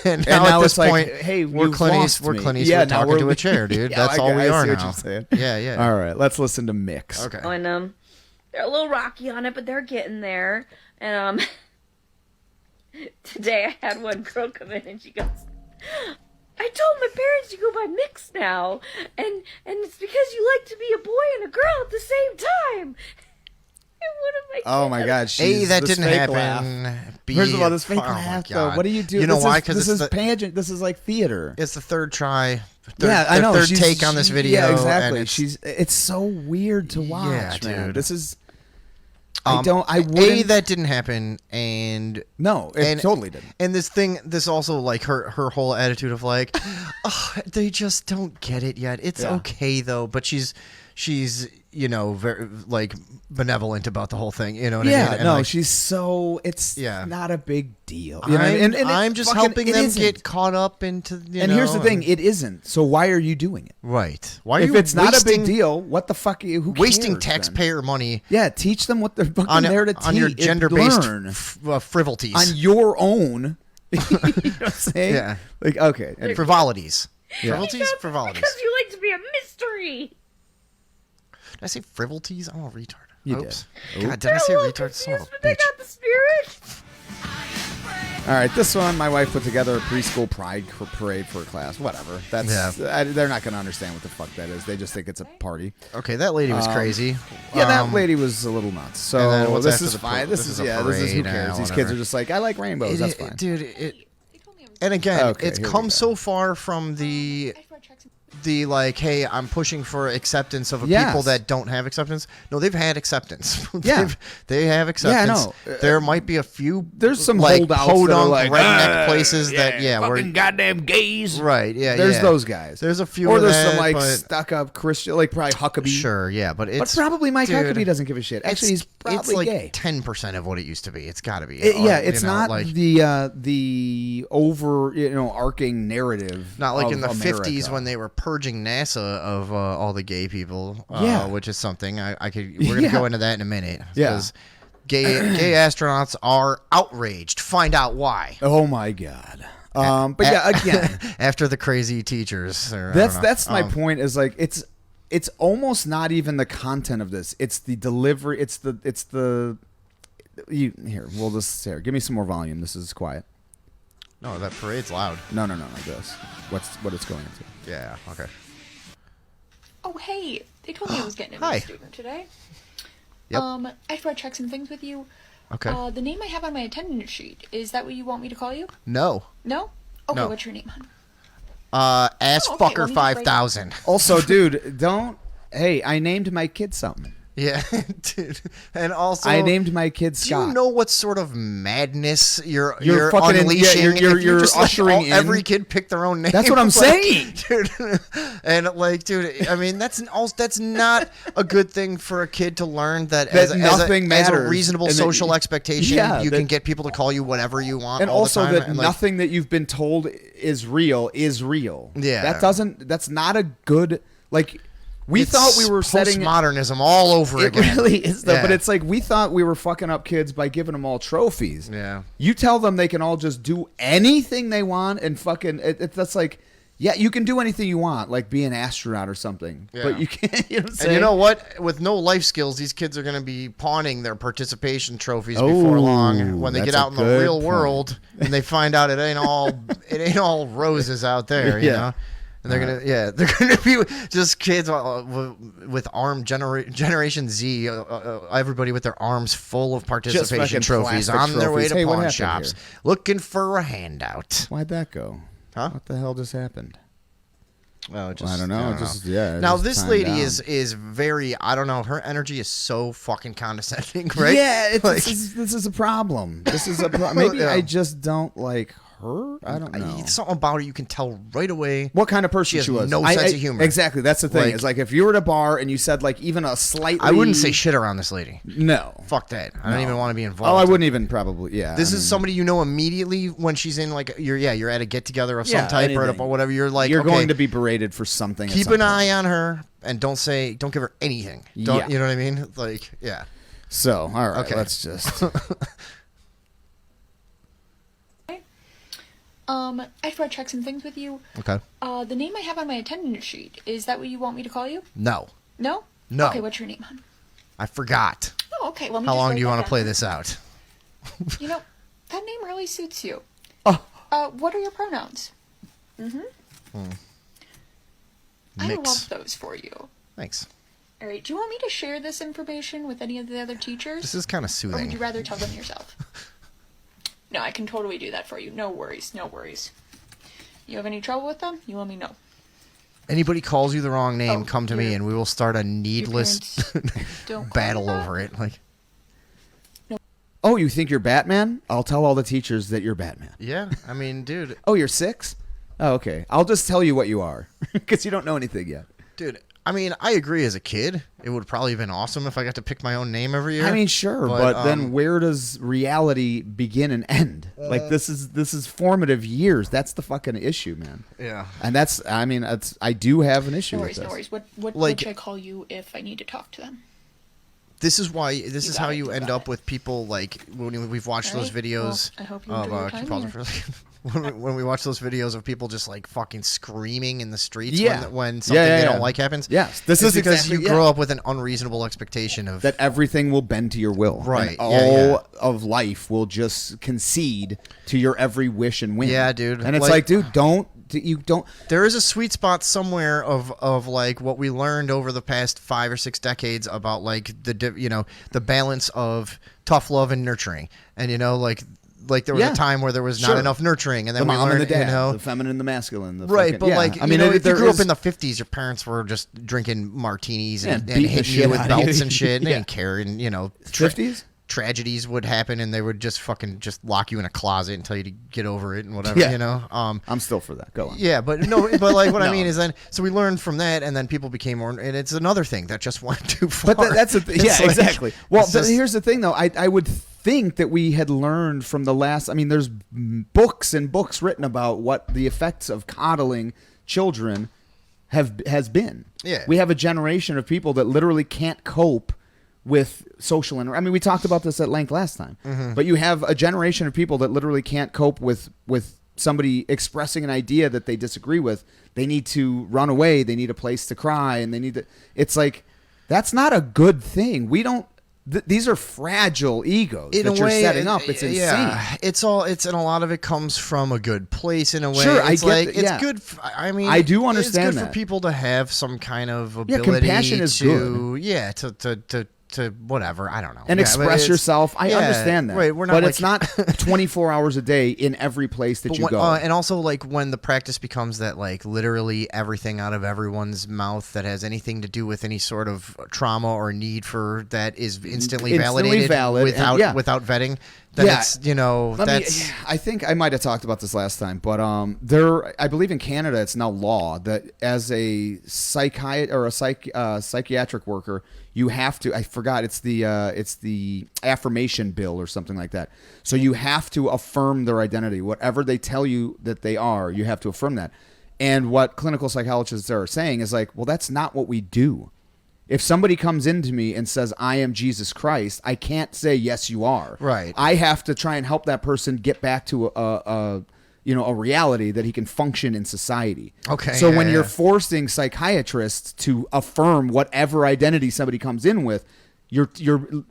And now at this it's point, like, hey, we're Clint Eastwood. Yeah, We're talking to a chair, dude. Yeah, That's all we are I see now. what you're saying. Yeah. All right, let's listen to Mix. Okay. And they're a little rocky on it, but they're getting there. And today I had one girl come in and she goes, I told my parents to go by Mix now, and it's because you like to be a boy and a girl at the same time. Oh my God! That didn't happen. First of all, this fake laugh, though. What do you do? You know why? Because this is pageant. This is like theater. It's the third try. I know. Third take on this video. Yeah, exactly. And it's so weird to watch, man. Dude. This is. I wouldn't. That didn't happen, and no, it totally didn't. And this also like her whole attitude of like, oh, they just don't get it yet. It's okay though, but she's very like benevolent about the whole thing. You know what I mean? And she's so it's not a big deal. You know? I'm just helping them get caught up into. Here's the thing: it isn't. So why are you doing it? Right? Why? If it's not a big deal, what the fuck? Who wasting cares, taxpayer money? Yeah, teach them what they're fucking there to teach on your gender-based frivolities on your own. You know what I'm saying? Yeah. Like okay, frivolities. Yeah. Frivolities. Because you like to be a mystery. Did I say frivolities? I'm a retard. You Oops. did. God, did I say retard? Son of a But they bitch. got the spirit. All right, this one, my wife put together a preschool pride parade for a class. Whatever. They're not going to understand what the fuck that is. They just think it's a party. Okay, that lady was crazy. Yeah, that lady was a little nuts. So this is fine. This is who cares. Now, These kids are just like, I like rainbows. That's fine. Dude, and again, it's come so far from the like, hey, I'm pushing for acceptance of people that don't have acceptance. No, they've had acceptance. They have acceptance. Yeah, I know. There might be a few. There's some like holdouts podunk, that are like redneck places that fucking goddamn gays. Right. Yeah. There's those guys. There's a few. Or of there's that, some like but, stuck up Christian, like probably Huckabee. Sure. Yeah, but it's probably Mike Huckabee doesn't give a shit. Actually, he's probably it's like gay. 10% of what it used to be. It's got to be. It's not like the over arcing narrative. Not like in the America. 50s when they were purging NASA of all the gay people. Which is something I could. We're gonna go into that in a minute. Because gay astronauts are outraged. Find out why. Oh my God. But yeah, again, after the crazy teachers. That's my point. Is like it's almost not even the content of this. It's the delivery. It's the. We'll just here. Give me some more volume. This is quiet. No, that parade's loud. No. This. What it's going into. Yeah. Okay. Oh, hey. They told me I was getting a new student today. Yep. I have to check some things with you. Okay. The name I have on my attendance sheet, is that what you want me to call you? No. No? Okay, No. what's your name, hon? Assfucker 5000. Also, dude, don't. Hey, I named my kid something. Yeah, dude. And also, I named my kid Scott. Do you know what sort of madness you're fucking unleashing? You're just ushering like, in. Every kid pick their own name. That's what I'm saying, dude. And like, dude, I mean, that's not a good thing for a kid to learn that nothing as a matters. reasonable And social expectation. Yeah, you can get people to call you whatever you want, and all also the time. that and nothing that you've been told is real is real. Yeah, that's not a good like. We thought we were setting postmodernism all over again. It really is, though. Yeah. But it's like we thought we were fucking up kids by giving them all trophies. Yeah. You tell them they can all just do anything they want and fucking. That's like, yeah, you can do anything you want, like be an astronaut or something. Yeah. But you can't. You know what I'm And saying? you know what? With no life skills, these kids are going to be pawning their participation trophies before long when they get out in the real world and they find out it ain't all roses out there. You know. And they're gonna be just kids with Generation Z, everybody with their arms full of participation trophies on their way to pawn shops, looking for a handout. Why'd that go? Huh? What the hell just happened? Well, I don't know. Now this lady is very. I don't know. Her energy is so fucking condescending, right? Yeah, this is a problem. This is a problem. Maybe I just don't like her? I don't know. Something about her you can tell right away. What kind of person she was? has no sense of humor. Exactly. That's the thing. Like, it's like if you were at a bar and you said like even a slightly. I wouldn't say shit around this lady. No. Fuck that. I don't even want to be involved. Oh, I wouldn't even probably. Yeah. This is somebody you know immediately when she's in like you're at a get together of some Yeah, type anything. or whatever. You're like you're okay, going to be berated for something. Keep an eye on her and don't give her anything. Don't you know what I mean? Like yeah. So all right. Okay. Let's just. I just want to check some things with you. Okay. The name I have on my attendance sheet, is that what you want me to call you? No. No? No. Okay, what's your name, hon? I forgot. Oh, okay. Well, How long do you want to play this out? You know, that name really suits you. Oh. What are your pronouns? Mm-hmm. I Mix. love those for you. Thanks. All right. Do you want me to share this information with any of the other teachers? This is kind of Or soothing. would you rather tell them yourself? No, I can totally do that for you. No worries. No worries. You have any trouble with them? You let me know. Anybody calls you the wrong name, come to me and we will start a needless don't battle over it. Like, Oh, you think you're Batman? I'll tell all the teachers that you're Batman. yeah, I mean, dude. Oh, you're 6? Oh, okay. I'll just tell you what you are because you don't know anything yet. Dude, I mean, I agree. As a kid, it would probably have been awesome if I got to pick my own name every year. I mean, sure, but then where does reality begin and end? Like this is formative years. That's the fucking issue, man. Yeah. And I do have an issue No with worries. this. No worries. What Like- should I call you if I need to talk to them? This is why. This You is got how it, you you end got up with people like when we've watched those Alright, videos well, I hope you of. enjoy your Can you time pause it here. for a second? when we watch those videos of people just like fucking screaming in the streets Yeah. when something they don't like happens. Yes, this it's is because exactly- you grow up with an unreasonable expectation of that everything will bend to your will. Right, And yeah, all of life will just concede to your every wish and whim. Yeah, dude. And it's Like- like, dude, don't. There is a sweet spot somewhere of like what we learned over the past 5 or 6 decades about like the balance of tough love and nurturing, and like there was a time where there was not Sure. enough nurturing, and then the we mom learned and the dad, the the feminine and the masculine. The right, fucking, but yeah. like I mean, if you there grew up is- in the 50s, your parents were just drinking martinis and beating the hitting shit you with out of you. belts and shit. They Yeah. didn't care, and 50s. Tragedies would happen, and they would just fucking just lock you in a closet and tell you to get over it and whatever. Yeah. I'm still for that. Go on. Yeah, but like what I No. mean is then so we learned from that, and then people became more, and it's another thing that just went too far. But that's It's yeah, like- exactly. Well, it's but just- here's the thing, though. I would think that we had learned from the last. I mean, there's books and books written about what the effects of coddling children has been. Yeah. We have a generation of people that literally can't cope with social I mean, we talked about this at length last time. Mm-hmm. But you have a generation of people that literally can't cope with somebody expressing an idea that they disagree with. They need to run away. They need a place to cry, and they need to. It's like that's not a good thing. We don't. These are fragile egos in that a you're way, setting up. It's insane. Yeah, it's and a lot of it comes from a good place in a way. Sure, I it's get like that, it's yeah. good. I mean, I do understand it's good that. for people to have some kind of Yeah, ability compassion is to good. yeah to whatever, I don't know, And Yeah, but express it's- yourself. I yeah, understand that. Right, we're not but like, it's not 24 hours a day in every place that But you when- go. and also like when the practice becomes that like literally everything out of everyone's mouth that has anything to do with any sort of trauma or need for that is instantly validated valid, without and, without vetting. Then Yeah. it's Let me- that's I think I might have talked about this last time, but I believe in Canada it's now law that as a psychiatric worker, you have to. I forgot it's the affirmation bill or something like that. So you have to affirm their identity, whatever they tell you that they are. You have to affirm that. And what clinical psychologists are saying is like, well, that's not what we do. If somebody comes into me and says, I am Jesus Christ, I can't say, yes, you are. Right. I have to try and help that person get back to a reality that he can function in society. Okay, So yeah, when you're yeah. forcing psychiatrists to affirm whatever identity somebody comes in with, you're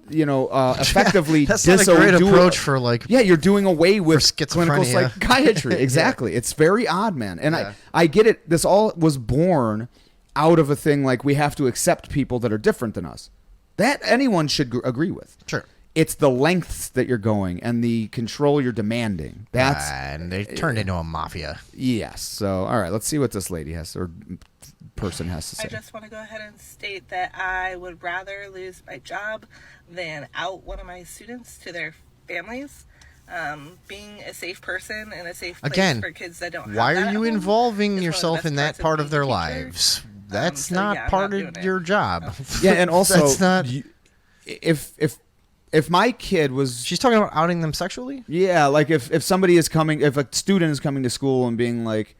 effectively That's not a great approach for like yeah, you're doing away with clinical schizophrenia. psychiatry. Yeah. Exactly. It's very odd, man. And Yeah. I get it. This all was born out of a thing like we have to accept people that are different than us. That anyone should agree with. Sure. It's the lengths that you're going and the control you're demanding. That's and they turned into a mafia. yes. So all right, let's see what this lady has or person has to say. I just want to go ahead and state that I would rather lose my job than out one of my students to their families. being a safe person and a safe place Again, for kids that don't have why that are at you home involving is one of the yourself best in that parts of part being of their a teacher. lives? That's So, not yeah, I'm part not of doing your it. job. Yeah, and also, That's not. if my kid was, She's talking about outing them sexually. yeah, like if somebody is coming, if a student is coming to school and being like,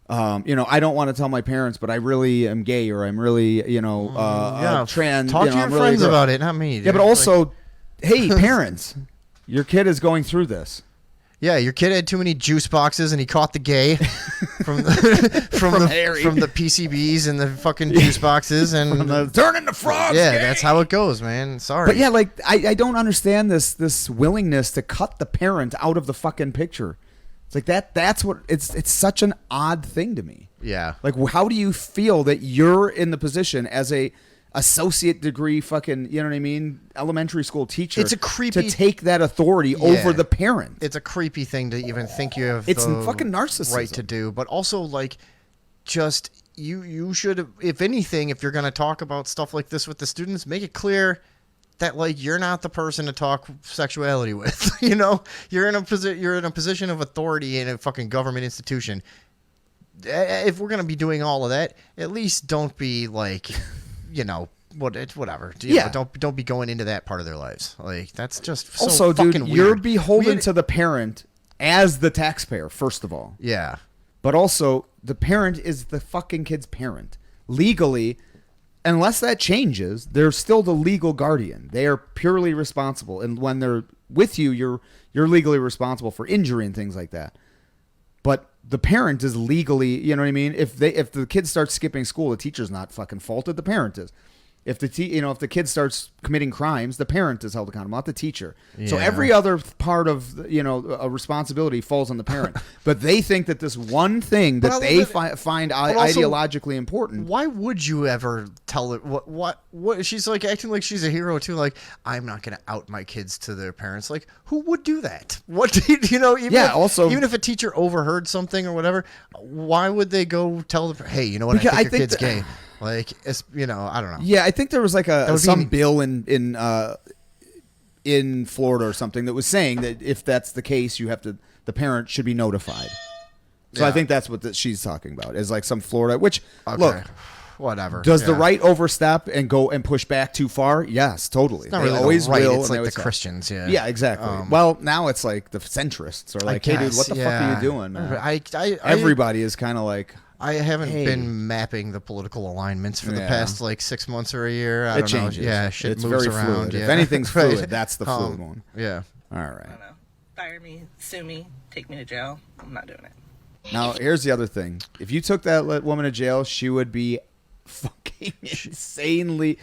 I don't want to tell my parents, but I really am gay, or I'm really, trans. Talk to I'm your really friends girl. about it, not me. Yeah, dude. but also, hey, parents, your kid is going through this. Yeah, your kid had too many juice boxes and he caught the gay from the PCBs and the fucking juice boxes and turn into frogs. Yeah, gay. that's how it goes, man. Sorry. But yeah, like I don't understand this willingness to cut the parent out of the fucking picture. It's like that's what it's such an odd thing to me. Yeah. Like, how do you feel that you're in the position as a associate degree fucking, you know what I mean, elementary school teacher? It's a creepy to take that authority over the parent. It's a creepy thing to even think you have It's the fucking narcissism. right to do, but also like just you should, if anything, if you're going to talk about stuff like this with the students, make it clear that like you're not the person to talk sexuality with. You're in a position of authority in a fucking government institution. If we're going to be doing all of that, at least don't be like whatever. Yeah. Don't be going into that part of their lives. Like that's just so Also, fucking dude, weird. you're beholden to the parent as the taxpayer, first of all. Yeah. But also, the parent is the fucking kid's parent. Legally, unless that changes, they're still the legal guardian. They are purely responsible. And when they're with you, you're legally responsible for injury and things like that. But the parent is legally, you know what I mean? If the kid starts skipping school, the teacher's not fucking faulted, the parent is. If the if the kid starts committing crimes, the parent is held accountable, not the teacher. So Yeah. every other part of a responsibility falls on the parent. But they think that this one thing that they find also, ideologically important. Why would you ever tell it what she's like acting like she's a hero too? Like, I'm not gonna out my kids to their parents. Like, who would do that? What even if a teacher overheard something or whatever, why would they go tell the hey, you know what? Because I think your kid's gay. Like, it's I don't know. Yeah, I think there was like some bill in Florida or something that was saying that if that's the case, the parent should be notified. So I think that's what she's talking about, is like some Florida, which look, whatever. Does the right overstep and go and push back too far? Yes, totally. It's not They really always the right, will. it's and like they the always Christians, yeah. Yeah, exactly. Well, now it's like the centrists are like, hey, dude, what the fuck are you doing, man? Everybody is kind of like, I haven't been mapping the political alignments for the past like 6 months or a year. I don't know. Yeah, shit it's moves very around. fluid. Yeah. If anything's Right. fluid, that's the fluid one. Yeah. All right. I don't know. Fire me, sue me, take me to jail. I'm not doing it. Now, here's the other thing. If you took that woman to jail, she would be fucking insanely...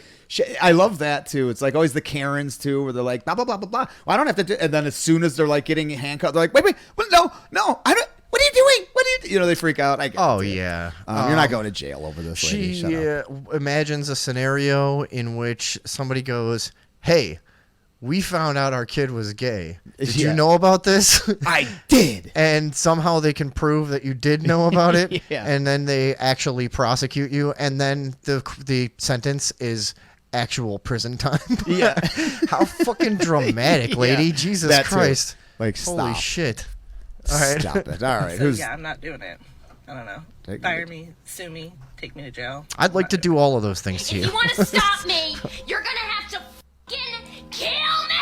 I love that, too. It's like always the Karens, too, where they're like, blah, blah, blah, blah, blah. Well, I don't have to do... And then as soon as they're like getting handcuffed, they're like, wait, no, I don't... What are you doing? They freak out. Yeah. You're not going to jail over this, lady. She Shut up. imagines a scenario in which somebody goes, hey, we found out our kid was gay. Did you know about this? I did. And somehow they can prove that you did know about it. Yeah. And then they actually prosecute you. And then the sentence is actual prison time. Yeah. How fucking dramatic, lady. Yeah. Jesus That too. Christ. Like, holy stop. shit. All right. Stop it. All right. So, yeah, I'm not doing it. I don't know. Fire me, sue me, take me to jail. I'd like to do all of those things to you. If you want to stop me, you're gonna have to fucking kill me!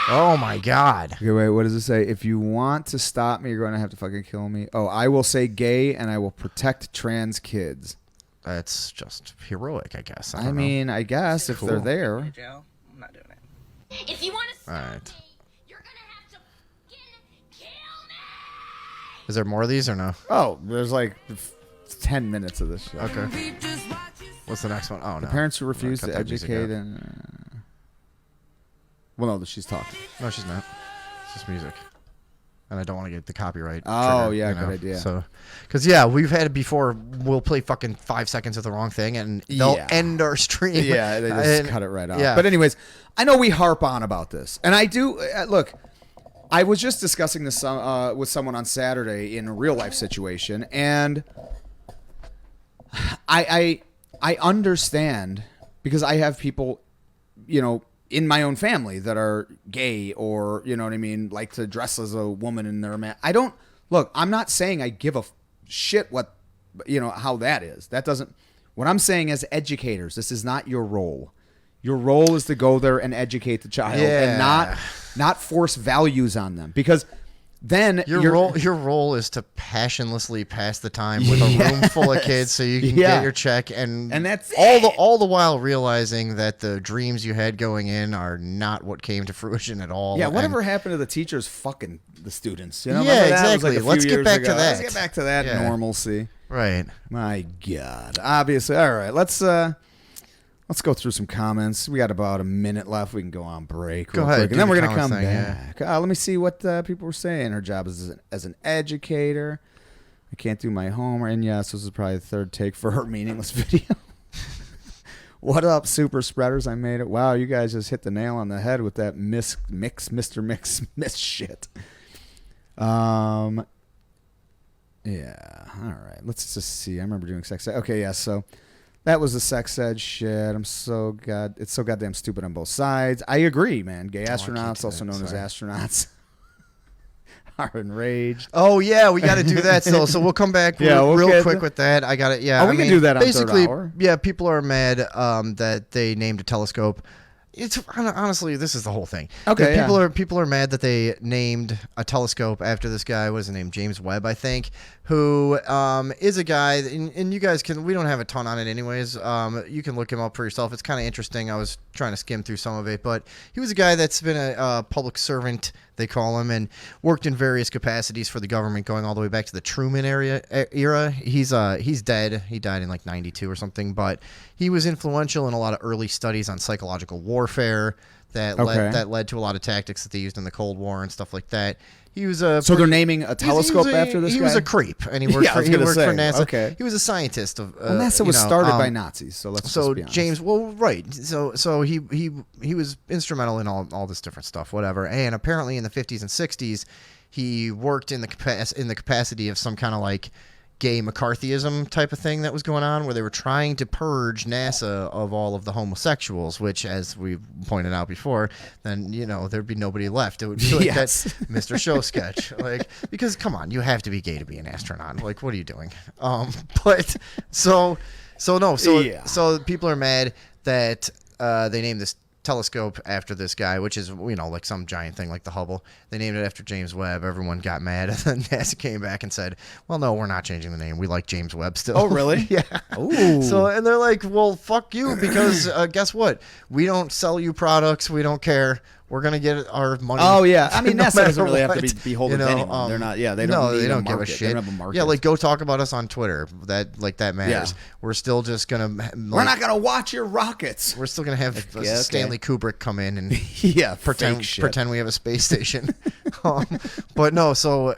Oh my God. Okay, wait, what does it say? If you want to stop me, you're going to have to fucking kill me. Oh, I will say gay and I will protect trans kids. That's just heroic, I guess. I mean, I guess if they're there. Take me to jail. I'm not doing it. If you want to All stop right. me, you're gonna have to fucking kill me! Is there more of these or no? Oh, there's like 10 minutes of this shit. Okay. What's the next one? Oh, no. The parents who refuse Cut to that music educate out. and... Well, no, she's talking. No, she's not. It's just music. And I don't want to get the copyright. Oh, trigger, yeah, you know? good idea. So, because, yeah, we've had it before. We'll play fucking 5 seconds of the wrong thing and they'll end our stream. Yeah, they just cut it right off. Yeah. But anyways, I know we harp on about this. And I do... look, I was just discussing this with someone on Saturday in a real life situation, and I understand, because I have people, in my own family that are gay or, you know what I mean, like to dress as a woman and they're a man. I'm not saying I give a shit what, how that is. That doesn't, what I'm saying as educators, this is not your role. Your role is to go there and educate the child and not force values on them, because then your role is to passionlessly pass the time with a room full of kids so you can get your check, and that's all the while realizing that the dreams you had going in are not what came to fruition at all. Yeah, whatever happened to the teachers fucking the students? Yeah, Like exactly. Let's get back to that. Let's get back to that normalcy. Right. My God. Obviously. All right. Let's go through some comments. We got about a minute left. We can go on break. Go ahead. Quick, and then we're going to come thing, back. Let me see what people were saying. Her job is as an educator. I can't do my homework. And yes, this is probably the third take for her meaningless video. What up, super spreaders? I made it. Wow, you guys just hit the nail on the head with that Mr. Mix shit. Yeah. All right. Let's just see. I remember doing sex ed. Okay, yeah. So that was the sex ed shit. It's so goddamn stupid on both sides. I agree, man. Gay astronauts, also known as astronauts, are enraged. Oh yeah, we got to do that still. So we'll come back real quick with that. I got it. Yeah, we can do that on basically. Third Hour. Yeah, people are mad that they named a telescope. It's honestly, this is the whole thing. Okay, people are mad that they named a telescope after this guy. What is his name? James Webb, I think, who is a guy, and you guys can. We don't have a ton on it, anyways. You can look him up for yourself. It's kind of interesting. I was trying to skim through some of it, but he was a guy that's been a public servant, they call him, and worked in various capacities for the government, going all the way back to the Truman era. He's dead. He died in like 92 or something, but he was influential in a lot of early studies on psychological warfare that led to a lot of tactics that they used in the Cold War and stuff like that. He was so they're naming a telescope after this guy? He was a creep, and he worked for NASA. Okay. He was a scientist of. NASA was started by Nazis, so let's just be honest. James, So he was instrumental in all this different stuff, whatever. And apparently in the 50s and 60s, he worked in the capacity of some kind of like gay McCarthyism type of thing that was going on, where they were trying to purge NASA of all of the homosexuals, which, as we pointed out before, then there'd be nobody left. It would be like that Mr. Show sketch, like, because come on, you have to be gay to be an astronaut. Like, what are you doing? So people are mad that they named this telescope after this guy, which is like some giant thing like the Hubble. They named it after James Webb. Everyone got mad, and then NASA came back and said, well, no, we're not changing the name. We like James Webb still. Oh, really? Yeah. Ooh. So, and they're like, well, fuck you, because guess what? We don't sell you products. We don't care. We're gonna get our money. Oh yeah, I mean, no NASA doesn't really what. have to be beholden to anyone. They're not. Yeah, they don't. They don't give a shit. They don't have a market. Yeah, like go talk about us on Twitter. That matters. Yeah. We're still just gonna. We're not gonna watch your rockets. We're still gonna have Stanley Kubrick come in and pretend we have a space station. But no, so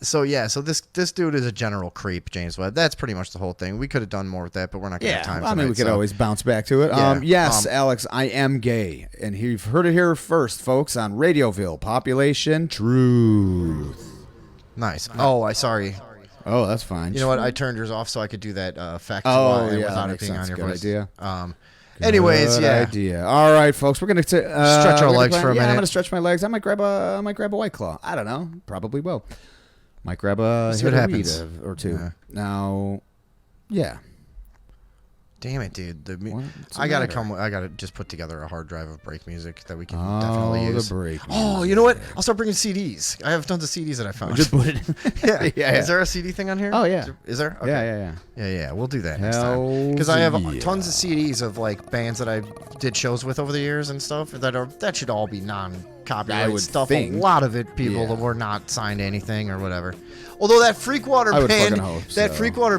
this dude is a general creep, James Webb. That's pretty much the whole thing. We could have done more with that, but we're not gonna have time. I mean, we could always bounce back to it. Yes, Alex, I am gay, and you've heard it here first, folks, on Radioville. Population Truth. Nice. Oh, sorry. Oh, that's fine. You know what? I turned yours off so I could do that fact without it being on your voice. Idea. Anyways, Good idea. All right, folks, we're gonna stretch our legs for a minute. I'm gonna stretch my legs. I might grab a White Claw. I don't know. Probably will. Might grab a See what happens. or two. Yeah. Now, yeah. Damn it, dude! I gotta just put together a hard drive of break music that we can definitely use. The break. Oh, you know what? I'll start bringing CDs. I have tons of CDs that I found. Just put it. Yeah. Is there a CD thing on here? Oh yeah. Is there? Okay. Yeah. We'll do that next Hell time. Because I have tons of CDs of like bands that I did shows with over the years and stuff that should all be non-copyright stuff. Think. A lot of it, people that were not signed to anything or whatever. Although that Freakwater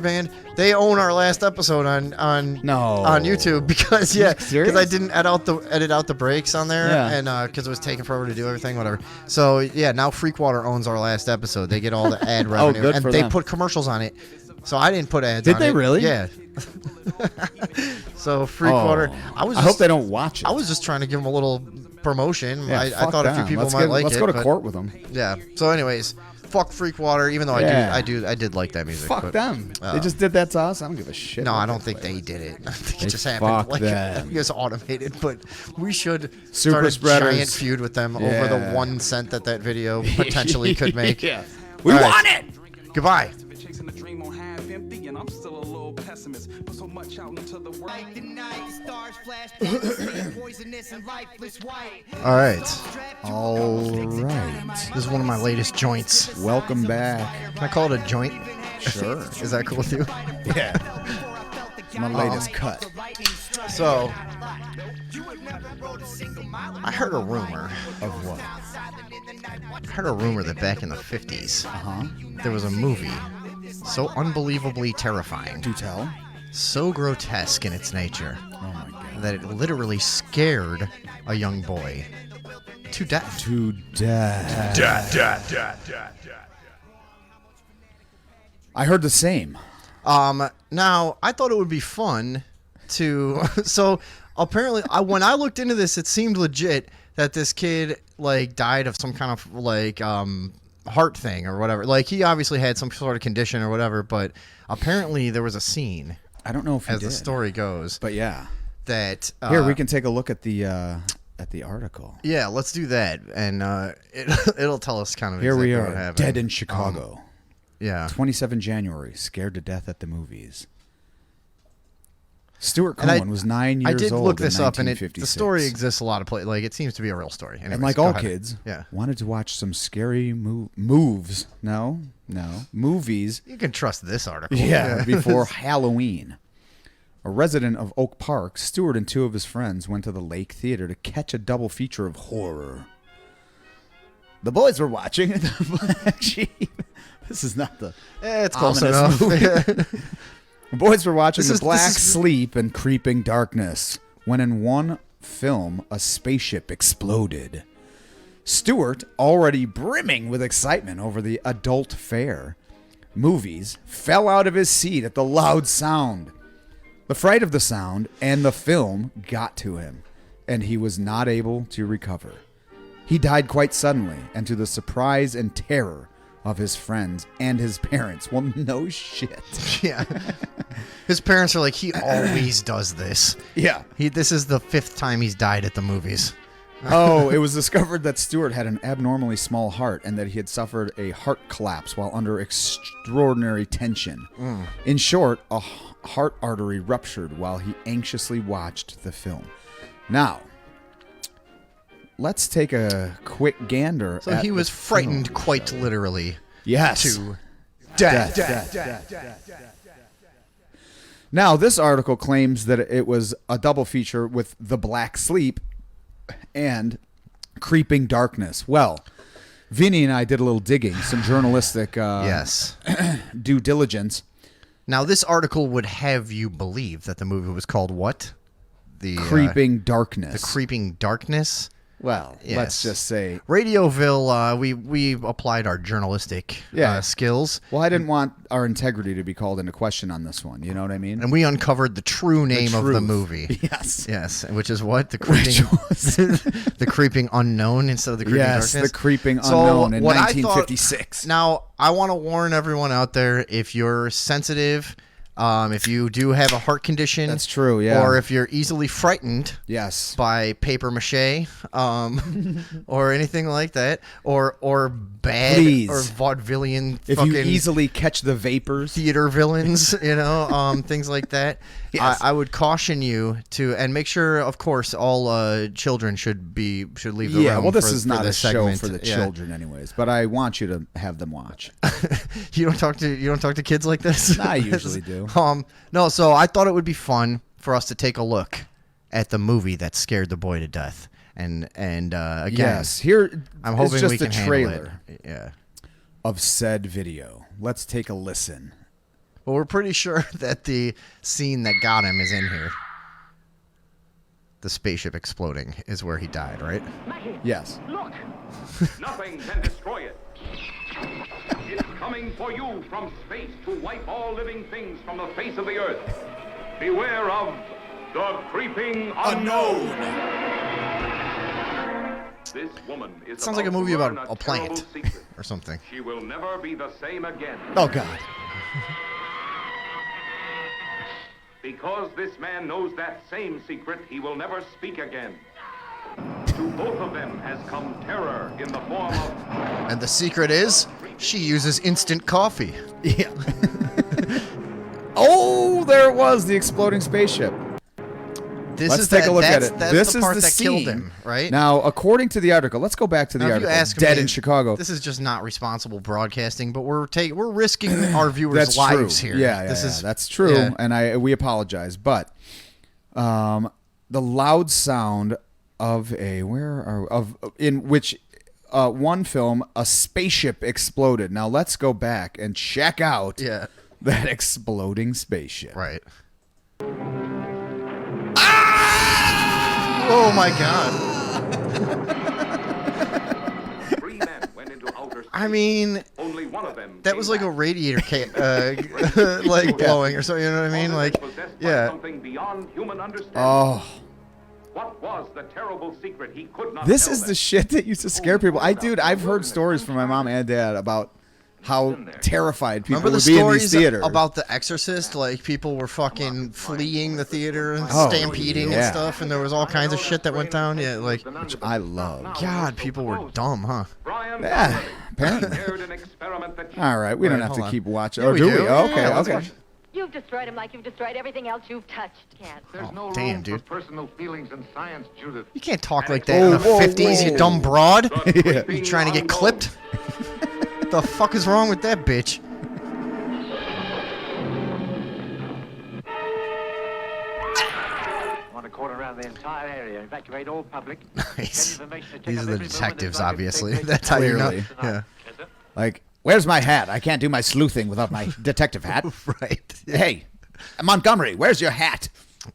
band, they own our last episode on YouTube because I didn't edit out the breaks on there and because it was taking forever to do everything, whatever. So now Freakwater owns our last episode. They get all the ad revenue good and for they them. put commercials on it. So I didn't put ads on it. Did they really? Yeah. So Freakwater. I hope they don't watch it. I was just trying to give them a little promotion. Yeah, I thought a few people might like it. Let's go to court with them. Yeah. So anyways, fuck Freakwater, even though Yeah. I did like that music. Fuck but, them. They just did that to us. I don't give a shit. No, what I don't they think play. they did it. I think They it just happened. fuck Like them. it was automated, but we should Super start a spreaders. giant feud with them over Yeah. the 1 cent that video potentially could make. Yeah. We All right. want it. Goodbye. Chasing the dream on half empty, and I'm still a little pessimist. Put so much out into the world. All right. All right. This is one of my latest joints. Welcome back. Can I call it a joint? Sure. Is that cool with you? Yeah. My latest cut. So, I heard a rumor. Of what? I heard a rumor that back in the 50s, there was a movie so unbelievably terrifying. Do tell. So grotesque in its nature Oh my god. that it literally scared a young boy to death. To death. I heard the same. Now, I thought it would be fun to... So, apparently, when I looked into this, it seemed legit that this kid, like, died of some kind of, like, heart thing or whatever. Like, he obviously had some sort of condition or whatever, but apparently there was a scene, I don't know if he as did. the story goes, But yeah. that... Here, we can take a look at the article. Yeah, let's do that, and it'll tell us kind of Here exactly we what are, happened. dead in Chicago. Yeah. 27 January, scared to death at the movies. Stuart And Cohen was 9 years I did old look in this up, and the 1956. story exists a lot of places. Like, it seems to be a real story. Anyways, And like go all ahead. kids, Yeah. wanted to watch some scary movies. Movies. You can trust this article. Yeah, before Halloween. A resident of Oak Park, Stewart and two of his friends went to the Lake Theater to catch a double feature of horror. The boys were watching The Black Sheep. This is not the It's close ominous enough. movie. The boys were watching This The is- Black this is- Sleep and Creeping Darkness when in one film a spaceship exploded. Stewart, already brimming with excitement over the adult fare movies, fell out of his seat at the loud sound. The fright of the sound and the film got to him, and he was not able to recover. He died quite suddenly, and to the surprise and terror of his friends and his parents. Well, no shit. Yeah. His parents are like, he always does this. Yeah. This is the 5th time he's died at the movies. Oh, it was discovered that Stewart had an abnormally small heart and that he had suffered a heart collapse while under extraordinary tension. In short, a heart artery ruptured while he anxiously watched the film. Now, let's take a quick gander So at he was the frightened film, quite shall we? literally Yes. to death. Now, this article claims that it was a double feature with The Black Sleep and Creeping Darkness. Well, Vinny and I did a little digging, some journalistic Yes. due diligence. Now, this article would have you believe that the movie was called what? The Creeping Darkness. The Creeping Darkness. Well, Yes. let's just say Radioville, we applied our journalistic skills. Well, I didn't want our integrity to be called into question on this one. You know what I mean? And we uncovered the true name of the truth. movie. Yes. Yes, which is what? The creeping the creeping unknown instead of the creeping Yes, darkness. The Creeping So Unknown in what I thought- 1956. Now, I want to warn everyone out there, if you're sensitive, if you do have a heart condition, That's true, yeah. or if you're easily frightened, yes, by paper mache, or anything like that, or bad Please. or vaudevillian, If fucking you easily catch the vapors, theater villains, things like that. Yes. I would caution you to, and make sure, of course, all children should leave the yeah. room. Well, this for- is for not this a segment. show for the Yeah. children, anyways. But I want you to have them watch. You don't talk to kids like this. I usually do. No. So I thought it would be fun for us to take a look at the movie that scared the boy to death, and again, Yes, here I'm is hoping just we a can handle trailer it. Yeah. of said video. Let's take a listen. Well, we're pretty sure that the scene that got him is in here. The spaceship exploding is where he died, right? Yes. Look! Nothing can destroy it. It's coming for you from space to wipe all living things from the face of the earth. Beware of the creeping unknown. This woman is Sounds like a about to movie learn about a terrible plant. secret. or something. She will never be the same again. Oh, God. Because this man knows that same secret, he will never speak again. To both of them has come terror in the form of... And the secret is, she uses instant coffee. Yeah. Oh, there it was, the exploding spaceship. Let's take a look at it. That's This the is part the that scene. killed him, right? Now, according to the article, let's go back to the Now, if you article. ask Dead me, in Chicago. This is just not responsible broadcasting, but we're risking our viewers' That's lives true. here. Yeah, that's true, yeah. and we apologize. But the loud sound of in which one film a spaceship exploded. Now let's go back and check out that exploding spaceship. Right. Oh my God. Three men went into outer space. I mean, only one of them that was like a radiator like blowing or something. You know what I mean? Like, yeah. Something beyond human understanding. Oh. What was the terrible secret he could not This tell is them? the shit that used to scare people. I've heard stories from my mom and dad about how terrified people Remember would the be in these stories theaters. about The Exorcist? Like, people were fucking fleeing the theater and Oh, stampeding and stuff, and there was all kinds of shit that went down. Yeah, like, which I love. God, people were dumb, huh? Yeah, apparently. All right, we don't have to keep watching. Oh, do we? Oh, okay, okay. You've destroyed him like you've destroyed everything else you've touched, Cat. There's no damn, room dude. for personal feelings in science, Judith. You can't talk like that in the 50s, you dumb broad. You trying to get clipped? What the fuck is wrong with that bitch? I want to cordon around the entire area, evacuate all public. Nice. Get information to check These up are the every movement detectives, that's likely to obviously. take place. That's how you know. Clearly. Yeah. Like, where's my hat? I can't do my sleuthing without my detective hat. Right. Hey, Montgomery, where's your hat?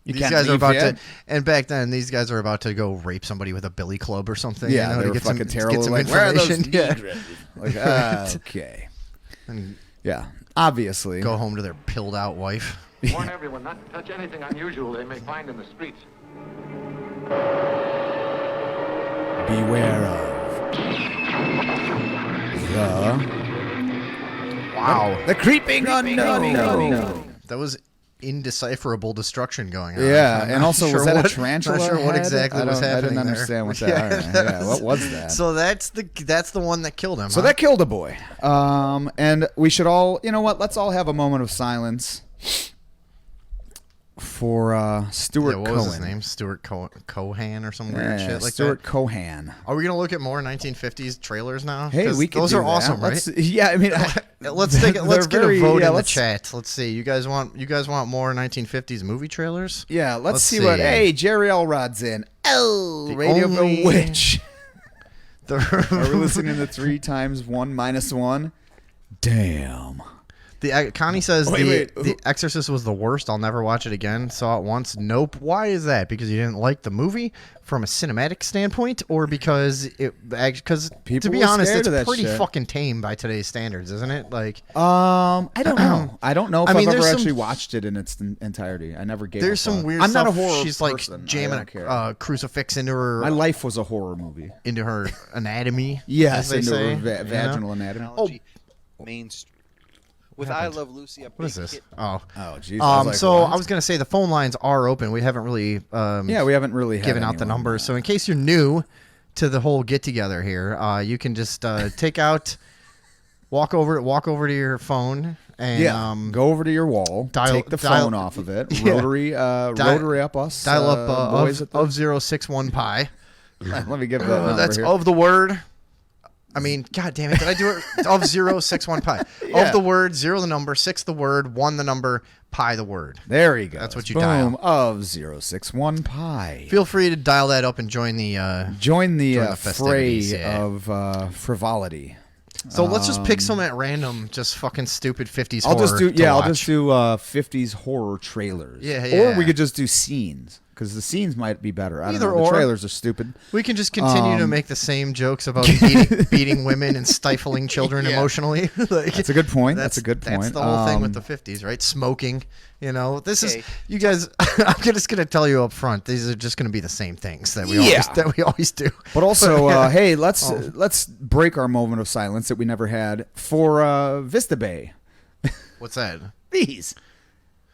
You These can't guys are leave about yet? to, and back then, these guys are about to go rape somebody with a billy club or something. Yeah, you know, they to were get fucking some, terrible. Get some Like, where are those information. Negroes? Like, okay. Yeah, obviously. Go home to their pilled out wife. Warn everyone not to touch anything unusual they may find in the streets. Beware of Wow. the creeping unknown. That was indecipherable destruction going on. Yeah, I'm and not also, sure was that a what- tarantula Not sure what head? exactly was happening I didn't there. understand what that. All right, yeah, what was that? So that's the one that killed him. So that killed a boy. And we should all, you know what? Let's all have a moment of silence for Stuart What Cohen. was his name? Stuart Cohan or some weird shit like Stuart that. Cohan. Are we gonna look at more 1950s trailers now? Hey, 'Cause we could those do are that. awesome, right? Let's- yeah, I mean, let's take it. Let's they're get very- a vote yeah, in the let's- chat. Let's see. You guys want more 1950s movie trailers? Yeah, let's see what. Hey, Jerry Elrod's in. Oh, Radioville Witch. Are we listening to 3 times 1 minus 1? Damn. Connie says Wait, The Exorcist was the worst. I'll never watch it again. Saw it once. Nope. Why is that? Because you didn't like the movie from a cinematic standpoint, or because because to People be were honest, scared it's of that pretty shit. fucking tame by today's standards, isn't it? Like, I don't know. I don't know if I mean, I've ever there's actually some- watched it in its entirety. I never gave. there's a some fuck. weird I'm stuff. not a horror She's person. like I jamming don't care. a crucifix into her. My life was a horror movie. Into her anatomy. Yes, as they into say, her vaginal anatomy. Oh, Main Street. With What I happened? Love Lucy, a what is big this? hit. Oh, jeez. I was like, so what? I was gonna say the phone lines are open. We haven't really, yeah, we haven't really given had out the anyone. numbers. So in case you're new to the whole get together here, you can just take out, walk over to your phone and go over to your wall, take the phone off of it, rotary up us, dial up boys at the- of 061 pi. Let me give that number That's here. of the word. I mean, god damn it, did I do it? Of 061 pi. Yeah. Of the word, 0 the number, 6 the word, 1 the number, pi the word. There you go. That's what you Boom, dial. of 061 pi. Feel free to dial that up and join the fray festivities, yeah. of frivolity. So let's just pick some at random, just fucking stupid 50s I'll horror just do to I'll watch. just do 50s horror trailers. Yeah, Or yeah. we could just do scenes because the scenes might be better. I don't Either know. The or. trailers are stupid. We can just continue to make the same jokes about beating women and stifling children emotionally. Like, that's a good point. That's a good point. That's the whole thing with the 50s, right? Smoking. You know, this is you guys. I'm just gonna tell you up front. These are just gonna be the same things that we always do. But also, hey, let's break our moment of silence that we never had for Vista Bay. What's that? These.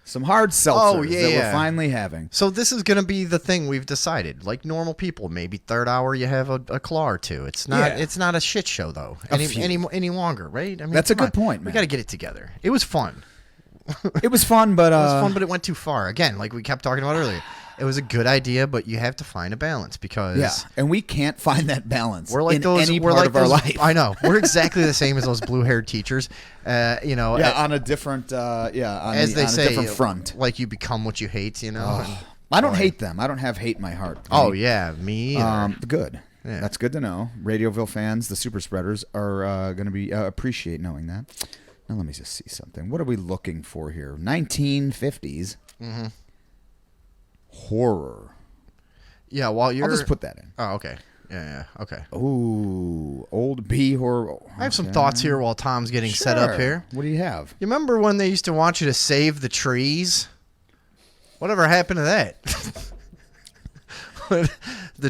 Some hard seltzers that we're finally having. So this is going to be the thing we've decided. Like normal people, maybe third hour you have a claw or two. It's not a shit show though any longer, right? I mean, that's a good point, man. We got to get it together. It was fun. It was fun, but it went too far. Again, like we kept talking about earlier. It was a good idea, but you have to find a balance because and we can't find that balance. We're like any part of our life. I know we're exactly the same as those blue-haired teachers. You know, on a different, on a different front. Like you become what you hate. You know, I don't hate them. I don't have hate in my heart. Oh yeah, me either. Good. Yeah. That's good to know. Radioville fans, the super spreaders, are going to be appreciate knowing that. Now let me just see something. What are we looking for here? 1950s. Mm-hmm. Horror. Yeah, while you're... I'll just put that in. Oh, okay. Yeah, okay. Ooh, old B horror. I have some thoughts here while Tom's getting set up here. What do you have? You remember when they used to want you to save the trees? Whatever happened to that?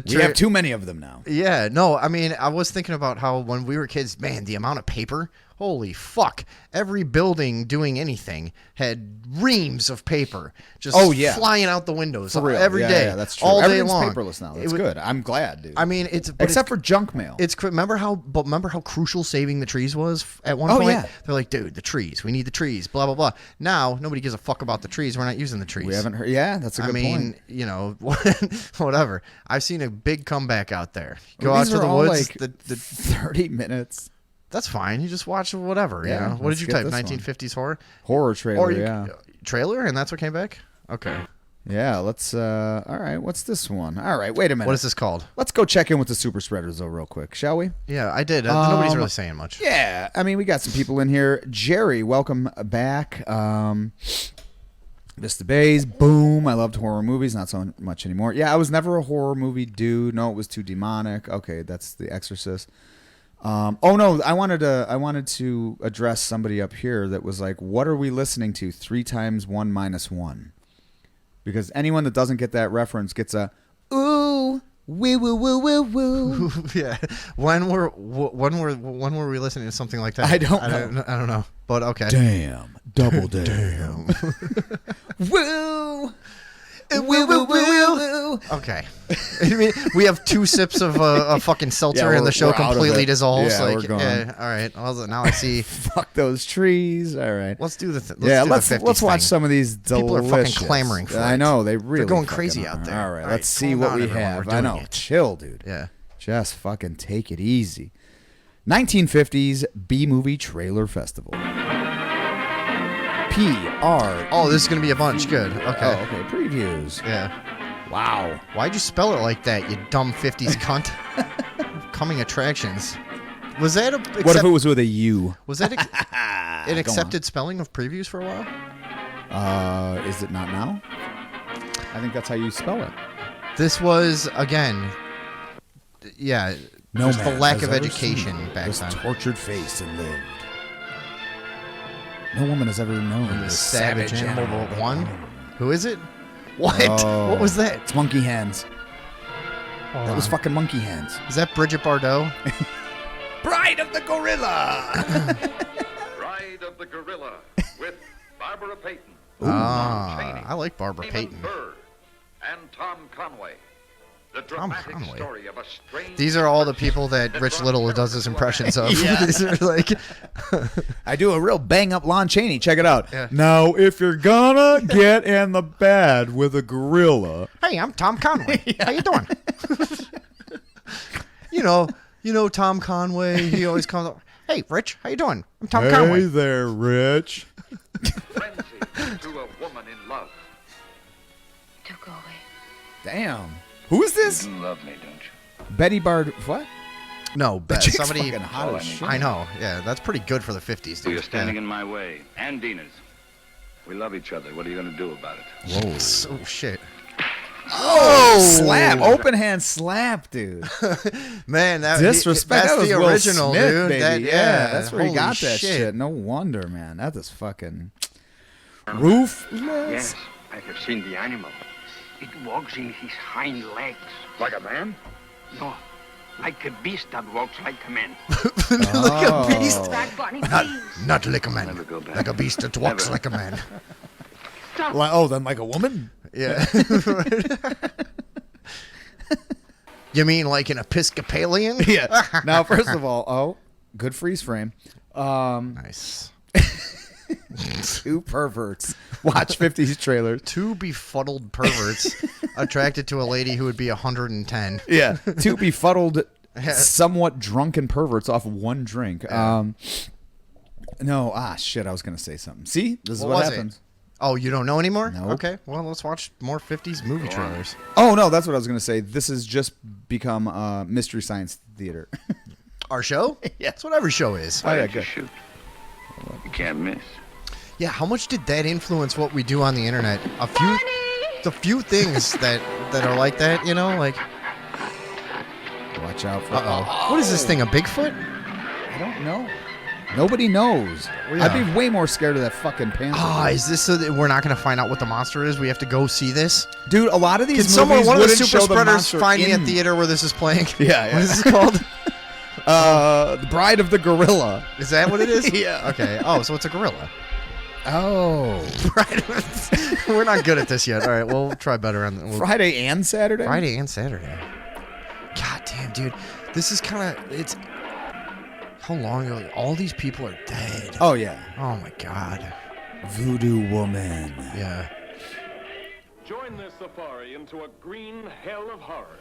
We have too many of them now. Yeah, no, I mean, I was thinking about how when we were kids, man, the amount of paper... Holy fuck. Every building doing anything had reams of paper just flying out the windows every day. Yeah, that's true. All day Everything's long. paperless now. That's good. I'm glad, dude. I mean, except for junk mail. Remember how crucial saving the trees was at one point? Yeah. They're like, dude, the trees. We need the trees, blah, blah, blah. Now, nobody gives a fuck about the trees. We're not using the trees. We haven't heard. Yeah, that's a good point. You know, whatever. I've seen a big comeback out there. Go out to the woods. Like the 30 minutes. That's fine. You just watch whatever. Yeah, you know? What did you type? 1950s horror? Horror trailer, Trailer, and that's what came back? Okay. Yeah, let's... all right, what's this one? All right, wait a minute. What is this called? Let's go check in with the super spreaders, though, real quick, shall we? Yeah, I did. Nobody's really saying much. Yeah, I mean, we got some people in here. Jerry, welcome back. Vista Bays, boom. I loved horror movies, not so much anymore. Yeah, I was never a horror movie dude. No, it was too demonic. Okay, that's The Exorcist. Oh no! I wanted to address somebody up here that was like, "What are we listening to? 3 times 1 minus 1?" Because anyone that doesn't get that reference gets a ooh woo woo woo woo woo. Yeah. When were we listening to something like that? I don't know. But okay. Damn. Double damn. Woo. Woo, woo, woo, woo. Okay. I mean, we have 2 sips of a fucking seltzer and the show completely dissolves. Yeah, we're gone. All right. Well, now I see. Fuck those trees. All right. Let's do the let's watch some of these delicious. People are fucking clamoring for it. I know. They're going crazy out there. All right. Let's see what we have. I know. Chill, dude. Yeah. Just fucking take it easy. 1950s B-movie trailer festival. PR. Oh, this is going to be a bunch. Good. Okay. Oh, okay. Previews. Yeah. Wow. Why'd you spell it like that, you dumb 50s cunt? Coming attractions. Was that a... What if it was with a U? Was that an accepted spelling of previews for a while? Is it not now? I think that's how you spell it. This was, again... Yeah. No just the lack of education back this then. Tortured face and lived. No woman has ever known the savage animal one. Who is it? What? Oh, what was that? It's Monkey Hands. Hold that was on. fucking Monkey Hands. Is that Bridget Bardot? Bride of the Gorilla. Bride of the Gorilla with Barbara Payton. I like Barbara Payton. Burr and Tom Conway. The dramatic story of a strange... These are all the people that Rich Little does his impressions of. Yeah. These are like... I do a real bang-up Lon Chaney. Check it out. Yeah. Now, if you're gonna get in the bed with a gorilla... Hey, I'm Tom Conway. How you doing? you know Tom Conway. He always comes up. Hey, Rich. How you doing? I'm Tom Conway. Hey there, Rich. Frenzy to a woman in love. Don't go away. Damn. Who is this? You love me, don't you? Betty Bard... What? No, chick's somebody... fucking hot as shit. I know. Yeah, that's pretty good for the 50s. So you're standing in my way. And Dina's. We love each other. What are you going to do about it? Whoa. Oh, shit. Oh, slap! Open hand slap, dude. Man, Disrespect. That's That was the Will original, Smith, dude. baby. Yeah, that's where he holy got that shit. No wonder, man. That is fucking ruthless. Yes, I have seen the animal. It walks in his hind legs. Like a man? No, like a beast that walks like a man. Like a beast. Back, Barney, Not, please. not like a man. Like a beast that walks like a man. Then like a woman? Yeah. You mean like an Episcopalian? Yeah. Now, first of all, good freeze frame. Nice. Two perverts watch 50s trailers. Two befuddled perverts attracted to a lady who would be 110. Yeah. Two befuddled, somewhat drunken perverts off of one drink. No, shit, I was going to say something. See? This is what happens. Oh, you don't know anymore? Nope. Okay, well, let's watch more 50s movie trailers. Oh, no, that's what I was going to say. This has just become Mystery Science Theater. Our show? Yeah. That's what every show is. Oh, yeah, good. Shoot. You can't miss. Yeah, how much did that influence what we do on the internet? A few things that are like that, you know, like. Watch out for. What is this thing? A Bigfoot? I don't know. Nobody knows. Yeah. I'd be way more scared of that fucking panther. Is this so that we're not going to find out what the monster is? We have to go see this? Dude, a lot of these Can movies one of the wouldn't super show the spreaders monster find me in- a theater where this is playing? Yeah. What is this called? The Bride of the Gorilla. Is that what it is? Yeah. Okay. Oh, so it's a gorilla. Oh. We're not good at this yet. All right, we'll try better on Friday and Saturday? Friday and Saturday. God damn, dude. This is kind of... It's... How long ago? All these people are dead. Oh, yeah. Oh, my God. Voodoo Woman. Yeah. Join this safari into a green hell of horror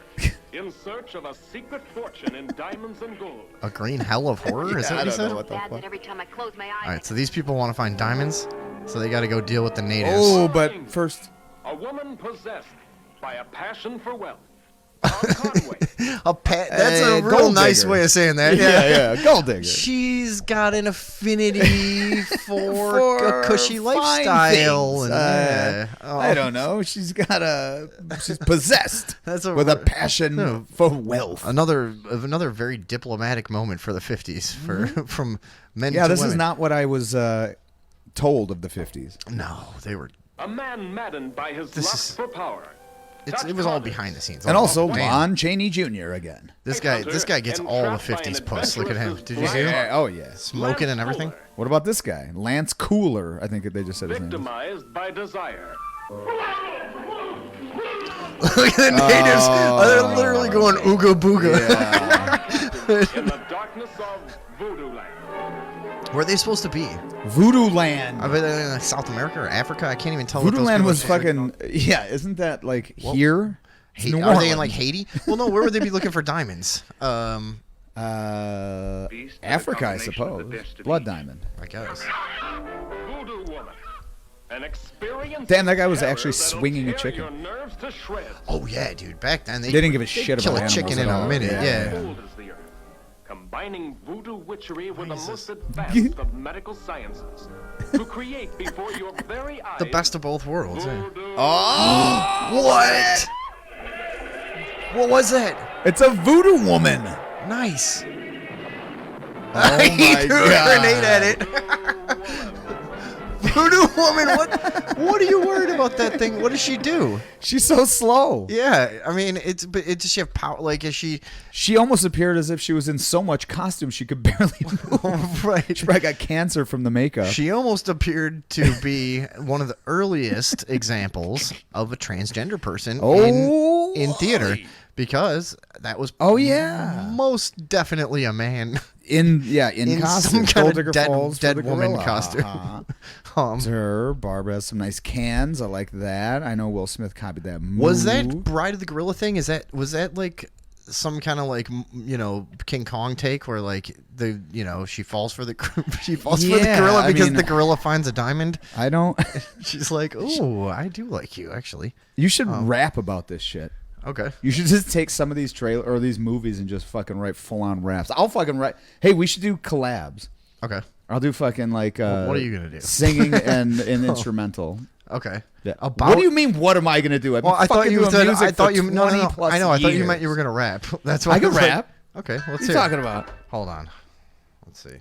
in search of a secret fortune in diamonds and gold. A green hell of horror? Is that what you said? Bad that every time I close my eyes. All right, so these people want to find diamonds, so they got to go deal with the natives. Oh, but first... A woman possessed by a passion for wealth. That's a real gold nice digger. way of saying that. Yeah, gold digger. She's got an affinity for a cushy fine lifestyle. things. And, I don't know. She's possessed That's with a passion for wealth. Another very diplomatic moment for the 50s from men to Yeah, this women. is not what I was told of the 50s. No, they were... A man maddened by his lust for power. It was all behind the scenes. And also Damn. Lon Chaney Jr. again. This guy gets all the 50s puss. Look at him. Did you see him? Oh, yeah. Smoking and everything. What about this guy? Lance Cooler, I think they just said his name. Victimized by desire. Look at the natives. They're literally going ooga booga. In the darkness of Voodoo Land. Where are they supposed to be? Voodoo Land. I bet in South America or Africa. I can't even tell. Voodoo what those Land people was are fucking... Yeah, isn't that like here? It's New Are they in Orleans. like Haiti? Well, no. Where would they be looking for diamonds? Africa, I suppose. Blood Diamond. I guess. Voodoo woman. An experience. Damn, that guy was terror actually that'll swinging a tear chicken. your nerves to shreds. Oh yeah, dude. Back then they didn't give a they'd shit kill about a chicken animals in at a all. minute. Yeah. Cold as the earth. Combining voodoo witchery with the most advanced of medical sciences to create before your very eyes The best of both worlds. Yeah. Oh! What? What was that? It's a voodoo woman. Nice. Oh He my threw God. a grenade at it. Voodoo woman, what are you worried about that thing? What does she do? She's so slow. Yeah, I mean, does she have power? Like, is she? She almost appeared as if she was in so much costume she could barely move. Right. She probably got cancer from the makeup. She almost appeared to be one of the earliest examples of a transgender person in theater, because that was most definitely a man in costume. some kind Gold Digger of Falls for dead the woman gorilla. costume. Her Barbara has some nice cans. I like that. I know Will Smith copied that move. Was that Bride of the Gorilla thing? Was that like some kind of like King Kong take where like she falls for the for the gorilla because the gorilla finds a diamond? I don't. She's like, oh, I do like you actually. You should rap about this shit. Okay. You should just take some of these these movies and just fucking write full on raps. I'll fucking write. Hey, we should do collabs. Okay. I'll do fucking like. What are you gonna do? Singing and an instrumental. Okay. Yeah. About. What do you mean? What am I gonna do? Well, I thought you said. I thought you. No. Plus I know. I thought you years. meant you were gonna rap. That's why I can was like, rap. okay. Let's What are hear you it. talking about? Hold on. Let's see.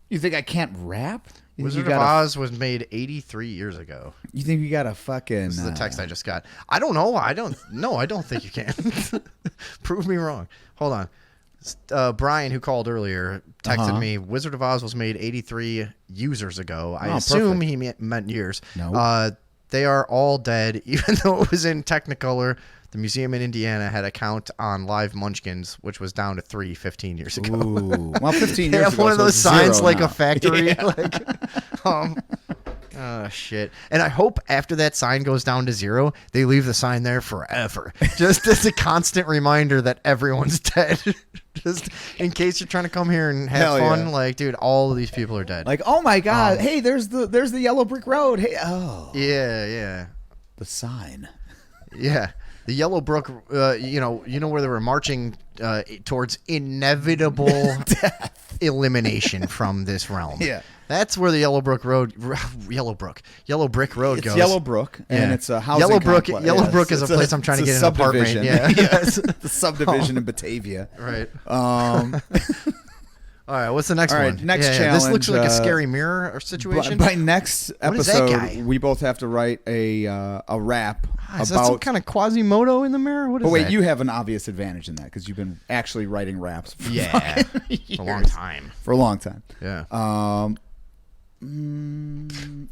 You think I can't rap? You think Wizard you of gotta- Oz was made 83 years ago. You think you got a fucking? This is the text I just got. I don't know. I don't think you can. Prove me wrong. Hold on. Brian, who called earlier, texted me. Wizard of Oz was made 83 users ago. I assume he meant years. No. They are all dead, even though it was in Technicolor. The museum in Indiana had a count on live Munchkins, which was down to 3 15 years ago. Ooh. Well, 15 they years have ago, one of so those it's signs zero like now. a factory. Yeah. Oh, shit. And I hope after that sign goes down to 0, they leave the sign there forever. Just as a constant reminder that everyone's dead. Just in case you're trying to come here and have Hell fun. yeah. Like, dude, all of these people are dead. Like, oh my god! Hey, there's the yellow brick road. Hey, oh. Yeah. The sign. Yeah. The Yellow Brook, you know where they were marching towards inevitable elimination from this realm. Yeah. That's where the Yellow Brick Road goes. It's Yellowbrook, and it's a housing Yellowbrook. complex. Yellowbrook is a It's place I'm trying to it's get a an apartment. subdivision. Yeah. It's the subdivision in Batavia. Right. All right, what's the next right, one? next challenge. This looks like a scary mirror or situation. By next What is that episode, guy? we both have to write a rap Is that some kind of Quasimodo in the mirror? What is But wait, that? you have an obvious advantage in that because you've been actually writing raps for Yeah, fucking for a long years. time. For a long time. Yeah.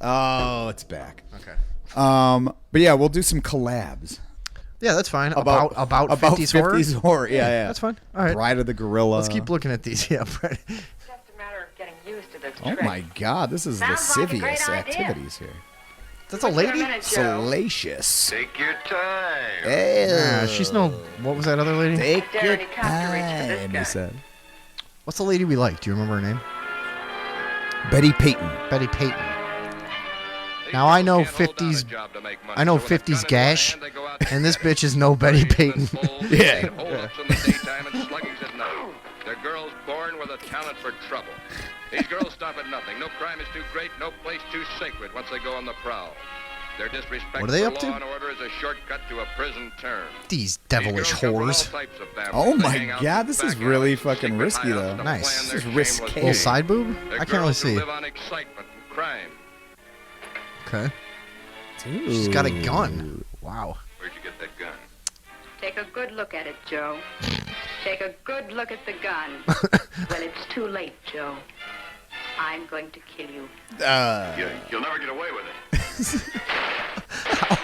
Oh, it's back. Okay. But yeah, we'll do some collabs. Yeah, that's fine. About 50s horror? 50s horror. Yeah. That's fine. All right. Bride of the Gorilla. Let's keep looking at these. Yeah, Bride. Oh my God, this is lascivious activities here. That's a lady? Salacious. Take your time. Hey. She's no. What was that other lady? Take your time, he said. What's the lady we like? Do you remember her name? Betty Payton. Betty Payton. Now I know 50s. I know 50s Gash, and this bitch is no Betty Payton. Yeah. They're girls born with a talent for trouble. These girls stop at nothing. No crime is too great, no place too sacred once they go on the prowl. Their disrespect What are they for up to? law and order is a shortcut to a prison term. These devilish whores. Oh my God, this is really fucking risky though. Nice. This is risky. Little side boob? I can't really see. Live on excitement and crime. Okay. Dude. She's got a gun. Wow. Where'd you get that gun? Take a good look at it, Joe. Take a good look at the gun. Well, it's too late, Joe. I'm going to kill you. You'll never get away with it.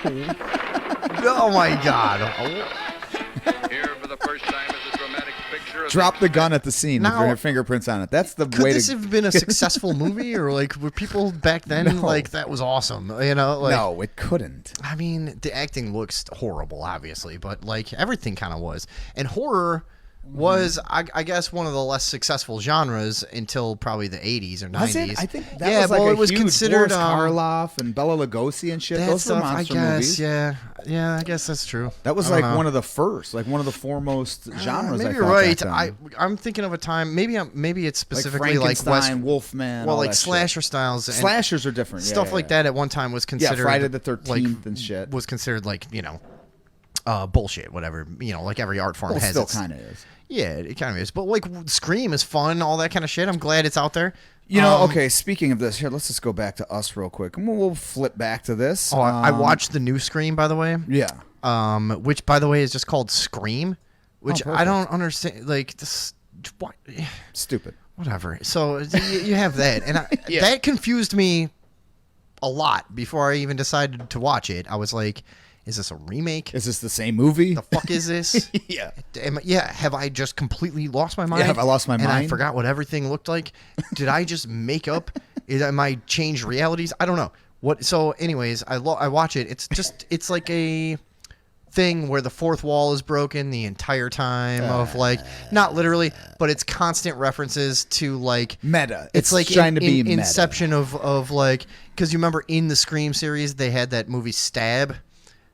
Oh my God. Here for the first time is a dramatic picture of Drop the gun at the scene with Now- your fingerprints on it. That's the Could way this to. have been a successful movie, or like were people back then No. like that was awesome? You know, like No, it couldn't. I mean, the acting looks horrible, obviously, but like everything kind of was. And horror was, I guess, one of the less successful genres until probably the 80s or 90s. Was it? I think that yeah, was like well, a it was huge considered Boris Karloff and Bela Lugosi and shit. that Those were stuff, monster I guess, movies. yeah, I guess that's true. That was I don't like know. one of the first, like one of the foremost genres. Maybe I you're thought right. back then. I'm thinking of a time. Maybe it's specifically like Frankenstein, West Wolfman, Well, all like that shit. slasher styles. And Slashers are different. stuff like that at one time was considered. Friday the 13th like, and shit. was considered like bullshit. Whatever, like every art form Well, it has. still its- kind of is. Yeah, it kind of is. But like Scream is fun, all that kind of shit. I'm glad it's out there. You know, okay, speaking of this, here, let's just go back to us real quick. And we'll flip back to this. Oh, I watched the new Scream, by the way. Yeah. Which, by the way, is just called Scream, which I perfect. don't understand. Like this, what? Stupid. Whatever. So you have that, and Yeah. that confused me a lot before I even decided to watch it. I was like, is this a remake? Is this the same movie? The fuck is this? Yeah. Have I just completely lost my mind? Yeah, have I lost my and I mind? forgot what everything looked like? Did I just make up? Am I changed realities? I don't know. What? So, anyways, I watch it. It's like a thing where the fourth wall is broken the entire time of like, not literally, but it's constant references to like Meta. It's like trying to be meta. Inception of like, because you remember in the Scream series they had that movie Stab.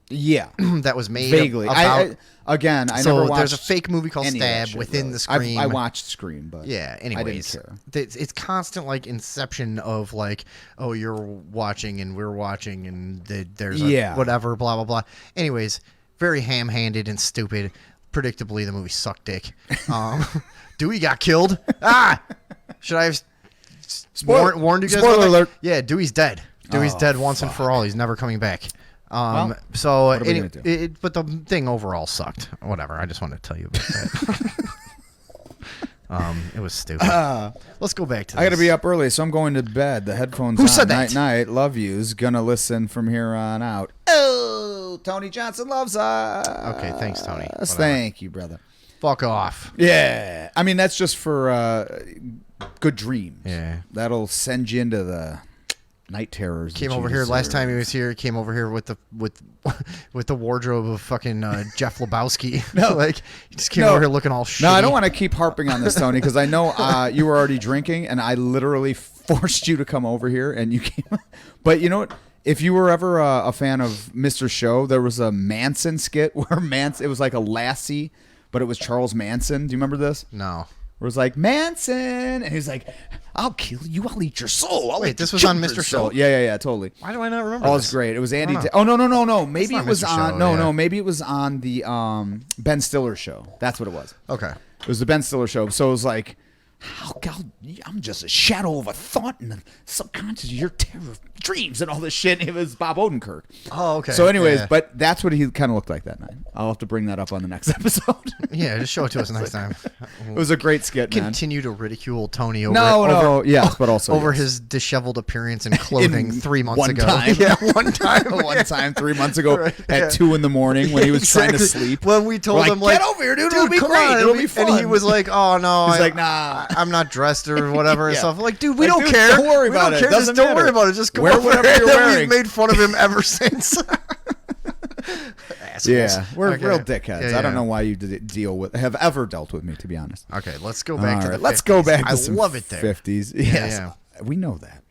Yeah. that was made vaguely. about. I never watched. There's a fake movie called any of that Stab shit, within really. the Scream. I watched Scream, but yeah. Anyways, I didn't care. It's constant like inception of like, oh, you're watching and we're watching and there's whatever, blah blah blah. Anyways, very ham-handed and stupid. Predictably, the movie sucked dick. Dewey got killed. Should I have warned you guys? Spoiler alert. Yeah, Dewey's dead. Dewey's dead once and for all. He's never coming back. So what are we gonna do? But the thing overall sucked. Whatever. I just wanted to tell you about that. It was stupid. Let's go back to this. I got to be up early, so I'm going to bed. The headphones Who on. said that? Night. Love yous. Gonna listen from here on out. Oh, Tony Johnson loves us. Okay, thanks, Tony. Whatever. Thank you, brother. Fuck off. Yeah. I mean, that's just for good dreams. Yeah. That'll send you into the night terrors. Came that you over here deserve. last time he was here. Came over here with the wardrobe of fucking Jeff Lebowski. No. Like he just came over here looking all shitty. No, I don't want to keep harping on this, Tony, because I know you were already drinking, and I literally forced you to come over here, and you came. But you know what? If you were ever a fan of Mr. Show, there was a Manson skit where it was like a Lassie, but it was Charles Manson. Do you remember this? No. Where it was like, Manson, and he's like, I'll kill you, I'll eat your soul. Wait, this was on Mr. Show? Yeah, totally. Why do I not remember? Oh, this? it's great. It was Andy. I don't Oh, know. no. Maybe It's it not was Mr. on. Show, No, yeah. maybe it was on the Ben Stiller show. That's what it was. Okay. It was the Ben Stiller show. So it was like, I'm just a shadow of a thought in the subconscious of your terror of dreams and all this shit. It was Bob Odenkirk. Oh, okay. So, anyways, Yeah. but that's what he kind of looked like that night. I'll have to bring that up on the next episode. Yeah, just show it to us next time. It was a great skit, man. Continue to ridicule Tony over but also over yes. his disheveled appearance and clothing In 3 months one ago. time. Yeah, one time. One time 3 months ago Right, at yeah. 2 a.m. when he was trying to Exactly. sleep. When we told We're him, like, get over here, dude. It'll be come great. on, It'll be fun. And he was like, oh, no. He's like, nah. I'm not dressed or whatever and Yeah. stuff. Like, dude, we Like, don't dude, care. don't worry We about don't it. care. Doesn't Just don't matter. worry about it. Just come Wear over whatever here. you're wearing. We've made fun of him ever since. Yeah, we're Okay. real dickheads. Yeah, I don't yeah. know why you have ever dealt with me, to be honest. Okay, let's go back to All the right, let's go 50s. back to I some love it there. 50s. Yeah, Yes, yeah. we know that.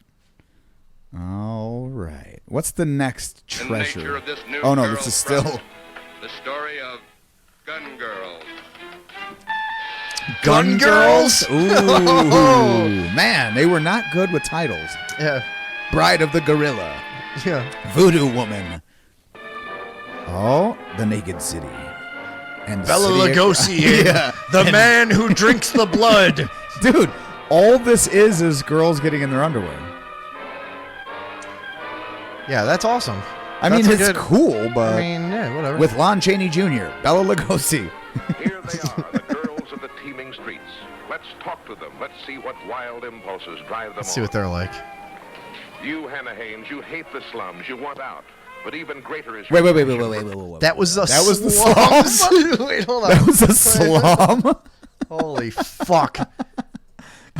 All right. What's the next In the nature treasure? of this new Oh, no, girl this is still... front, the story of Gun Girls. Gun Girls? Ooh, Oh. man, they were not good with titles. Yeah. Bride of the Gorilla. Yeah. Voodoo Woman. Oh, The Naked City. And Bela City of- Lugosi, Yeah. the And- man who drinks the blood. Dude, all this is girls getting in their underwear. Yeah, that's awesome. I mean, That's a it's good- cool, but I mean, yeah, whatever. with Lon Chaney Jr., Bela Lugosi. Here they are, the girls of the teeming streets. Let's talk to them. Let's see what wild impulses drive them Let's see on. what they're like. You, Hannah Haynes, you hate the slums. You want out. But even greater is Wait. your That was a That was the slum. slums? Wait, hold on. That was a slum? Holy fuck.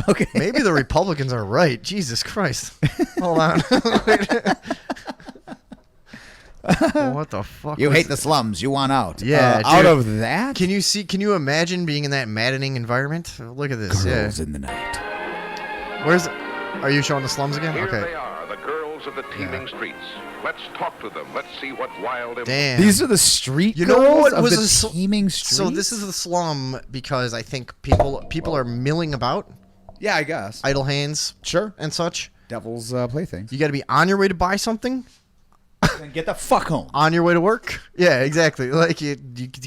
Okay. Maybe the Republicans are right. Jesus Christ. Hold on. Wait. What the fuck? You was hate the slums. You want out. Yeah, out dude. of that? Can you imagine being in that maddening environment? Look at this. Girls Yeah. in the night. Where's Are you showing the slums again? Here Okay. they are, the girls of the teeming streets. Let's talk to them. Let's see what wild Damn. These are the street You girls know what of was the a sl- teeming streets? So this is the slum because I think people are milling about, Yeah, I guess. idle hands, Sure. and such. Devil's playthings. You got to be on your way to buy something, Then get the fuck home. on your way to work. Yeah, exactly. Like you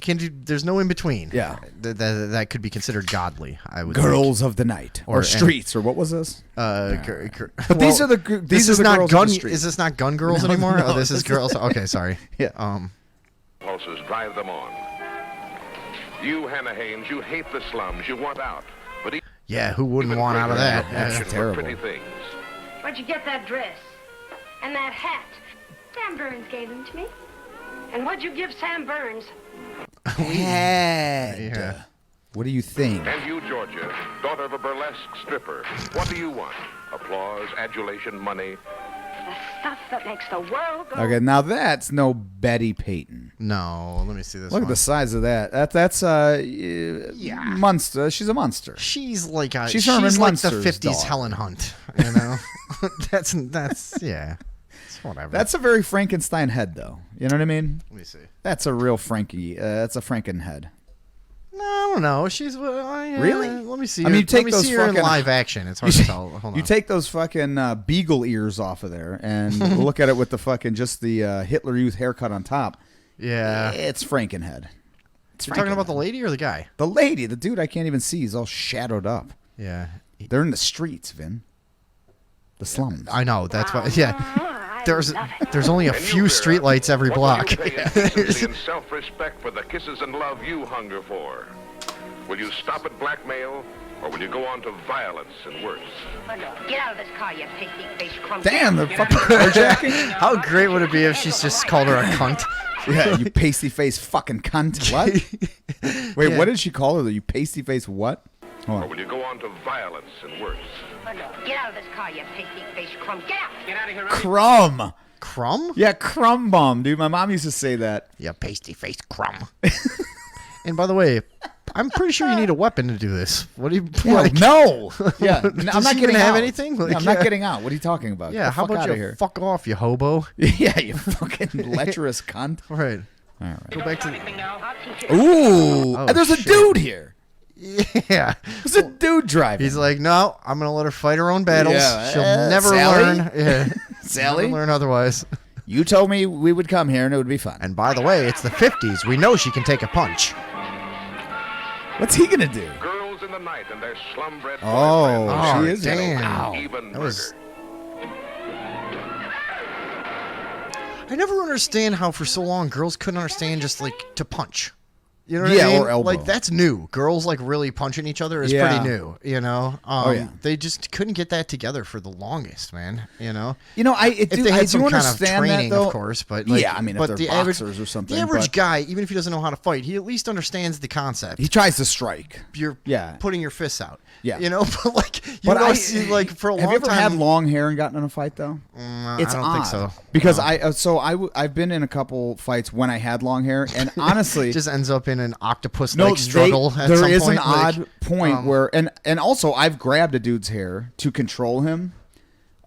can't do. There's no in between. Yeah. That could be considered godly. I would. Girls of the night. Or Or- streets. Or what was this? Think. But these are the these This are is the not girls gun. of the street. Is this not gun girls No, anymore? no, Oh, this is this girls. Okay, sorry. Yeah. impulses drive them on. You, Hannah Haynes, you hate the slums. You want out. But Yeah, who wouldn't even want out of greater that? is your That's passion for terrible. pretty things. Where'd you get that dress? And that hat? Sam Burns gave them to me. And what'd you give Sam Burns? Head. Yeah. What do you think? And you, Georgia, daughter of a burlesque stripper, what do you want? Applause, adulation, money? The stuff that makes the world go. Okay, now that's no Betty Payton. No, let me see this. Look at one. the size of that. That's monster. She's a monster. She's like She's Herman like the Munster's 50s dog. Helen Hunt. You know, that's yeah. Whatever. That's a very Frankenstein head, though. You know what I mean? Let me see. That's a real Frankie. That's a Franken head. No, I don't know. She's Really? Let me see. I mean, you take let me those see her in fucking live action. It's hard to tell. Hold on. You take those fucking beagle ears off of there and look at it with the fucking just the Hitler Youth haircut on top. Yeah, it's Frankenhead. You're talking about the lady or the guy? The lady, the dude I can't even see. He's all shadowed up. Yeah, they're in the streets, Vin. The slums. I know. That's why. Yeah, there's only a few streetlights every block. And self-respect for the kisses and love you hunger for. Will you stop at blackmail, or will you go on to violence and worse? Get out of this car, you pasty-faced crumb. Damn, they're fucking carjacking. How great would it be if she's just called her a cunt? Yeah, you pasty-faced fucking cunt. What? Wait, Yeah. what did she call her? You pasty-faced what? Hold Or on. will you go on to violence and worse? Get out of this car, you pasty-faced crumb. Get out! Get out of here. Crumb. Crumb? Yeah, crumb bomb, dude. My mom used to say that. Yeah, pasty-faced crumb. And by the way, I'm pretty sure you need a weapon to do this. What do you like? No. Yeah, Does I'm not he getting even have out. anything. Yeah, I'm not getting out. What are you talking about? Yeah, Get the how fuck about outta you here? fuck off, you hobo? Yeah, you fucking lecherous cunt. Right. All right. Go back to. Ooh, Oh, there's a shit. dude here. Yeah. There's a dude driving. He's like, no, I'm gonna let her fight her own battles. Yeah, She'll never Sally? learn. Yeah. Sally? Never learn otherwise. You told me we would come here and it would be fun. And by the way, it's the 50s. We know she can take a punch. What's he gonna do? Girls in the night and their slum-bred Oh, boyfriends. she is. damn. Wow. Even That was. murder. I never understand how for so long girls couldn't understand just like to punch. You know what Yeah, I mean? or elbow. Like that's new. Girls like really punching each other is Yeah. pretty new. You know? Yeah. They just couldn't get that together for the longest, man. You know? You know, If do, they had I some do kind of understand training, that, though. of course, but like, yeah, I mean, if but they're the boxers average, or something. the average but guy, even if he doesn't know how to fight, he at least understands the concept. he tries to strike. You're Yeah. putting your fists out. Yeah. You know, but like you But know, see, like for a have long you ever time. had long hair and gotten in a fight though? It's I don't odd. think so. Because No. I've been in a couple fights when I had long hair, and honestly, It just ends up in an octopus no, like struggle at there some is point. an like, odd point where, and also I've grabbed a dude's hair to control him,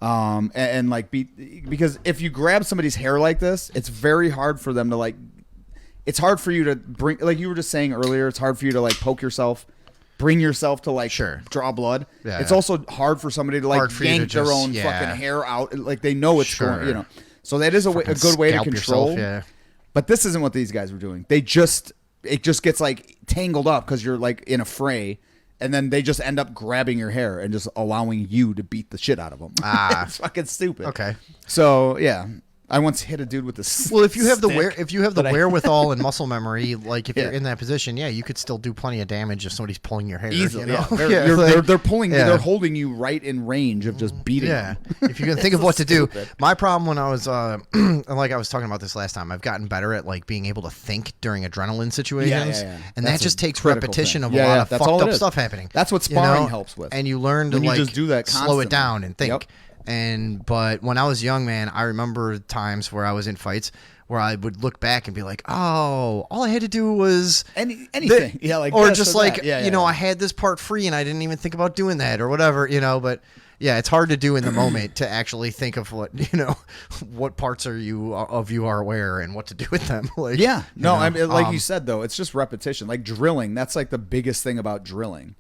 and like because if you grab somebody's hair like this, it's very hard for them to like. It's hard for you to bring, like you were just saying earlier. It's hard for you to like poke yourself, bring yourself to like draw blood. Yeah, it's yeah. also hard for somebody to like Hard for you to yank their just- own yeah. fucking hair out. Like they know it's Sure. going, you know. So that is a Fucking good way to scalp control. yourself, yeah. But this isn't what these guys were doing. It just gets like tangled up because you're like in a fray, and then they just end up grabbing your hair and just allowing you to beat the shit out of them. Ah. It's fucking stupid. Okay. So yeah, I once hit a dude with a Well, if you have the stick. wherewithal and muscle memory, like if Yeah. you're in that position, yeah, you could still do plenty of damage if somebody's pulling your hair. Easily, you know? yeah. They're, Yeah, you're- like- they're pulling. yeah. They're holding you right in range of just beating. Yeah, them. if you can think of what to do. My problem when I was, like I was talking about this last time, I've gotten better at like being able to think during adrenaline situations, yeah. and That's that just a takes critical repetition thing. of Yeah, a lot yeah, of that's fucked all it up is. stuff happening. That's what you know? sparring helps with. And you learn to When you like just do that slow it constantly. down and think. Yep. But when I was young, man, I remember times where I was in fights where I would look back and be like, "Oh, all I had to do was anything." Yeah, like or this just or like that. Yeah, you yeah, know, yeah. I had this part free and I didn't even think about doing that or whatever, you know. But yeah, it's hard to do in the moment to actually think of what you know, what parts are you are aware and what to do with them. Like Yeah, no, you know, I mean, like you said though, it's just repetition. Like drilling, that's like the biggest thing about drilling.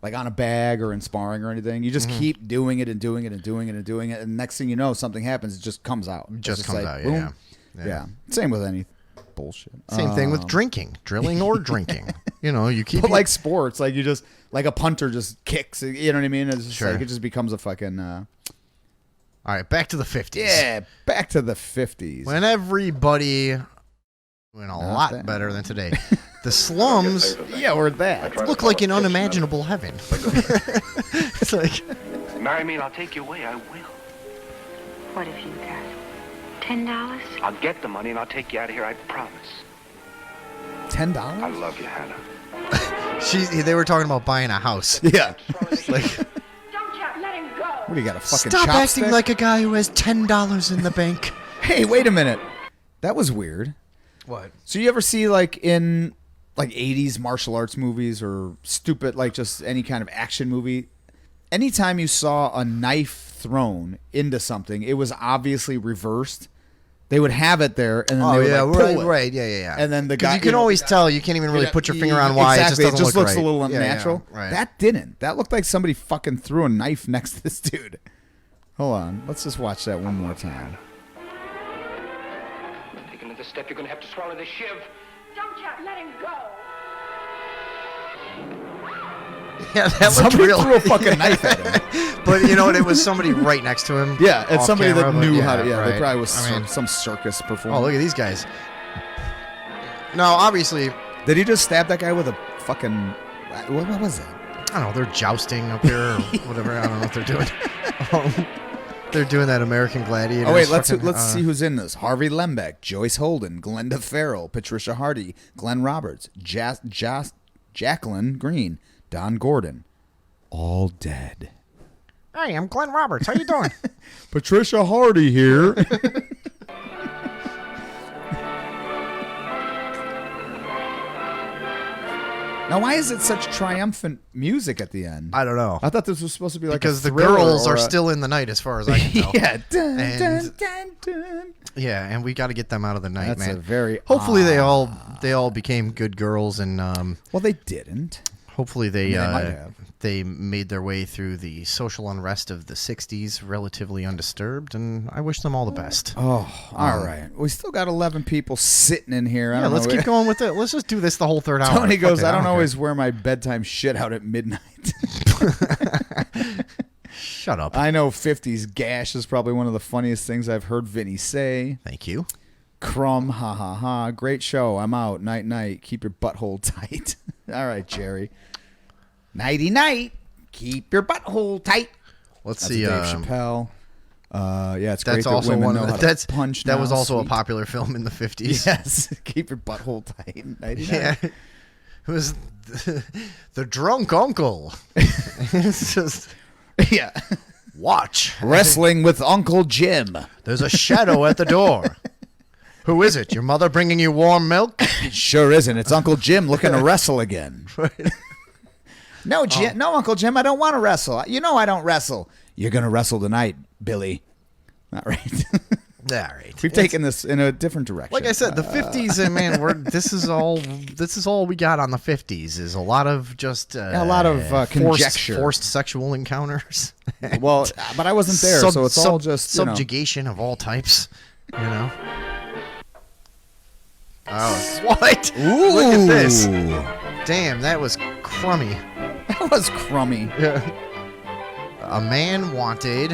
Like on a bag or in sparring or anything, you just keep doing it and doing it and doing it and doing it, and next thing you know, something happens. It just comes out. It's Just comes like, out, boom. yeah. Yeah. Same with any bullshit. Same thing with drinking, drilling or drinking. You know, you keep But like sports, like you just like a punter just kicks. You know what I mean? It's just Sure. like it just becomes a fucking. All right, back to the 50s. Yeah, back to the 50s. When everybody went a lot that. better than today. The slums Yeah, we're that. look like an unimaginable heaven. It's like Marry me and I'll take you away. I will. What if you got $10? I'll get the money and I'll take you out of here. I promise. $10? I love you, Hannah. they were talking about buying a house. Yeah. Like, Don't you let him go. What do you got? A fucking stop chopstick? acting like a guy who has $10 in the bank. Hey, wait a minute. That was weird. What? So you ever see like in like 80s martial arts movies or stupid like just any kind of action movie, anytime you saw a knife thrown into something, it was obviously reversed. They would have it there, and then Oh they would yeah, like, right, pull it. right, yeah. And then the guy, you can always tell. You can't even really put your finger on why. Exactly. It just doesn't looks right. a little Yeah, unnatural. yeah, right. That didn't. That looked like somebody fucking threw a knife next to this dude. Hold on. Let's just watch that one more time. Take another step, you're gonna have to swallow the shiv. Don't you let him go. Yeah, that looked Somebody real. threw a fucking knife at him. But you know what? It was somebody right next to him. Yeah, and off somebody camera, that but knew how to. Yeah, right. they probably was I mean, some circus performer. oh, look at these guys. No, obviously. Did he just stab that guy with a fucking? What was it? I don't know. They're jousting up there or whatever. I don't know what they're doing. They're doing that American Gladiator. Oh wait, let's see who's in this. Harvey Lembeck, Joyce Holden, Glenda Farrell, Patricia Hardy, Glenn Roberts, Jacqueline Green, Don Gordon, all dead. Hey, I'm Glenn Roberts. How you doing? Patricia Hardy here. Now, why is it such triumphant music at the end? I don't know. I thought this was supposed to be like because a the thriller girls or are a- still in the night, as far as I can tell. Yeah. Dun, And- dun, dun, dun. Yeah, and we got to get them out of the night, That's man. a very Hopefully they all became good girls, and well, they didn't. hopefully they They might have. they made their way through the social unrest of the '60s relatively undisturbed, and I wish them all the best. Oh, all right. We still got 11 people sitting in here. I Yeah, don't let's know. keep going with it. Let's just do this the whole third hour. Tony Fuck goes, it, I don't care." always wear my bedtime shit out at midnight. Shut up. I know 50s gash is probably one of the funniest things I've heard Vinny say. Thank you. Crumb, ha ha ha. Great show. I'm out. Night night. Keep your butthole tight. All right, Jerry. Nighty night. Keep your butthole tight. Let's That's see. a Dave Chappelle. Yeah, it's great That's that also women one know of how the, to punch. that now. was also Sweet. a popular film in the '50s. Yes. Keep your butthole tight. Nighty Yeah. night. It was the drunk uncle. It's just Yeah. watch. Wrestling with Uncle Jim. There's a shadow at the door. Who is it? Your mother bringing you warm milk? Sure isn't. It's Uncle Jim looking to wrestle again. No, Jim. No, Uncle Jim. I don't want to wrestle. You know I don't wrestle. You're gonna wrestle tonight, Billy. All right. All right. We've taken this in a different direction. Like I said, the '50s, and man, this is all we got on the '50s. Is a lot of just a lot of conjecture, forced sexual encounters. Well, but I wasn't there, so it's all just you know. subjugation of all types. You know. Oh, what? Ooh. Look at this. Damn, that was crummy. That was crummy. Yeah. A man wanted,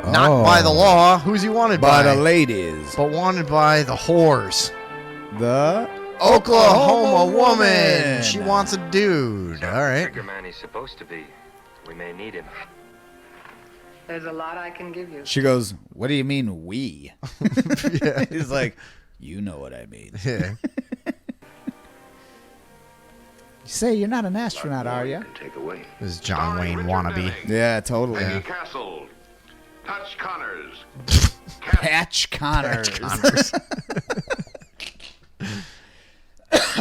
not by the law. Who's he wanted by? By the ladies. But wanted by the whores. The Oklahoma woman. She wants a dude. All right. Trigger man he's supposed to be. We may need him. There's a lot I can give you. She goes, "What do you mean we?" Yeah. He's like, "You know what I mean." Yeah. You say you're not an astronaut, are you? Take away. This is John Wayne wannabe. Yeah, totally. Peggy Castle. Touch Connors. Patch Connors.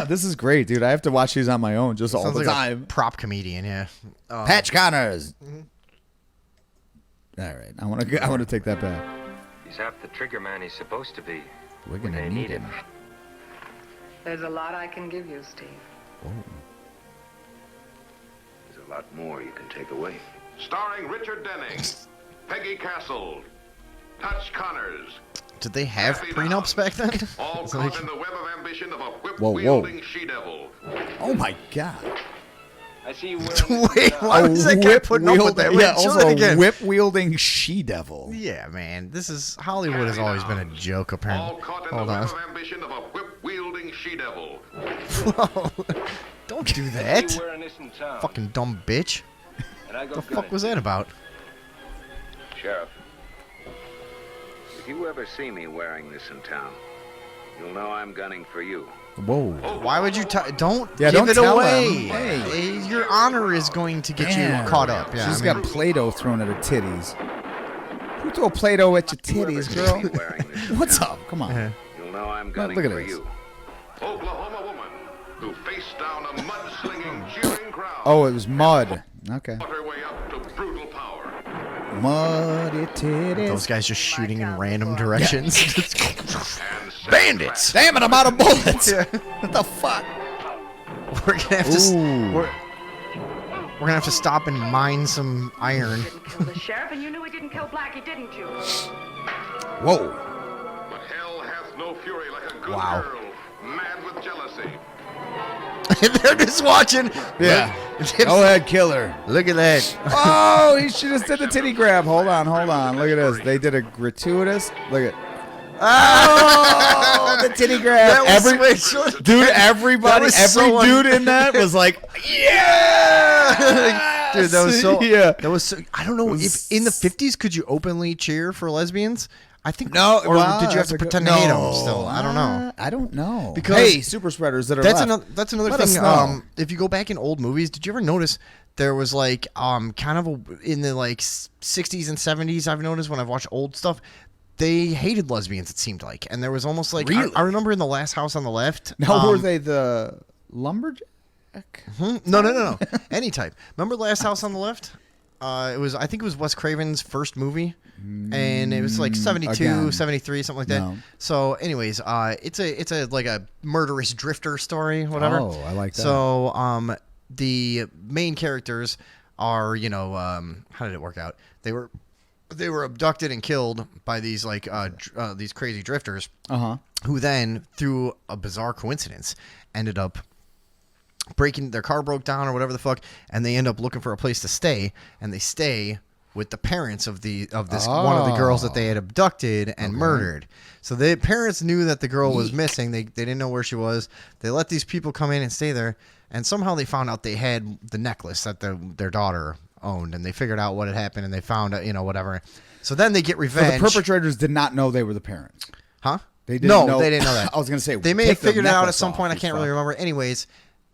This is great, dude. I have to watch these on my own just all Sounds the like time. a prop comedian, yeah. Patch Connors. All right, I want to take that back. He's half the trigger man he's supposed to be. We're gonna They need him. There's a lot I can give you, Steve. There's a lot more you can take away. Starring Richard Denning. Peggy Castle. Touch Connors. Did they have prenups back then? All It's caught like- in the web of ambition of a Whoa. whip-wielding she-devil. Oh my god. I see you wearing Wait, why was that guy putting up with that? Wait, Yeah, show also that a again. whip-wielding she-devil. Yeah, man. This is Hollywood has always been a joke, All apparently. caught in Hold the on. web of ambition of a whip-wielding she-devil. Don't do that. You wearing this in town? Fucking dumb bitch. And I go The fuck was that about? Sheriff, if you ever see me wearing this in town, you'll know I'm gunning for you. Whoa. Why would you don't Yeah, give don't it tell away? him. Hey. Your honor is going to get Damn. you caught up. Yeah, She's I mean, got Play-Doh thrown at her titties. Who throw Play-Doh at your titties, girl? What's up? Come on. Yeah. You'll know I'm gunning look at for this. you. Oklahoma woman who faced down a mud-slinging, cheering crowd. Oh, it was mud. Okay. Fought her way up to brutal Muddy titties. Those guys just shooting in random directions. Bandits! Damn it, I'm out of bullets. What the fuck? We're gonna have to. We're gonna have to stop and mine some iron. Kill the sheriff, and you knew he didn't kill Blackie, didn't you? Whoa. But hell hath no fury like a good Wow. girl, mad with jealousy. They're just watching. Yeah. Go ahead, kill her. Look at that. Oh, he should have said the titty grab. Hold on. Look at this. They did a gratuitous. Look at. Oh, the titty grab. Dude, everybody, every dude in that was like, yeah. Dude, that was so. Yeah. That was so. I don't know if in the 50s could you openly cheer for lesbians. I think no. Or Well, did you have to pretend to hate them still? I don't know. I don't know. Because hey, super spreaders that are left. That's another Let us thing. know. If you go back in old movies, did you ever notice there was like kind of in the like 60s and 70s? I've noticed when I've watched old stuff, they hated lesbians. It seemed like, and there was almost like Really? I remember in The Last House on the Left. Now, were they the lumberjack? No. Any type. Remember Last House on the Left? It was. I think it was Wes Craven's first movie, and it was like 72, Again. 73, something like that. No. So, anyways, it's a like a murderous drifter story, whatever. Oh, I like that. So, the main characters are, how did it work out? They were abducted and killed by these like these crazy drifters, who then, through a bizarre coincidence, ended up their car broke down or whatever the fuck, and they end up looking for a place to stay, and they stay with the parents of this one of the girls that they had abducted and murdered. So the parents knew that the girl was missing. They didn't know where she was. They let these people come in and stay there, and somehow they found out they had the necklace that their daughter owned, and they figured out what had happened, and they found out, whatever. So then they get revenge. So the perpetrators did not know they were the parents. Huh? They didn't know. They didn't know that. I was gonna say they may have take the figured it out at necklace some off, point. I you can't really fuck. remember. Anyways,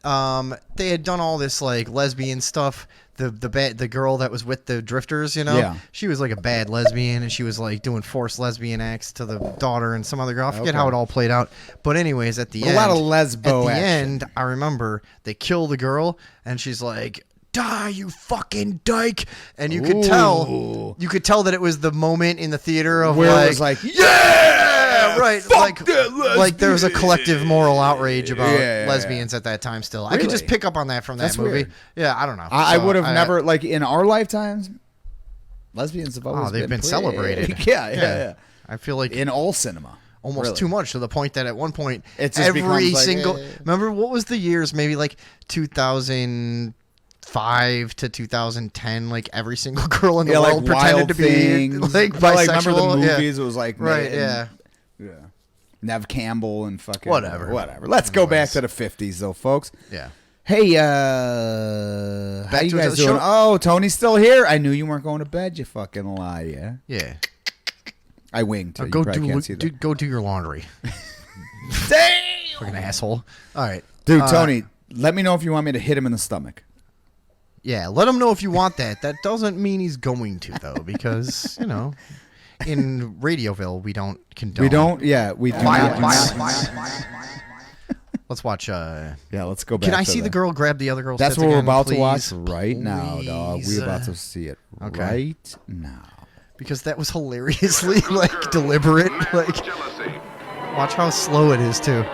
they had done all this like lesbian stuff. The girl that was with the drifters, Yeah. she was like a bad lesbian, and she was like doing forced lesbian acts to the daughter and some other girl. I forget how it all played out. But anyways, at the end, A lot of lesbo At the action. end, I remember they kill the girl, and she's like, "Die, you fucking dyke!" And you could tell that it was the moment in the theater of Where like, it was like, yeah, right, fuck that like there was a collective moral outrage about Yeah. lesbians at that time. Still, I could just Really? pick up on that from that That's movie. weird. Yeah, I don't know. I So, would have never, like, in our lifetimes, lesbians have always they've been pretty- celebrated. Yeah. I feel like in all cinema. almost Really. too much, to the point that at one point It just every becomes like, single eh. remember what was the years, maybe like 2005 to 2010, like every single girl in the Yeah, world like pretended Wild to be Things. like But, bisexual. like, remember the Yeah. movies? It was like right, man, yeah. Nev Campbell and fucking Whatever. Let's go back to the 50s though, folks. Yeah. Hey, how Back you to the guys doing? show. Oh, Tony's still here. I knew you weren't going to bed. You fucking lie, yeah. Yeah. I winged. Go do your laundry. Damn. Fucking asshole. All right, Dude, Tony, let me know if you want me to hit him in the stomach. Yeah, let him know if you want that. That doesn't mean he's going to, though, because in Radioville we don't condone. We don't. Yeah, we do not. Let's watch. Yeah, let's go back. Can I to see the girl grab the other girl's That's tits what we're again, about please? to watch right now, dog. Please. We're about to see it right now. Because that was hilariously like deliberate. Like, watch how slow it is too.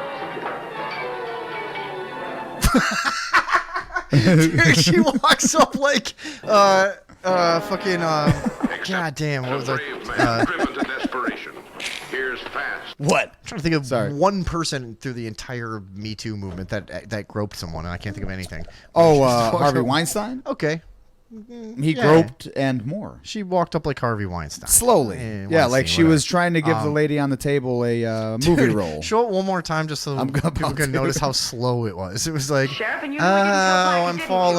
Dude, she walks up like fucking god damn, what was that? Driven to desperation. Here's fast. What? I'm trying to think of one person through the entire Me Too movement that groped someone, and I can't think of anything. Oh, Just walked Harvey up- Weinstein? Okay. He groped and more. She walked up like Harvey Weinstein. Slowly. Yeah, like she was trying to give the lady on the table a movie Dude, role. Show it one more time just so people can notice how slow it was. It was like, Sheriff, and you oh, know we didn't kill I'm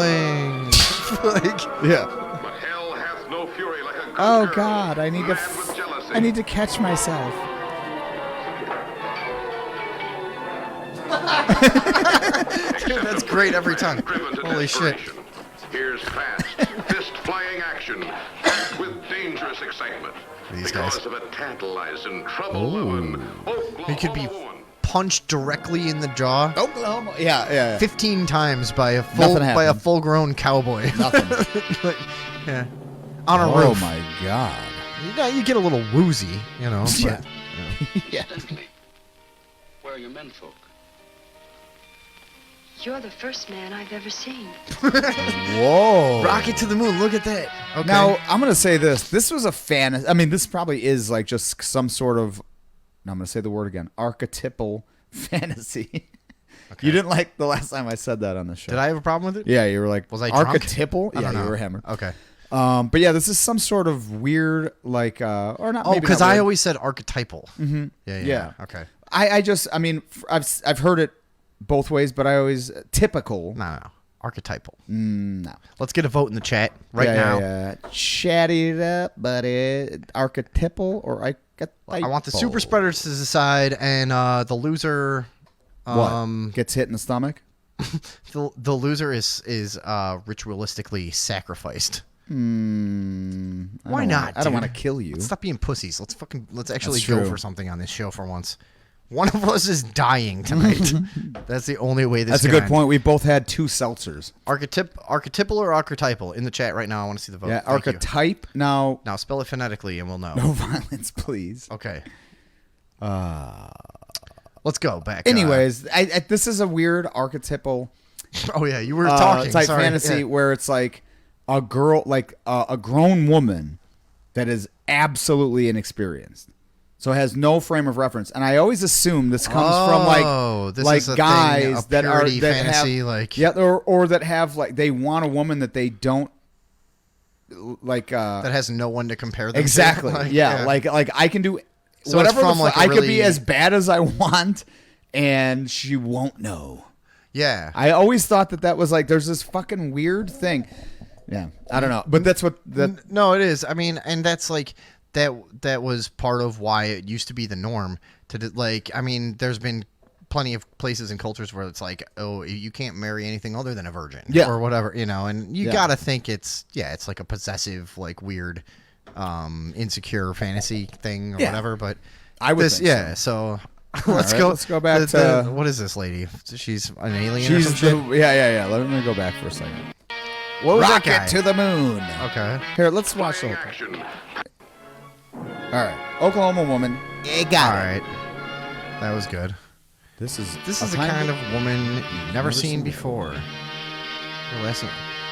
Blackie, falling. Like, yeah. But hell hath no fury like a good Oh girl, God, I need to. mad with jealousy. I need to catch myself. Dude, that's great every time. Driven to Holy shit. desperation. Here's fast, fist-flying action, packed with dangerous excitement. These because guys. of a tantalizing, trouble-loving He could be Oklahoma woman. punched directly in the jaw. Oklahoma. Yeah. 15 times by a Nothing happened. full-grown cowboy. Nothing. Like, yeah. on a Oh roof. my God. You get a little woozy, you know. Yeah. But, Yeah. Where are your menfolk? You're the first man I've ever seen. Whoa. Rocket to the moon. Look at that. Okay. Now, I'm going to say this. This was a fantasy. I mean, this probably is like just some sort of, now I'm going to say the word again, archetypal fantasy. Okay. You didn't like the last time I said that on the show. Did I have a problem with it? Yeah, you were like, was I drunk? archetypal? I don't Yeah, know. you were hammered. Okay. But yeah, this is some sort of weird, like, or not. Oh, because I always said archetypal. Mm-hmm. Yeah. Okay. I mean, I've heard it both ways, but I always typical. No. Archetypal. No. Let's get a vote in the chat right now. Yeah. Chat it up, buddy. Archetypal or archetypal? I want the super spreaders to decide, and the loser. What? Gets hit in the stomach? The loser is ritualistically sacrificed. Why not? I don't want to kill you. Let's stop being pussies. Let's actually That's go true. for something on this show for once. One of us is dying tonight. That's the only way this. That's a can good end. point. We both had 2 seltzers. Archetypal or archetypal in the chat right now. I want to see the vote. Yeah, Thank you. archetype. Now spell it phonetically, and we'll know. No violence, please. Okay. Let's go back. Anyways, this is a weird archetypal. Oh yeah, you were talking type Sorry. fantasy Yeah. where it's like a girl, like a grown woman that is absolutely inexperienced, so has no frame of reference. And I always assume this comes from this like is a guys thing, a that are purity that fantasy, have like or that have like they want a woman that they don't like that has no one to compare them exactly. to. Like I can do So whatever it's from, like, a I could be really- as bad as I want, and she won't know. Yeah. I always thought that was like there's this fucking weird thing. Yeah, I don't know, but that's what No, it is. I mean, and that's like that was part of why it used to be the norm like. I mean, there's been plenty of places and cultures where it's like, oh, you can't marry anything other than a virgin, or whatever, you know. And you gotta think it's like a possessive, like weird, insecure fantasy thing or whatever. But I would think so. Let's go back to what is this lady? She's an alien. She's or some shit? yeah. Let me go back for a second. What was that guy? Rocket to the moon. Okay. Here, let's watch the whole thing. All right, Oklahoma woman. You got All it. right. That was good. This is the kind of woman you've never seen before.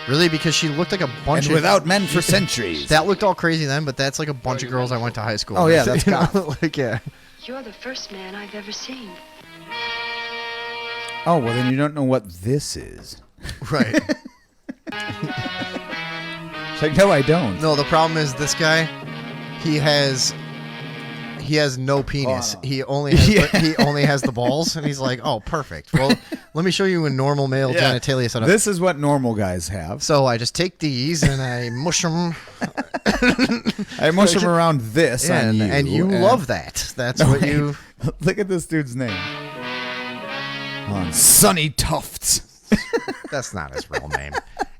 Really? Because she looked like a bunch And of... without men for centuries. That looked all crazy then, but that's like a bunch of girls I went to high school Oh, with. yeah, that's You know, goth. like, yeah. You're the first man I've ever seen. Oh, well, then you don't know what this is. Right. It's like, no, I don't. No, the problem is this guy, he has no penis. Oh. He only has he only has the balls, and he's like, oh, perfect. Well, let me show you a normal male genitalia setup. This is what normal guys have. So I just take these and I mush them. I mush them around this on you. And you love that. That's what you... Look at this dude's name. Sonny Tufts. That's not his real name.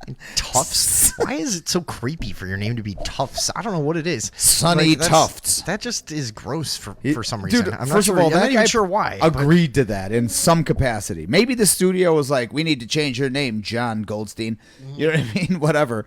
And Tufts? Why is it so creepy for your name to be Tufts? I don't know what it is. Sonny Tufts. That just is gross for some reason. Dude, I'm first not of all, I'm that not guy even sure why. agreed to that in some capacity. Maybe the studio was like, we need to change your name, John Goldstein. You know what I mean? Whatever.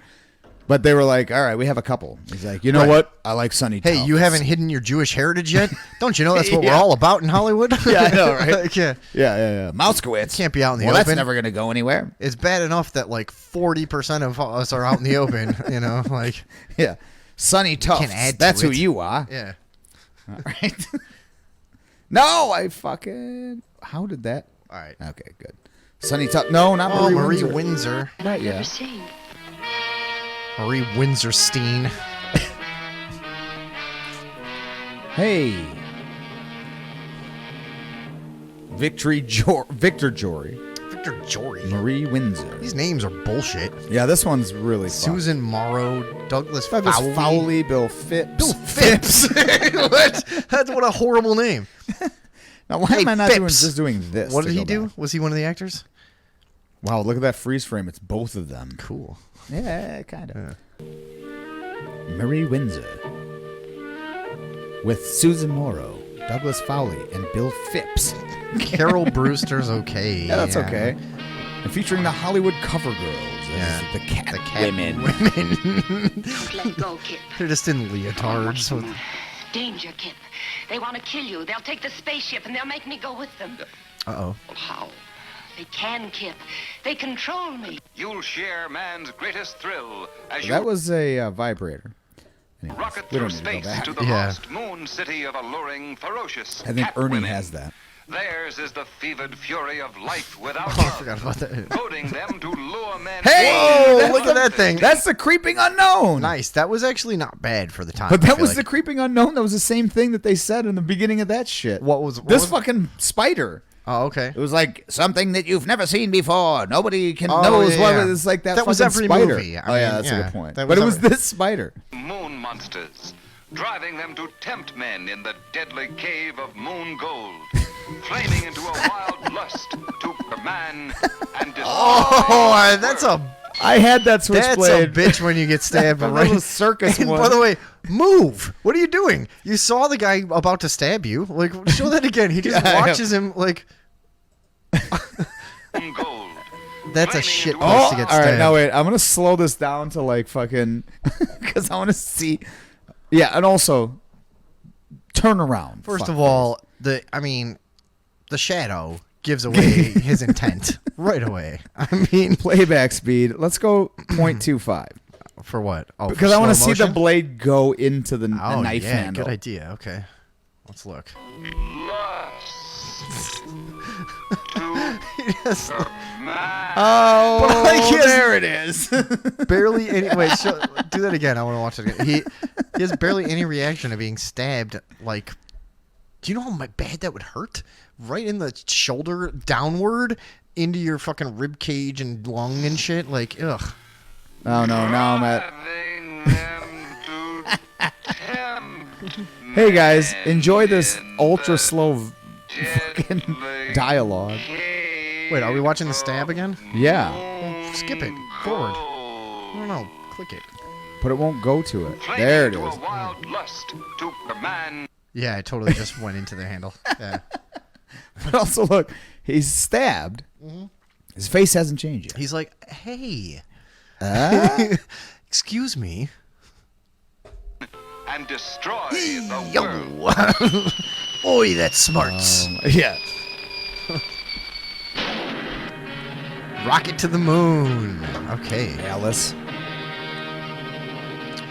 But they were like, all right, we have a couple. He's like, you know what? I like Sonny Tufts. Hey, you haven't hidden your Jewish heritage yet? Don't you know that's what we're all about in Hollywood? Yeah, I know, right? Like, yeah. Yeah. Mouskowitz. Can't be out in the well, open. that's never going to go anywhere. It's bad enough that like 40% of us are out in the open, you know? Like, yeah. Sonny Tufts. Can't add to That's who it. you are. Yeah. All right. No, I fucking... How did that... All right. Okay, good. Sonny Tufts. No, not Marie Marie Windsor. Windsor. Not yet. Never seen. Marie Windsorstein. Hey. Victor Jory. Victor Jory. Marie Windsor. These names are bullshit. Yeah, this one's really fun. Susan Morrow, Douglas Douglas Fowley. Fowley, Bill Phipps. Bill Phipps. That's what a horrible name. Now, why am I not just doing this? What to did he go do? back? Was he one of the actors? Wow, look at that freeze frame. It's both of them. Cool. Yeah, kind of. Marie Windsor. With Susan Morrow, Douglas Fowley, and Bill Phipps. Carol Brewster's okay. Yeah, that's okay. And featuring the Hollywood cover girls. The cat women. Don't let go, Kip. They're just in leotards. With... Danger, Kip. They want to kill you. They'll take the spaceship and they'll make me go with them. Uh-oh. How? They can, Kip. They control me. You'll share man's greatest thrill as you That was a vibrator. Anyways, rocket we through don't need to go space back. to the lost moon city of alluring, ferocious I think cat Ernie women. has that. Theirs is the fevered fury of life without Oh, I love, forgot about that. goading them to lure men. Hey! Look at that thing. That's the creeping unknown. Nice. That was actually not bad for the time. But I that feel was like. the creeping unknown. That was the same thing that they said in the beginning of that shit. What was this fucking spider? Oh, okay. It was like something that you've never seen before. Nobody can Oh, knows yeah, what yeah. it is. Like that. That was fucking every spider. movie. I Oh yeah, mean, that's a yeah, good point. that But it was was this spider. Moon monsters, driving them to tempt men in the deadly cave of moon gold, flaming into a wild lust to man and destroy. Oh, that's a. I had that switchblade. That's a bitch when you get stabbed. That right? little circus And one. by the way, move. What are you doing? You saw the guy about to stab you. Like, show that again. He just Yeah, I watches him like. That's a shit place Oh, to get all stabbed. right. Now wait. I'm gonna slow this down to like fucking because I want to see. Yeah, and also turn around. First Fuck of all, the shadow gives away his intent right away. I mean, playback speed. Let's go 0.25. For what? Oh, because for I want to slow see the motion? blade go into the Oh, knife yeah, handle. good idea. Okay, let's look. Oh, But, like, he has there it is. barely any. Wait, do that again. I want to watch it again. He has barely any reaction to being stabbed. Like, do you know how bad that would hurt? Right in the shoulder, downward into your fucking rib cage and lung and shit. Like, ugh. Oh no, now I'm at. Hey guys, enjoy this ultra slow fucking dialogue. Wait, are we watching the stab again? Yeah, Well, skip it. Forward. No, click it. but it won't go to it. There it is. Wild lust to man. Yeah, I totally just went into the handle. Yeah. But also, look, he's stabbed. His face hasn't changed yet. He's like, hey. Excuse me. And destroy the world. Oi, that's smarts. Yeah. Rocket to the moon. Okay. Alice.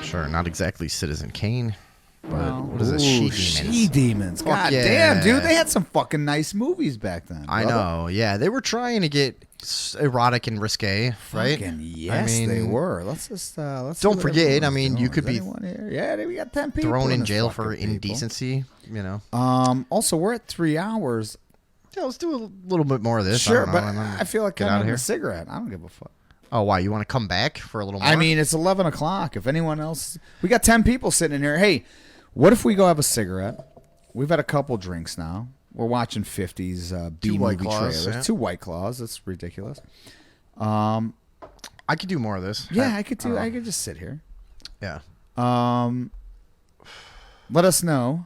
Sure, not exactly Citizen Kane. But Well, what is this? ooh, She-Demons. She-Demons. Fuck God yeah. damn, dude. They had some fucking nice movies back then. I brother. know. Yeah, they were trying to get erotic and risque, right? Fucking yes, they were. Let's just let's see Don't what forget. I everyone's mean, doing. you could Is be anyone here? Yeah, we got 10 people thrown in this jail fucking for people. indecency. You know. Also, we're at 3 hours. Yeah, let's do a little bit more of this. Sure, I don't but know, and then I feel like get I'm out of having here. a cigarette. I don't give a fuck. Oh, why? You want to come back for a little more? I mean, it's 11 o'clock. If anyone else, we got 10 people sitting in here. Hey, what if we go have a cigarette? We've had a couple drinks now. We're watching 50s B White movie Claws, trailers. yeah. 2 White Claws. That's ridiculous. I could do more of this. Yeah, I could do. I could just sit here. Yeah. Let us know.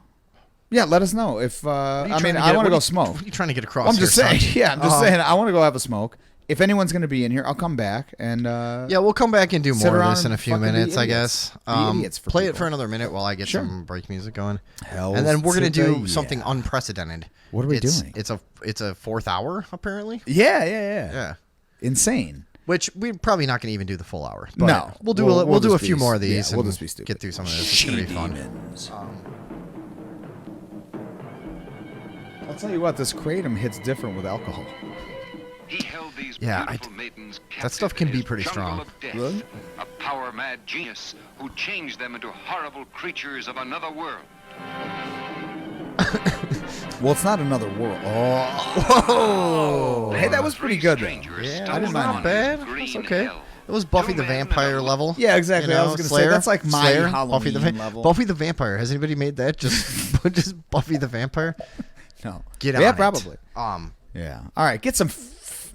Yeah, let us know if. I trying mean, to I get- want to what go are you- smoke. what are you trying to get across I'm just here, saying. son? Yeah, I'm just saying. I want to go have a smoke. If anyone's going to be in here, I'll come back and. Yeah, we'll come back and do sit more of around this in a and few fucking be minutes, I idiots. guess. Be idiots for play it people. for another minute while I get Sure. some break music going. Hells And then we're gonna to the do something yeah. unprecedented. What are we doing? It's a fourth hour apparently. Yeah. Insane. Which we're probably not going to even do the full hour. But No. we'll do We'll do a just few be- more of yeah, these. we'll and just be stupid. Get through some of this. It's going to be fun. She-Demons. I'll tell you what, this kratom hits different with alcohol. He held these Yeah, beautiful maidens that stuff captive can in be his pretty jungle strong. of death, Really? A power-mad genius who changed them into horrible creatures of another world. Well, it's not another world. Whoa! Hey, that was pretty good, though. Yeah, I that's didn't not mind bad. Green That's okay. hell. It was Buffy the Vampire level. Yeah, exactly. You I know, was gonna say, Slayer, that's like my Slayer, Halloween level. Buffy the Vampire. Has anybody made that? Just Buffy the Vampire. No. Get on Yeah, it. probably. Yeah. All right, get some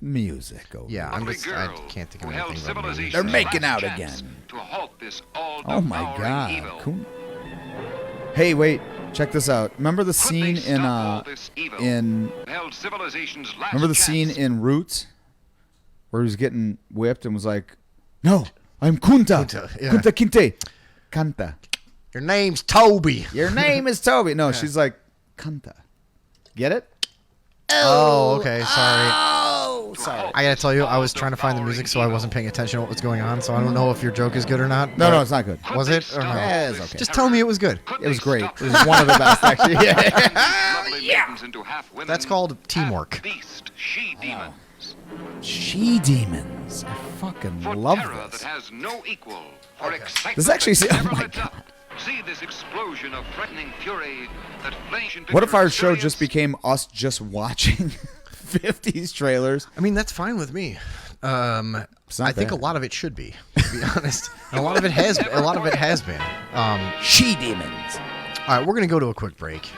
music over. Yeah, here. I'm just. I can't think of anything. But maybe- They're making out again. To halt this Oh my all-devouring god. evil. Cool. Hey, wait. Check this out. Remember the scene in all this evil? in Held civilization's last remember the chance. scene in Roots where he was getting whipped and was like, "No, I'm Kunta. Kunta Kinte. Kanta. Your name's Toby. Your name is Toby." No, she's like, "Kanta." Get it? Oh, okay. Sorry. Oh, sorry. I gotta tell you, I was trying to find the music, so I wasn't paying attention to what was going on. So I don't know if your joke is good or not. No, it's not good. Was it? Or no? Yeah, it's okay. Just tell me it was good. It was great. It was one of the best, actually. Yeah. That's called teamwork. Beast, she demons. She demons. I fucking love Terror this. that has no equal. For excitement This actually. that Oh never my lets god. up. See this explosion of threatening fury that flames into What if our show experience? just became us just watching 50s trailers? I mean, that's fine with me. I think bad. a lot of it should be, to be honest. And a lot of it has. A lot of it has been. She demons. All right, we're gonna go to a quick break.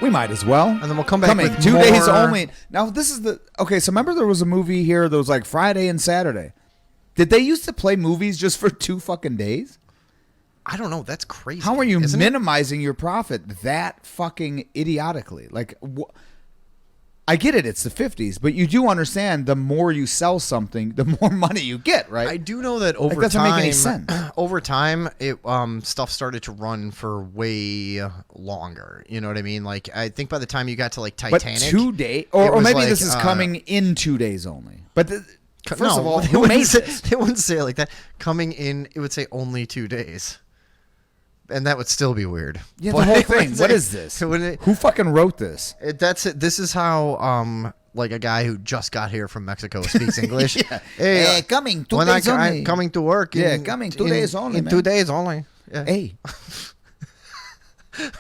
We might as well. And then we'll come back with 2 more. days only. Now, this is the... Okay, so remember there was a movie here that was like Friday and Saturday. Did they used to play movies just for 2 fucking days? I don't know. That's crazy. How are you isn't it? minimizing your profit that fucking idiotically? Like, I get it. It's the 50s, but you do understand the more you sell something, the more money you get, right? I do know that over doesn't time, make any sense. Over time, it stuff started to run for way longer. You know what I mean? Like I think by the time you got to like Titanic, But 2 days, it or was maybe like, this is coming in 2 days only. But first no, of all, they who wouldn't made say, this? They wouldn't say it like that. Coming in, it would say only 2 days. And that would still be weird. Yeah, But the whole it would thing. say- What is this? Who fucking wrote this? That's it. This is how like a guy who just got here from Mexico speaks English. Yeah. Hey, Coming 2 when days only. I'm coming to work. Yeah, coming 2 days only, In man. 2 days only. Yeah. Hey.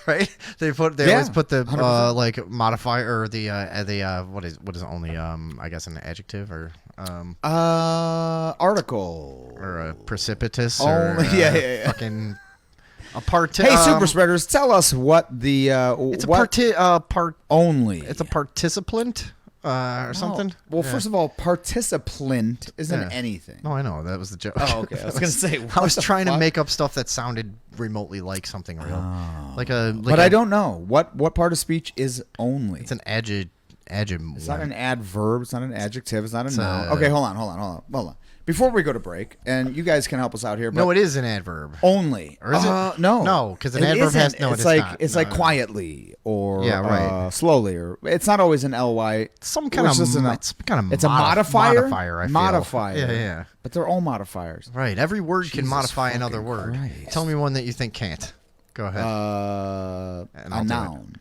Right? They Yeah, always put the 100%. like modifier or the what is only I guess an adjective or Article or a precipitous Only- or yeah. fucking a part. Hey, super spreaders, tell us what the It's what a part only. It's a participant or something. Well, Yeah. first of all, participant isn't Yeah. anything. No, I know that was the joke. Oh, okay. I was gonna say, I was what the trying to fuck? make up stuff that sounded remotely like something real, But I don't know what part of speech is only. It's an adjective. It's not an adverb. It's not an adjective. It's not a It's noun. a- Okay, hold on. Before we go to break, and you guys can help us out here. But No, it is an adverb. only. Or is it? No, No, 'cause an It adverb has- isn't. no, It's it's like not. it's No, like no. quietly or Yeah, right. slowly, or it's not always an ly. Some kind of it's kind of it's a modifier. Modifier. I feel. Modifier. Yeah. But they're all modifiers. Right. Every word can Jesus modify another fucking word. Christ. Tell me one that you think can't. Go ahead. And I'll A do it. noun.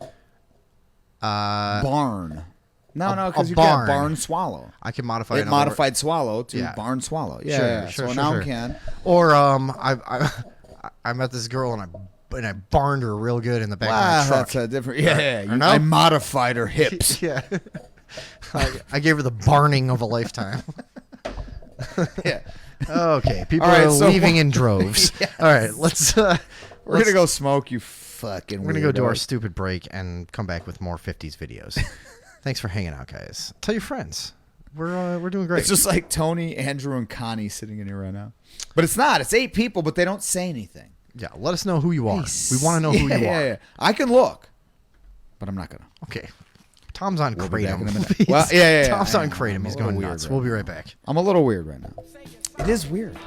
A Barn. No, because you barn. got barn swallow. I can modify It another modified swallow to Yeah. barn swallow. Sure, Yeah, sure, so a sure, noun sure. can. Or I met this girl and I barned her real good in the back of my truck. That's a different. Right. Yeah, Or no? I modified her hips. Yeah. I gave her the barning of a lifetime. Yeah. Okay, people All right, are so leaving what- in droves. Yes. All right, let's. We're gonna go smoke. You fucking. We're gonna go do our weirdo. stupid break and come back with more 50s videos. Thanks for hanging out, guys. Tell your friends. We're doing great. It's just like Tony, Andrew, and Connie sitting in here right now. But it's not. It's 8 people, but they don't say anything. Yeah, let us know who you are. We want to know who you are. Yeah. I can look, but I'm not gonna. Okay. Tom's on We'll be back in a Kratom. minute. Well, yeah. Tom's I on know. Kratom. I'm a He's little going weird nuts. right We'll be now. right back. I'm a little weird right now. It is weird.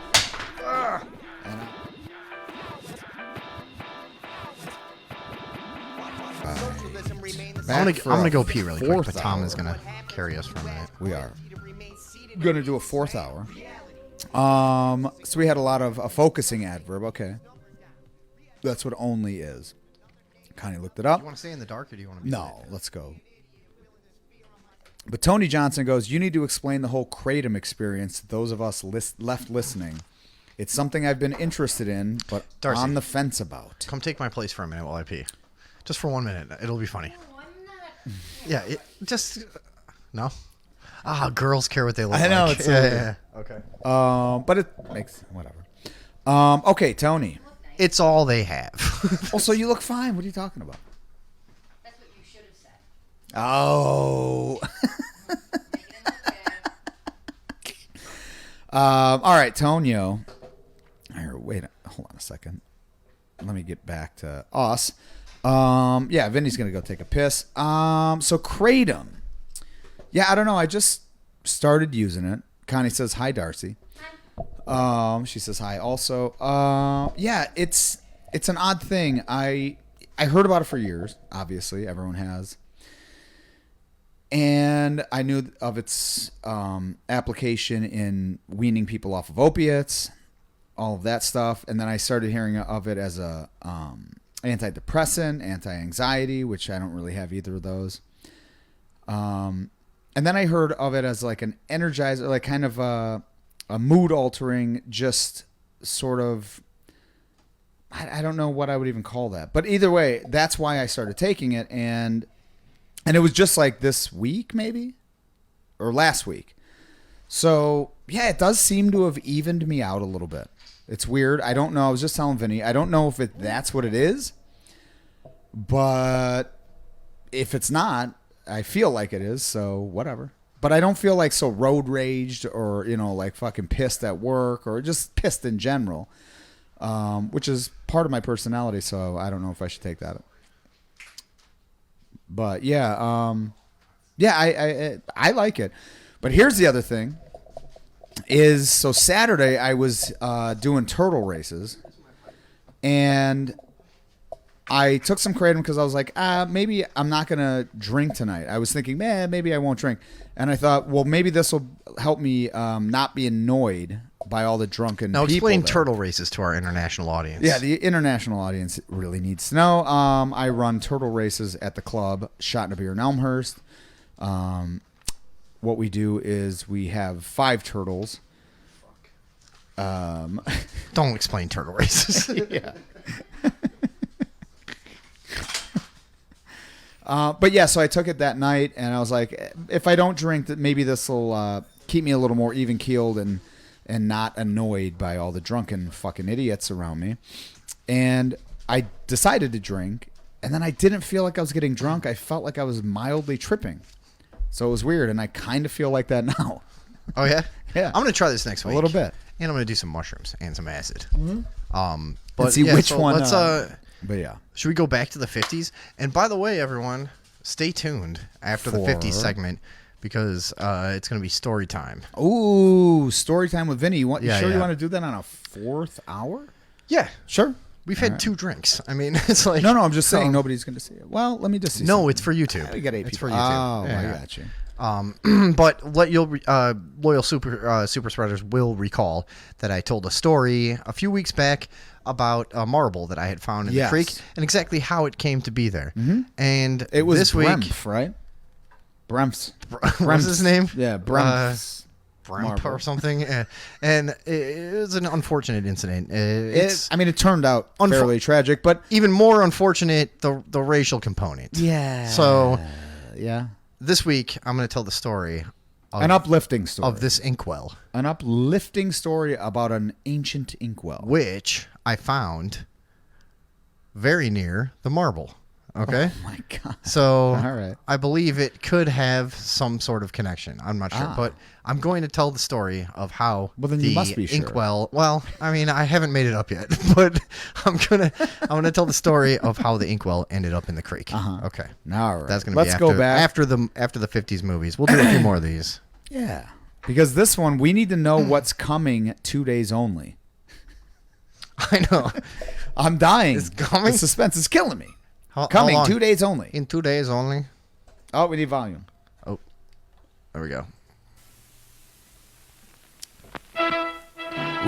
I'm gonna go pee really quick, but Tom is gonna carry us for a minute. We are going to do a 4th hour. So we had a lot of a focusing adverb. Okay, that's what only is. Connie looked it up. You want to stay in the dark, or do you want to? Be No, let's go. But Tony Johnson goes, you need to explain the whole Kratom experience to those of us left listening. It's something I've been interested in, but Darcy. on the fence about. Come take my place for a minute while I pee. Just for 1 minute. It'll be funny. Yeah, just no. Girls care what they look like. I know, it's so weird. yeah. Okay. But it makes whatever. Okay, Tony. It's all they have. Also, you look fine. What are you talking about? That's what you should have said. Oh. All right, Tonio. Here, wait. Hold on a second. Let me get back to us. Vinny's gonna go take a piss. So Kratom. Yeah, I don't know. I just started using it. Connie says hi, Darcy. She says hi also. Yeah, it's an odd thing. I heard about it for years. Obviously, everyone has. And I knew of its application in weaning people off of opiates, all of that stuff. And then I started hearing of it as a antidepressant, anti-anxiety, which I don't really have either of those. And then I heard of it as like an energizer, like kind of a mood altering, just sort of, I don't know what I would even call that. But either way, that's why I started taking it. And it was just like this week, maybe, or last week. So, yeah, it does seem to have evened me out a little bit. It's weird. I don't know. I was just telling Vinny. I don't know if that's what it is. But if it's not, I feel like it is. So, whatever. But I don't feel like so road raged or, like fucking pissed at work or just pissed in general, which is part of my personality. So, I don't know if I should take that. But yeah, I like it. But here's the other thing: is so Saturday I was doing turtle races, and I took some kratom because I was like, maybe I'm not gonna drink tonight. I was thinking, maybe I won't drink, and I thought, well, maybe this will help me not be annoyed by all the drunken people. Now explain there. turtle races to our international audience. Yeah, the international audience really needs to know. I run turtle races at the club, Shot in a Beer in Elmhurst. What we do is we have 5 turtles. Don't explain turtle races. Yeah. But yeah, so I took it that night, and I was like, if I don't drink, maybe this will keep me a little more even-keeled and not annoyed by all the drunken fucking idiots around me. And I decided to drink, and then I didn't feel like I was getting drunk. I felt like I was mildly tripping. So it was weird, and I kind of feel like that now. Oh, yeah? Yeah. I'm going to try this next week. A little bit. And I'm going to do some mushrooms and some acid. Mm-hmm. But and see yeah, which so one. Let's, but yeah. Should we go back to the 50s? And by the way, everyone, stay tuned after the 50s segment, because it's going to be story time. Ooh, story time with Vinny. You want Yeah. you want to do that on a 4th hour? Yeah. Sure. We've had 2 drinks. I mean, it's like... No, I'm just saying nobody's going to see it. Well, let me just see No, something. it's for YouTube. We got 8 It's people. for YouTube. Oh, Yeah. I got you. But loyal super spreaders will recall that I told a story a few weeks back about a marble that I had found in the creek and exactly how it came to be there. Mm-hmm. And it was this Brempf, week, right? Brempf. What's his name? Yeah, Brempf. Bremp or something. And it was an unfortunate incident. It turned out fairly tragic, but even more unfortunate the racial component. Yeah. So yeah. This week I'm going to tell the story. An uplifting story. Of this inkwell. An uplifting story about an ancient inkwell. Which I found very near the marble. Okay? Oh, my God. So all right. I believe it could have some sort of connection. I'm not sure. But I'm going to tell the story of how you must be sure. inkwell... Well, I mean, I haven't made it up yet. But I'm gonna tell the story of how the inkwell ended up in the creek. Okay. All right. That's going to be Let's go back. after the 50s movies. We'll do a few more of these. Yeah. Because this one, we need to know what's coming 2 days only. I know. I'm dying. It's coming? The suspense is killing me. Coming how 2 days only. In 2 days only. Oh, we need volume. Oh, there we go.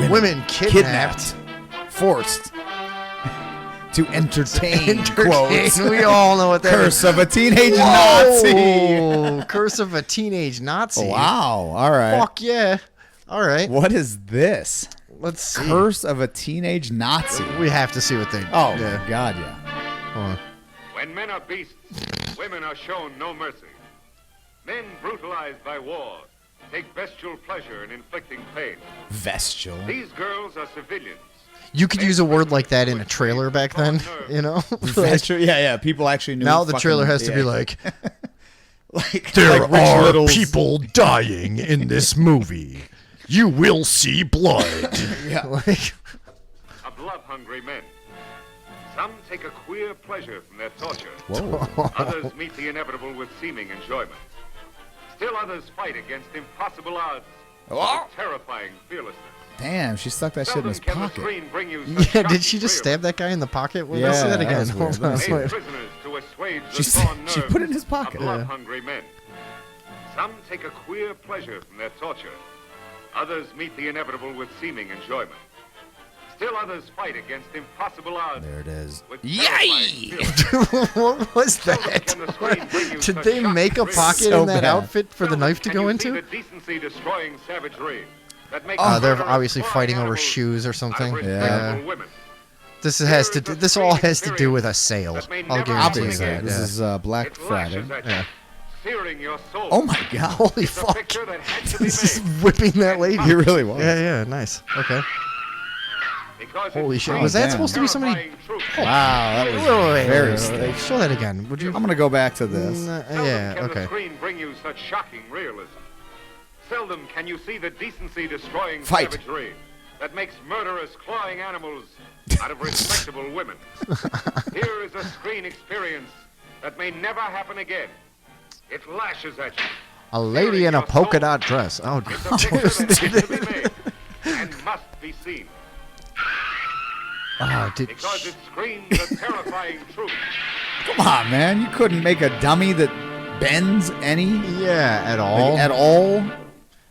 Women kidnapped. Forced to entertain, quotes. We all know what that Curse is. of a teenage Whoa! Nazi. Curse of a teenage Nazi. Wow. All right. Fuck yeah. All right. What is this? Let's see. Curse of a teenage Nazi. We have to see what they... Oh, my God, yeah. Hold on. When men are beasts, women are shown no mercy. Men brutalized by war take bestial pleasure in inflicting pain. Bestial. These girls are civilians. You could use a word like that in a trailer back then, you know? Bestial. Yeah. People actually knew. Now the trailer has to be like... like there like are Little's- people dying in this movie. You will see blood. Yeah. Like, Of love-hungry men. Some take a queer pleasure from their torture. Whoa. Others meet the inevitable with seeming enjoyment. Still others fight against impossible odds Oh. with terrifying fearlessness. Damn, she stuck that shit in his Seldom can the pocket. screen bring you Yeah, such did she shocking just stab that guy in the pocket? Well, let's Yeah, see that that again. was weird. Hold on, Let me see. made wait. prisoners to assuage the She torn she nerves put it in his of pocket. blood-hungry men. Some take a queer pleasure from their torture. Others meet the inevitable with seeming enjoyment. Still others fight against impossible odds. There it is. with Yay! What was that? Did they make a pocket So in that bad. outfit for the knife to Can go you see into? the decency-destroying savagery that makes Oh, they're murderous obviously flying fighting over animals shoes or out of something. respectable Yeah. women. This has to. This all has to do with a sale. I'll guarantee you Obviously, that. this is Black It Friday. lashes at you, Yeah. searing your soul. Oh my god! Holy It's a fuck! picture that had to be This is made. whipping that lady. He really was. Yeah, yeah, nice. Okay. Because Holy it's shit! Oh, Was that damn. supposed to be somebody? terrifying truth. Wow, that was Wait, very stiff. show that again, would you? I'm gonna go back to this. Seldom Yeah. can the Okay. screen bring you such shocking realism. Seldom can you see the decency-destroying Fight. savagery that makes murderous, clawing animals out of respectable women. Here is a screen experience that may never happen again. It lashes at you. A lady in a polka dot dress. Oh, It's a picture that has to be made and must be seen. oh, did Because it screams a terrifying truth. Come on, man! You couldn't make a dummy that bends any yeah, at all? like, at all.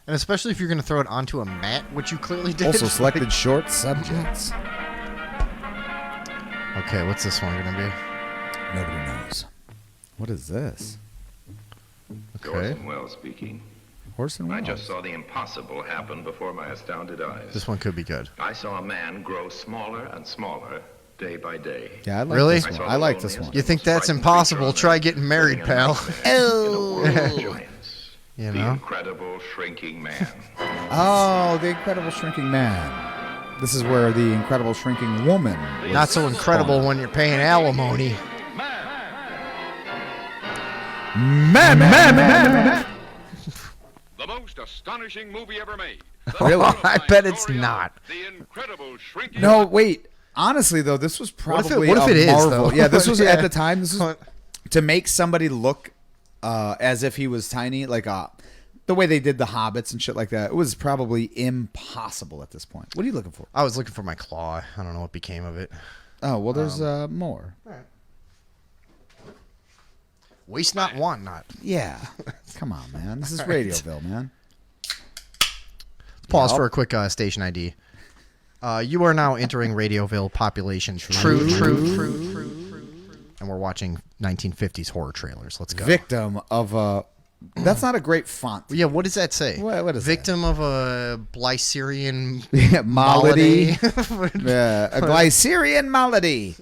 And especially if you're going to throw it onto a mat, which you clearly did. Also selected short subjects. Okay, what's this one going to be? Nobody knows. What is this? Okay. Orson Welles speaking. Orson I Welles. just saw the impossible happen before my astounded eyes. This one could be good. I saw a man grow smaller and smaller day by day. Yeah, I like Really? this one. I like this one. You think that's impossible? Try getting married, pal. Oh. You The know? incredible shrinking man. Oh, the Incredible Shrinking Man. This is where the Incredible Shrinking Woman. was Not so incredible spawned. when you're paying alimony. Man. The most astonishing movie ever made. Really? I bet it's not. The incredible shrinking. No, wait. Honestly, though, this was probably what if a it is, Marvel. though? Yeah, this was Yeah. at the time. This was to make somebody look as if he was tiny, like the way they did the Hobbits and shit like that. It was probably impossible at this point. What are you looking for? I was looking for my claw. I don't know what became of it. Oh well, there's more. Waste not, want not. Yeah, come on, man. This is Radioville, man. Pause Yep. for a quick station ID. You are now entering Radioville population true. And we're watching 1950s horror trailers. Let's go. Victim of a. That's not a great font. Yeah, what does that say? What is Victim of a Glycerian malady? malady? Yeah, a Glycerian malady.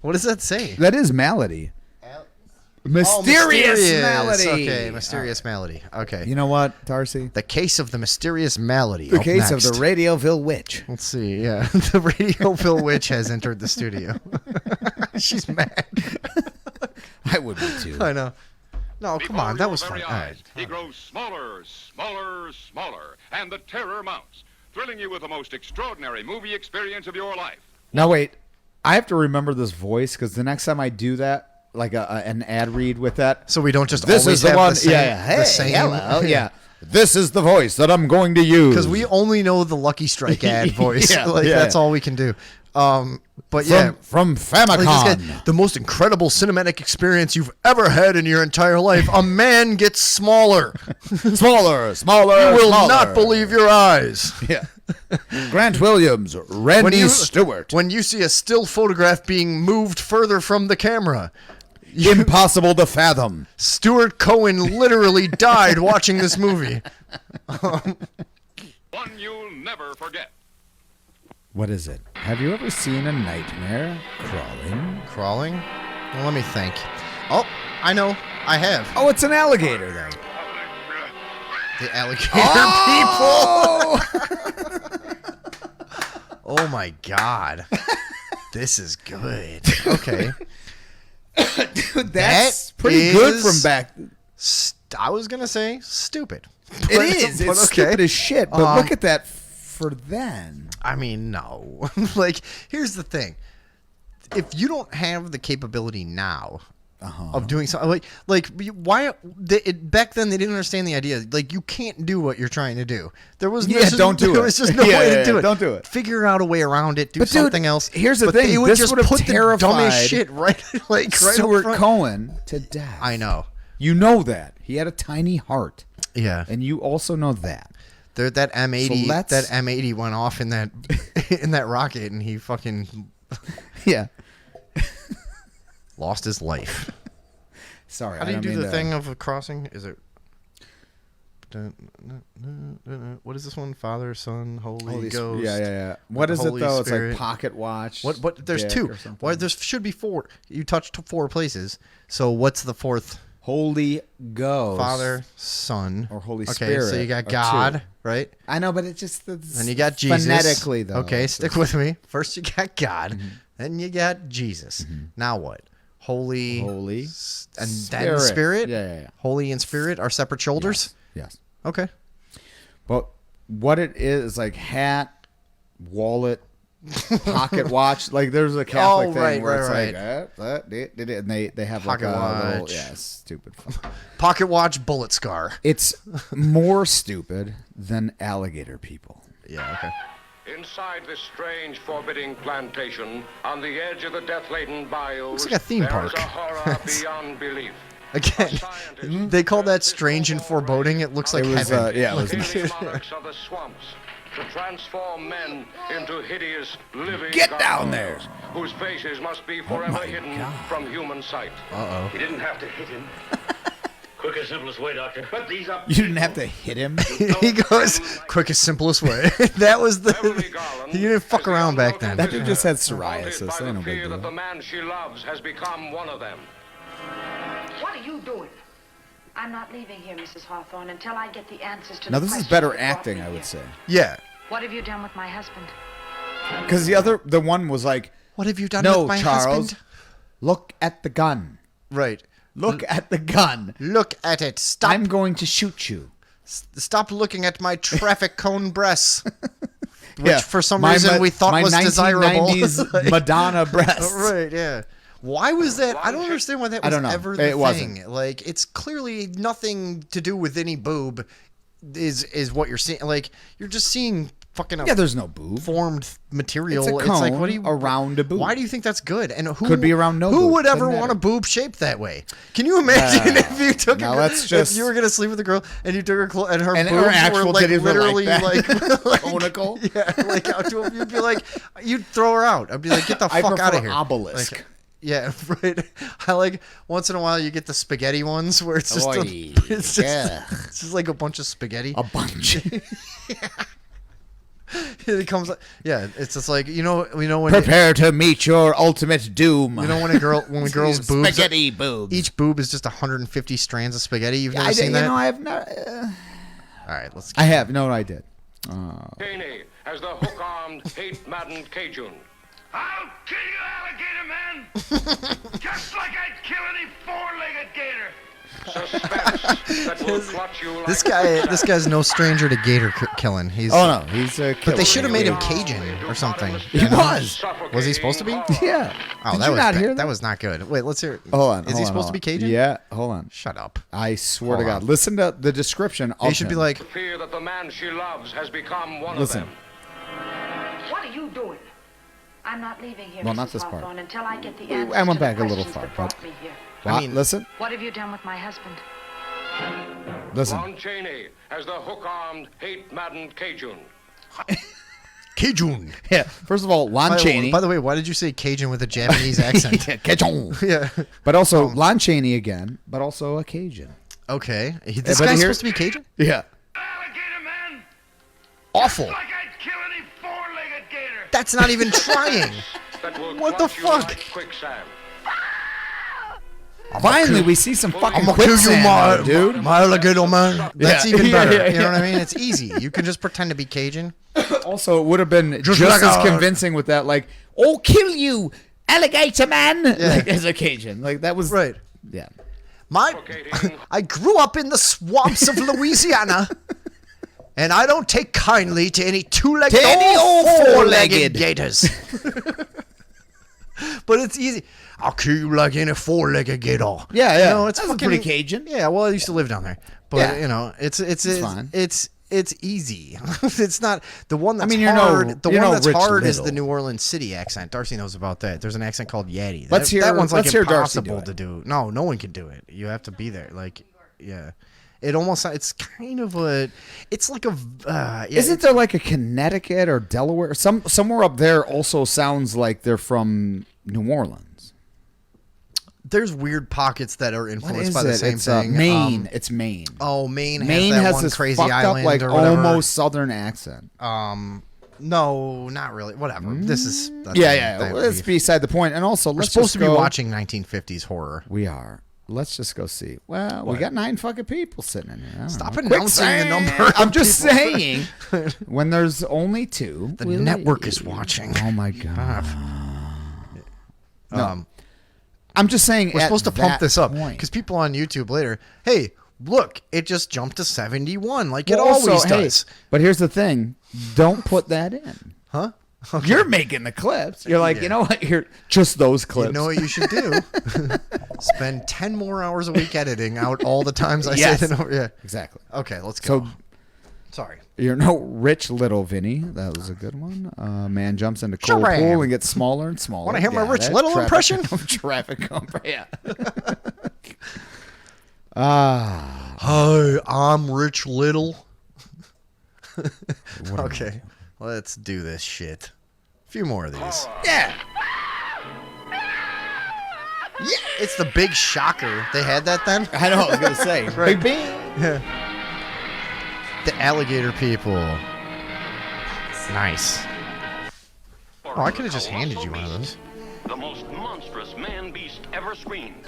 What does that say? That is malady. Mysterious malady. Okay, mysterious malady. Okay. You know what, Darcy? The case of the mysterious malady. The Up case next. of the Radioville witch. Let's see. Yeah, the Radioville witch has entered the studio. She's mad. I would be too. I know. No, come on, that was Before fun. your All very right. eyes, he grows smaller, smaller, smaller, and the terror mounts, thrilling you with the most extraordinary movie experience of your life. Now wait, I have to remember this voice because the next time I do that, like an ad read with that, So we don't just this always is the have one. the same, Yeah, hey, the same. hello, yeah. This is the voice that I'm going to use Because we only know the Lucky Strike ad voice. Yeah, Like yeah. that's all we can do. But yeah, from Famicom. like this guy, the most incredible cinematic experience you've ever had in your entire life. A man gets smaller. smaller. You will smaller. not believe your eyes. Yeah. Grant Williams, Randy Stewart. When you see a still photograph being moved further from the camera, Impossible to fathom. Stuart Cohen literally died watching this movie. One you'll never forget. What is it? Have you ever seen a nightmare crawling? Crawling? Well, let me think. Oh, I know. I have. Oh, it's an alligator then. The alligator Oh! people. Oh my god. This is good. Okay. Dude, that's That pretty good is from back. I was going to say stupid. It is. But It's stupid as shit. But look at that for then. I mean, no. Like, here's the thing. If you don't have the capability now of doing something. Like why? Back then, they didn't understand the idea. Like, you can't do what you're trying to do. There was don't do it. There was just no way to do it. Don't do it. Figure out a way around it. Do But, dude, something else. here's the But thing. They would This just would've put the terrified dumbest shit right up Stuart front. Cohen to death. I know. You know that he had a tiny heart. Yeah, and you also know that. That M80, So that M80 went off in that in that rocket, and he fucking lost his life. Sorry, how do I you don't do mean the to- thing of crossing? Is it? What is this one? Father, Son, Holy Ghost. Yeah. What is Holy it though? Spirit. It's like pocket watch. What? There's dick two. or something. Why? There should be four. You touched 4 places. So what's the fourth? Holy Ghost. Father, Son, or Holy Okay, Spirit. so you got are God, two. right? I know, but it just it's Then you got Jesus. phonetically though. Okay, It's stick just- with me. First you got God, then you got Jesus. Now what? Holy, Holy, and then Spirit. Yeah. Holy and Spirit are separate shoulders. Yes. Okay. But what it is like hat, wallet, pocket watch. Like there's a Catholic thing where it's like and they have Pocket like a watch. little stupid. Pocket watch, bullet scar. It's more stupid than alligator people. Yeah. Okay. Inside this strange, forbidding plantation, on the edge of the death-laden bayous, Looks like a theme there is park. a horror beyond belief. Again, they call that strange and foreboding. It looks like It was, heaven. it was Alien monarchs of the swamps to transform men into hideous living Get down there. gargoyles, whose faces must be forever my hidden God. from human sight. Uh-oh. You didn't have to hit him. Quickest, simplest way, Doctor. But these are You didn't have to hit him. He goes, quickest, simplest way. That was the. He didn't fuck around back then. That dude just had Haunted psoriasis. by Ain't no the big fear that the deal. man she loves has become one of them. What are you doing? I'm not leaving here, Mrs. Hawthorne, until I get the answers to Now the this is questions better that brought acting, me I would here. say. Yeah. What have you done with my husband? Because the one was like, What have you done no, with my Charles, husband? look at the gun. Right. Look at the gun. Look at it. Stop. I'm going to shoot you. Stop looking at my traffic cone breasts. Which for some my reason ma- we thought my was desirable. 1990s Madonna breasts. Right, yeah. Why was that? I don't understand why that I was don't know. ever It the thing. wasn't. Like, it's clearly nothing to do with any boob is what you're seeing. Like, you're just seeing fucking Yeah, there's no boob. formed material. It's a cone like, what do you around a boob. Why do you think that's good? And who Could be around no Who boob. would ever Doesn't want a matter. boob shaped that way? Can you imagine if you took now a girl, let's just- if you were gonna sleep with a girl and you took her and her And her boobs actual were like titties were literally like that. like Conical? yeah, like out to you'd be like, you'd throw her out. I'd be like, get the I fuck out prefer of here. obelisk. Like, yeah, right. I like once in a while you get the spaghetti ones where it's just Oy, it's just like a bunch of spaghetti. A bunch. It comes, yeah. It's just like you know when Prepare to meet your ultimate doom. you know when a girl's boobs Spaghetti boobs. each boob is just 150 strands of spaghetti. You've never I seen did, that? You know, I have not. All right, let's. I have. No, I did. Cheney as the hook-armed, hate-maddened Cajun. I'll kill you, alligator man! Just like I'd kill any four-legged gator! Suspense that will clutch you like This guy's no stranger to gator killing. He's Oh no, he's a. But they killer. should have made him Cajun or something. He you know? was. Was he supposed to be? Yeah. Oh, Did that you was not bad. hear that? That was not good. Wait, let's hear. Hold on. Is hold he on, supposed hold to be on. Cajun? Yeah. Hold on. Shut up. I swear to Hold God. on. Listen to the description. He Of should be him. like, fear that the man she loves has become one Listen. of them. What are you doing? I'm not leaving here, Well, Mrs. not this part. Hawthorne, until I get the I answers went to back the a little questions far, that but- brought me here. What? Listen. What have you done with my husband? Listen. Lon Chaney as the hook-armed, hate-maddened Cajun. Cajun. Yeah. First of all, Lon Chaney. By the way, why did you say Cajun with a Japanese accent? Yeah, Cajun. Yeah. But also Lon Chaney again. But also a Cajun. Okay. This but guy's here- supposed to be Cajun? Yeah. Alligator man! Awful. Like I'd kill any four-legged gator! That's not even trying. That will What the clutch you fuck? like quicksand. Finally, we see some fucking I'm gonna kill you, quicksand, my dude. my alligator man. That's Yeah. even Yeah, better. yeah, You know what I yeah. mean? It's easy. You can just pretend to be Cajun. Also, it would have been just like as a- convincing with that, like, "Oh, kill you, alligator man!" Like, as a Cajun, like that was Right. Yeah. I grew up in the swamps of Louisiana, and I don't take kindly to any two-legged To any or old four-legged four-legged. gators. But it's easy. I'll kill you like any four-legged gator. Yeah, yeah. You know, it's That's fucking, pretty Cajun. Yeah, well, I used to live down there. But, Yeah. you know, it's fine. It's easy. It's not the one that's I mean, you're hard. no- the you're one no that's Rich hard is Little. the New Orleans City accent. Darcy knows about that. There's an accent called Yaddy. Let's hear- that one's like let's hear Darcy impossible do it. to do. No, no one can do it. You have to be there. Like, yeah. It almost it's kind of a it's like a yeah, Isn't there like a Connecticut or Delaware? Somewhere up there also sounds like they're from New Orleans. there's weird pockets that are What influenced is by the it? same It's thing. Maine. It's Maine. Oh, Maine Maine has that has one this crazy fucked island up, like or whatever. almost southern accent. No, not really. Whatever. This is Yeah. Well, that's beside the point. And also, we're let's supposed just to be go- watching 1950s horror. We are. Let's just go see. Well, we What? got 9 fucking people sitting in here. I don't Stop know. announcing Quick the say- number of I'm just people. saying. When there's only 2, The network is watching. Oh my god. No. Um, I'm just saying. We're at supposed to pump that this up point. because people on YouTube later, hey, look, it just jumped to 71 like it Well, also, always hey, does. But here's the thing: don't put that in. Huh? You're making the clips. You're like, you know what? Here, just those clips. You know what you should do? Spend 10 more hours a week editing out all the times I Yes. say the number. Yeah, Exactly. Okay, let's go. So, Sorry. you're no Rich Little, Vinny. That was a good one. Man jumps into cold Sure I am. pool and gets smaller and smaller. Wanna hear my Got Rich it. Little Traffic- impression? Traffic comp. Yeah. Hi, I'm Rich Little. Okay, let's do this shit. A few more of these. Yeah. Yeah, it's the big shocker. They had that then? I know. I was gonna say. Right. Bing, bing. Yeah. The alligator people. Nice. Oh, I could have just handed you one of those. The most monstrous man-beast ever screened.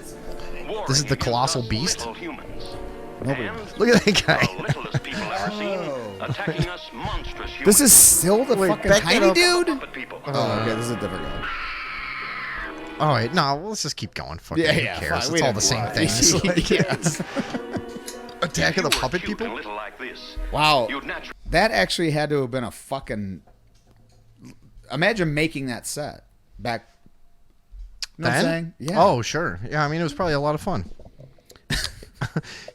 This is the colossal beast? Humans. Nobody. Look at that guy. The littlest people ever seen, attacking us monstrous humans. This is still the Wait, fucking back that tiny up. dude. Puppet people. Oh, okay. This is a different guy. All right, no, let's just keep going. Fucking Yeah, who yeah, cares? fine. It's We all don't the same want- things. Like, Yes. Attack of the If you were Puppet cute People? and little like this, Wow. you'd naturally That actually had to have been a fucking. Imagine making that set back. You know what I'm Then? saying? Yeah. Oh, sure. Yeah, I mean, it was probably a lot of fun.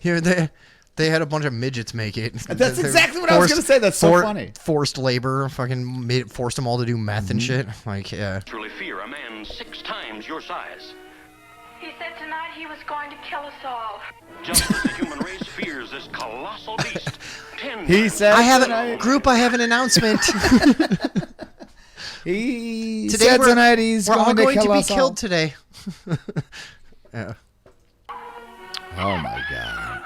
Here, they had a bunch of midgets make it. That's They exactly what I was gonna say. That's so funny. Forced labor, fucking forced them all to do meth and shit. Like, yeah. fear a man 6 times your size. He said tonight he was going to kill us all. Just as the human race fears this colossal beast. 10 He times said. I have tonight- group. I have an announcement. He Today said we're, tonight he's we're all going to to kill be us killed all. today. Yeah. Oh my god.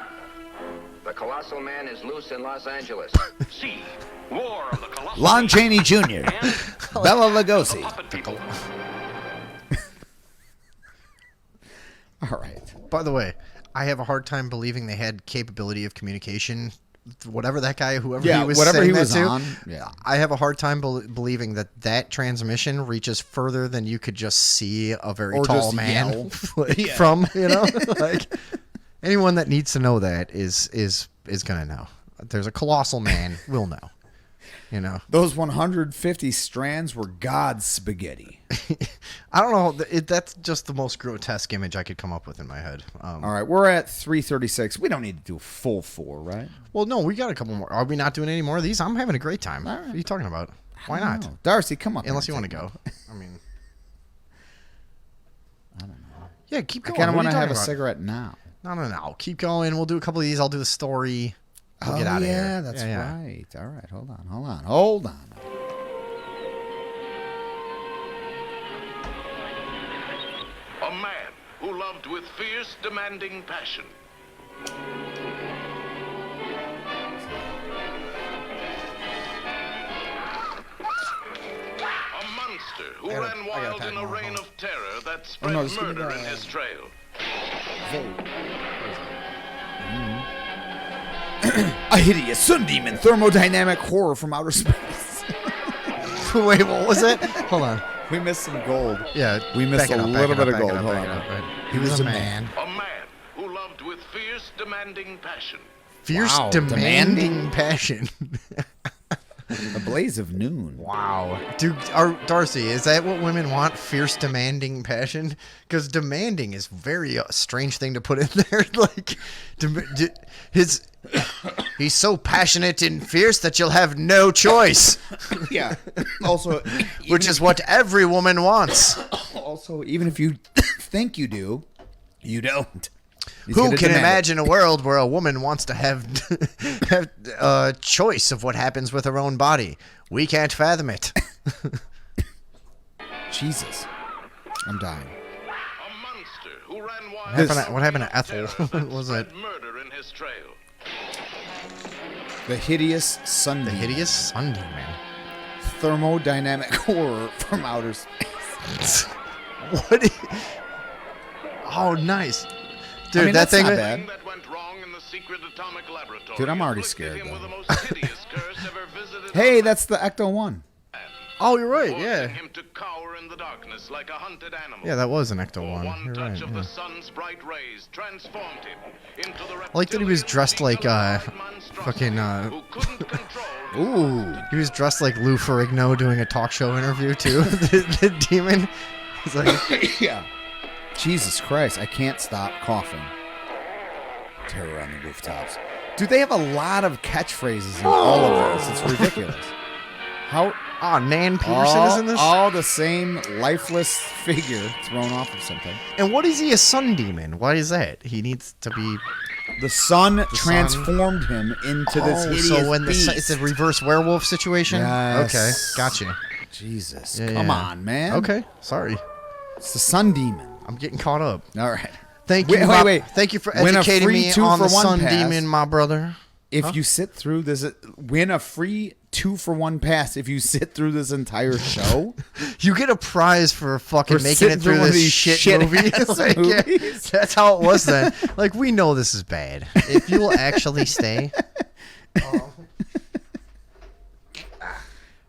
The colossal man is loose in Los Angeles. See, War of the Colossal Lon Beast Chaney Jr. Bela Lugosi. Puppet people. All right. By the way, I have a hard time believing they had capability of communication. Whatever that guy, whoever Yeah, he was whatever saying he that was to, on, yeah. I have a hard time believing that transmission reaches further than you could just see a very Or tall just man yell. like, Yeah. from, you know, like anyone that needs to know that is gonna know. There's a colossal man will know. You know, Those 150 strands were God's spaghetti. I don't know. That's just the most grotesque image I could come up with in my head. All right, we're at 336. We don't need to do a full 4, right? Well, no, we got a couple more. Are we not doing any more of these? I'm having a great time. What are you talking about? Why I don't not? know. Darcy, come up. Unless here you and want to take go. I mean, I don't know. yeah, keep I going. kind of What want are to you have a talking about? cigarette now. No. Keep going. We'll do a couple of these. I'll do the story. We'll get out of here. Yeah, that's Yeah. right. All right, hold on. A man who loved with fierce, demanding passion. A monster who ran wild in a reign of terror that spread no, just give me murder the- in his trail. A hideous sun demon thermodynamic horror from outer space. Wait, what was that? Hold on. We missed some gold. Yeah, We missed back it a up, little back it bit up, of gold. back it Hold up, on. back it up, right. He was a man. A man who loved with fierce, demanding passion. Fierce, Wow, demanding passion. A blaze of noon. Wow. Dude, Darcy, is that what women want? Fierce, demanding passion? Because demanding is very strange thing to put in there. Like, he's so passionate and fierce that you'll have no choice. Yeah. Also, which is what every woman wants. Also, even if you think you do, you don't. Who can imagine a world where a woman wants to have a choice of what happens with her own body? We can't fathom it. Jesus. I'm dying. What happened to Ethel? What was it? The hideous Sunday. The hideous Sunday, man. Thermodynamic horror from outer space. What? Oh, nice. Dude, I mean, that thing. not bad. Dude, I'm already scared, though. Hey, that's the Ecto-1. Oh, you're right, yeah. Yeah, that was an Ecto-1. You're right, yeah. I like that he was dressed like, fucking, Ooh. He was dressed like Lou Ferrigno doing a talk show interview, too. the demon. He's like... Yeah. Jesus Christ, I can't stop coughing. Terror on the rooftops. Dude, they have a lot of catchphrases in all of this. It's ridiculous. How... Nan Peterson is in this? All the same lifeless figure thrown off of something. And what is he, a sun demon? Why is that? He needs to be... The sun transformed him into this hideous so when beast. it's a reverse werewolf situation? Yes. Okay, gotcha. Jesus, Yeah, come yeah. on, man. Okay, sorry. It's the sun demon. I'm getting caught up. All right. Thank you. Wait. Thank you for Win a educating free me 2 on for the 1 sun pass. demon, my brother. If you sit through this, win a free 2-for-1 pass. If you sit through this entire show, you get a prize for fucking making it through one of this these shit movie. Like, yeah, movies. that's how it was then. Like, we know this is bad. If you will actually stay.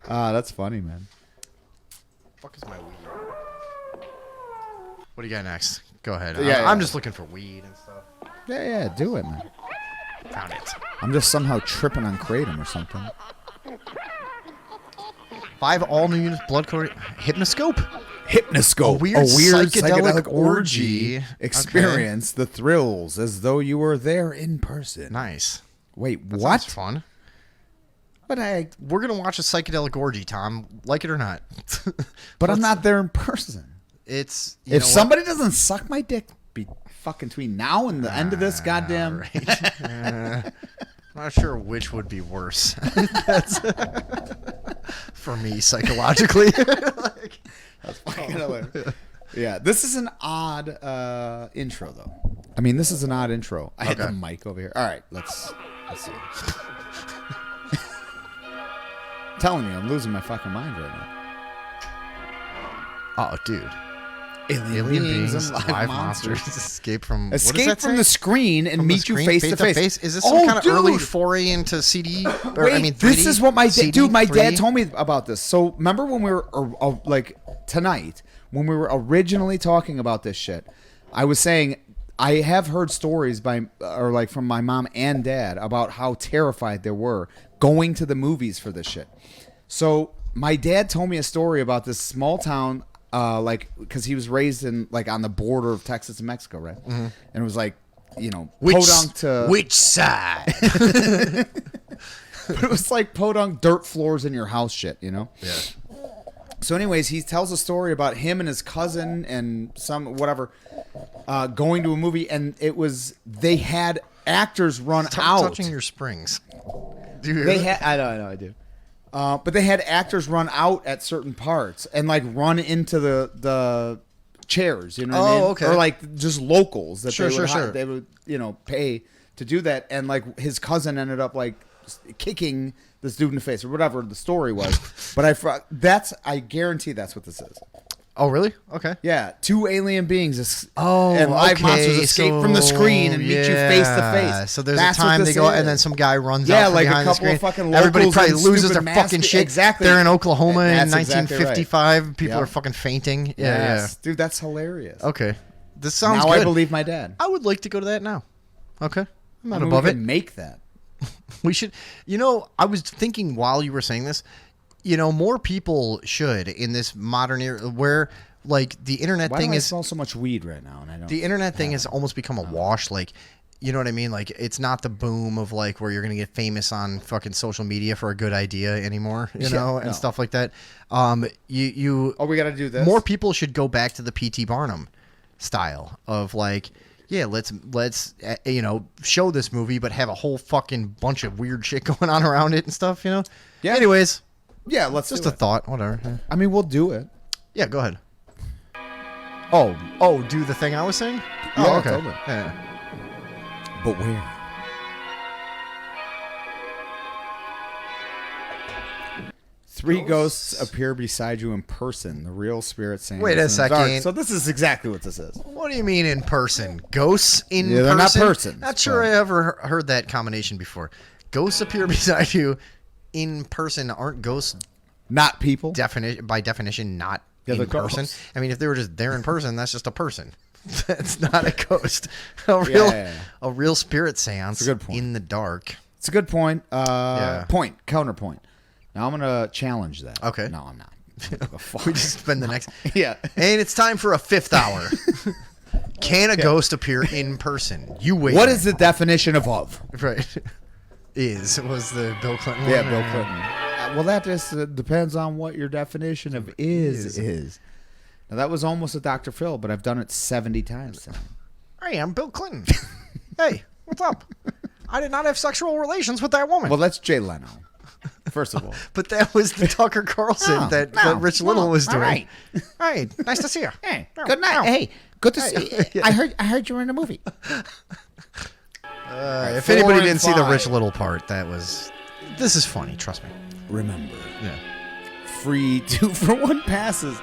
That's funny, man. Fuck is my weed? What do you got next? Go ahead. Yeah, I'm just looking for weed and stuff. Yeah, do it, man. Found it. I'm just somehow tripping on Kratom or something. 5 all-new units, blood chloride, hypnoscope. Hypnoscope, A weird psychedelic orgy. Experience the thrills as though you were there in person. Nice. Wait, That what? sounds fun. But we're gonna watch a psychedelic orgy, Tom. Like it or not. But I'm not there in person. It's if somebody doesn't suck my dick, be fucking between now and the end of this goddamn. Right. Not sure which would be worse. That's for me psychologically. That's fucking hilarious. Yeah, this is an odd intro though. I mean, this is an odd intro. I had the mic over here. All right, let's see. I'm telling you, I'm losing my fucking mind right now. Oh, dude. Alien beings and live monsters. Escape from the screen and meet you face to face. Is this some kind of early foray into CD? Wait, this is what my dad told me about this. So remember when we were like tonight when we were originally talking about this shit? I was saying I have heard stories from my mom and dad about how terrified they were going to the movies for this shit. So my dad told me a story about this small town. Because he was raised in on the border of Texas and Mexico, right? Mm-hmm. And it was podunk to which side? But it was like podunk dirt floors in your house shit, you know? Yeah. So, anyways, he tells a story about him and his cousin and going to a movie, and they had actors run out. Touching your springs. Do you hear that? I know, I do. But they had actors run out at certain parts and run into the chairs, you know what I mean? Okay. Or just locals that Sure. they would pay to do that, and his cousin ended up kicking this dude in the face or whatever the story was. But I guarantee that's what this is. Oh, really? Okay. Yeah, 2 alien beings and live monsters escape from the screen and meet you face to face. So there's a time they go, and then some guy runs out from behind a couple the of screen. fucking locals. Everybody probably and loses their stupid fucking shit. Exactly. They're in Oklahoma in That's exactly 1955. right. People Yep. are fucking fainting. Yes. Dude, that's hilarious. Okay. This sounds now good. I believe my dad. I would like to go to that now. Okay. I'm not we above could it. make that. We should, I was thinking while you were saying this, more people should in this modern era where like the internet Why thing do I is smell so much weed right now? And I don't. The internet thing has almost become a wash. Like, you know what I mean? Like, it's not the boom of like where you're gonna get famous on fucking social media for a good idea anymore, and stuff like that. You. Oh, we got to do this. More people should go back to the P.T. Barnum style of like, yeah, let's show this movie, but have a whole fucking bunch of weird shit going on around it and stuff. Yeah. Anyways. Yeah, let's just do a thought. Whatever. I mean, we'll do it. Yeah, go ahead. Oh, do the thing I was saying? Yeah, Oh, okay. totally. Yeah. But where? Three ghosts appear beside you in person. The real spirit saying. Wait a second. So this is exactly what this is. What do you mean in person? Ghosts in Yeah, they're person? not persons, Not sure I ever heard that combination before. Ghosts appear beside you in person. Aren't ghosts not people? By definition, not Yeah, in they're person. ghosts. I mean, if they were just there in person, that's just a person. That's not a ghost. A real spirit seance. That's a good point. In the dark. It's a good point. Yeah. Counterpoint. Now I'm gonna challenge that. Okay. No, I'm not. We just spend the next. Yeah. And it's time for a fifth hour. Can a ghost appear in person? You wait. What is the definition of of? Right. Was the Bill Clinton Yeah, one? Bill Clinton. Well, that just depends on what your definition of is. Now, that was almost a Dr. Phil, but I've done it 70 times now. Hey, I'm Bill Clinton. Hey, what's up? I did not have sexual relations with that woman. Well, that's Jay Leno, first of all. But that was the Tucker Carlson that Rich Little was doing. All right. Hey, nice to see you. Hey, good night. Hey, good to see you. I heard you were in a movie. If 4 anybody and didn't see the 5. Rich Little part, this is funny, trust me. Remember. Yeah. Free 2-for-1 passes.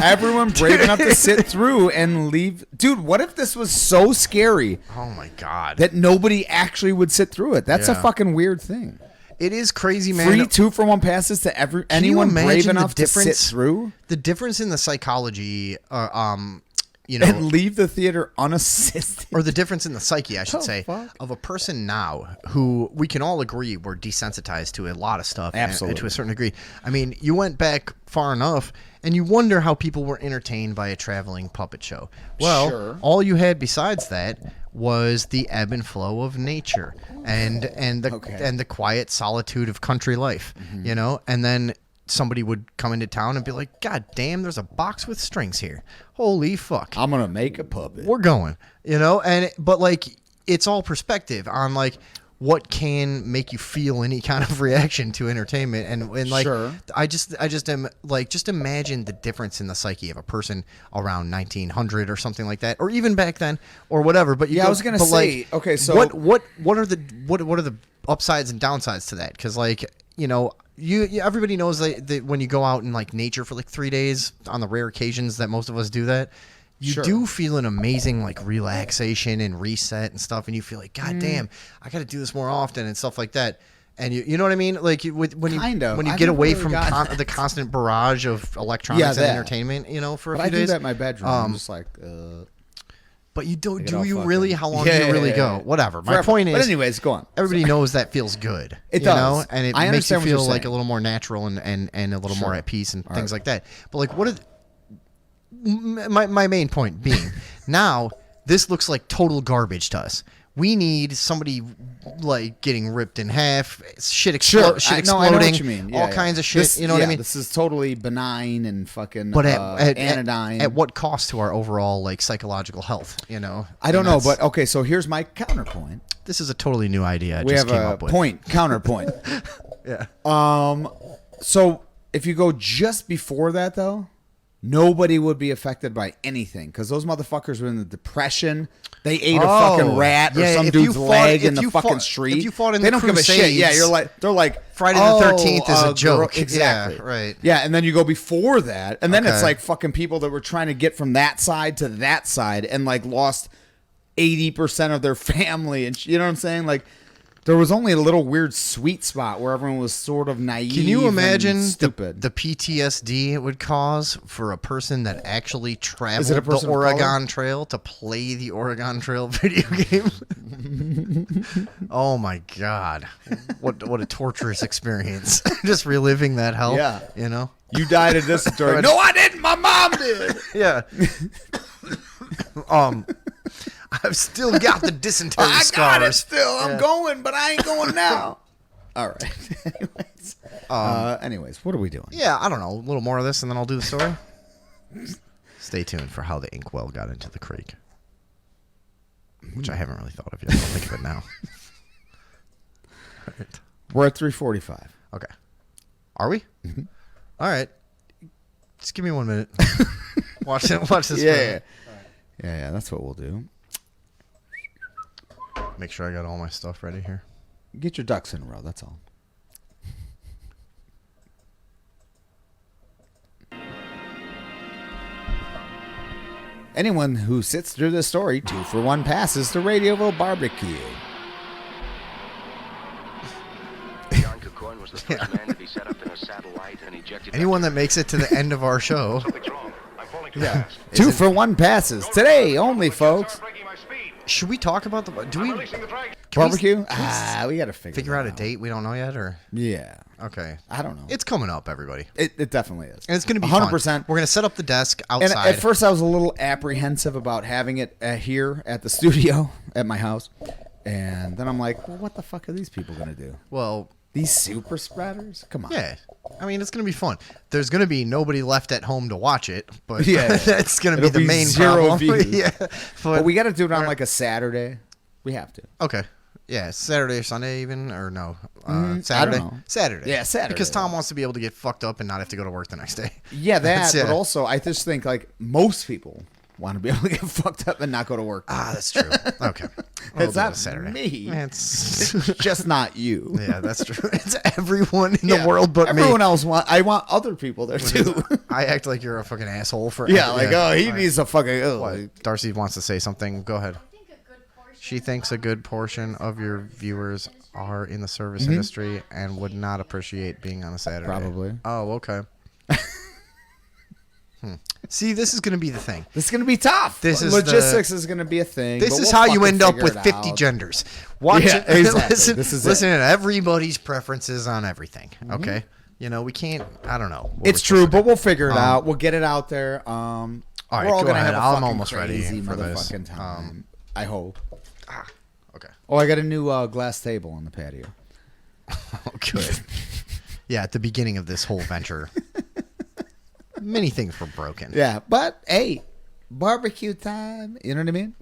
Everyone brave enough to sit through and leave. Dude, what if this was so scary? Oh my God. That nobody actually would sit through it. That's a fucking weird thing. It is crazy, man. Free 2-for-1 passes to anyone brave enough to sit through? The difference in the psychology, And leave the theater unassisted. Or the difference in the psyche, I should say, fuck? of a person now who we can all agree we're desensitized to a lot of stuff. Absolutely. And to a certain degree. I mean, you went back far enough and you wonder how people were entertained by a traveling puppet show. Well, Sure. all you had besides that was the ebb and flow of nature and the quiet solitude of country life, and then somebody would come into town and be like, God damn, there's a box with strings here. Holy fuck. I'm going to make a puppet. We're going, but like, it's all perspective on like what can make you feel any kind of reaction to entertainment. And like, Sure. I just am like, just imagine the difference in the psyche of a person around 1900 or something like that, or even back then or whatever. But I was going to say, okay, so what are the upsides and downsides to that? Cause like, everybody knows that when you go out in like nature for like 3 days, on the rare occasions that most of us do that, you Sure. do feel an amazing like relaxation and reset and stuff, and you feel like, God damn, I got to do this more often and stuff like that. And you know what I mean? Like when you I've get never away really from gotten the constant barrage of electronics and that. entertainment, for a But few I do days. that in my bedroom. I'm just like, But you don't. Take it Do all you fucking- really? How long Yeah, do you really yeah, go? yeah. Whatever. My Forever. point is. But anyways, go on. Everybody knows that feels good. It does. And it I makes you understand what you're feel like saying. a little more natural and a little more Sure. at peace and All things right. like that. But like, what are my main point being? Now this looks like total garbage to us. We need somebody like getting ripped in half, shit, Sure. shit I exploding, know what you mean. all kinds of shit. This, you know what I mean? This is totally benign and fucking But at anodyne. at what cost to our overall like psychological health? I don't know, but okay. So here's my counterpoint. This is a totally new idea I We just have came a up with. counterpoint. Yeah. So if you go just before that, though, nobody would be affected by anything because those motherfuckers were in the depression. They ate a fucking rat or some dude's leg in the fucking street. If you fought in they the don't give a shit. Yeah, they're like Friday the 13th is a girl- joke. Exactly. Yeah, right. Yeah, and then you go before that, and then it's Okay. like fucking people that were trying to get from that side to that side and like lost 80% of their family, and you know what I'm saying? Like, There was only a little weird sweet spot where everyone was sort of naive. Can you imagine and stupid? the PTSD it would cause for a person that actually traveled Is it a person the of color? Oregon Trail to play the Oregon Trail video game? Oh my God. What a torturous experience. Just reliving that hell. Yeah. You know? You died at this story. No, I didn't. My mom did. Yeah. I've still got the dysentery I scars. got it still. I'm Yeah. going, but I ain't going now. All right. Anyways, what are we doing? Yeah, I don't know. A little more of this and then I'll do the story. Stay tuned for how the inkwell got into the creek. Which I haven't really thought of yet. I'll think of it now. All right. We're at 3:45. Okay. Are we? Mm-hmm. All right. Just give me 1 minute. Watch this. Yeah. Yeah, that's what we'll do. Make sure I got all my stuff ready here. Get your ducks in a row, that's all. Anyone who sits through this story, 2-for-1 passes to Radioville Barbecue. John Kukoin was the first man to be set up in a satellite and ejected. Anyone that makes it to the end of our show. Something's wrong. I'm falling too Yeah. fast. 2-for-1 passes. Today only, folks. Should we talk about the... Do we... Barbecue? We got to figure out a date we don't know yet, or... Yeah. Okay. I don't know. It's coming up, everybody. It definitely is. And it's going to be 100%. fun. We're going to set up the desk And outside. at first I was a little apprehensive about having it here at the studio at my house. And then I'm like, well, what the fuck are these people going to do? Well... These super spreaders? Come on. Yeah. I mean, it's going to be fun. There's going to be nobody left at home to watch it, but Yeah. that's going to be It'll the main zero problem. views. Yeah. But we got to do it on like a Saturday. We have to. Okay. Yeah, Saturday or Sunday even, or no? I Saturday? don't know. Saturday. Yeah, Saturday. Because Tom wants to be able to get fucked up and not have to go to work the next day. Yeah, that. Yeah. But also, I just think like most people want to be able to get fucked up and not go to work. That's true. Okay. It's not Saturday. me. It's It's just not you. Yeah, that's true. It's everyone in the world but everyone me. else I want other people there too. I act like you're a fucking asshole for Yeah, like he All needs a fucking. Oh. What? Darcy wants to say something. Go ahead. She thinks a good portion of your viewers are in the service industry and would not appreciate being on a Saturday. Probably. Oh, okay. See, this is going to be the thing. This is going to be tough. This is logistics is going to be a thing. This but is we'll how you fucking end up figure with it 50 out. genders. Watch Yeah, it. exactly. Listen, This is listen it. to everybody's preferences on everything. Okay, you know we can't. I don't know. what It's we're true, supposed to but do. we'll figure it out. We'll get it out there. All right, we're all go gonna ahead. have a I'm fucking almost ready crazy for this. motherfucking time. I hope. Okay. Oh, I got a new glass table on the patio. Oh, good. Yeah, at the beginning of this whole venture, many things were broken. Yeah, but hey, barbecue time. You know what I mean?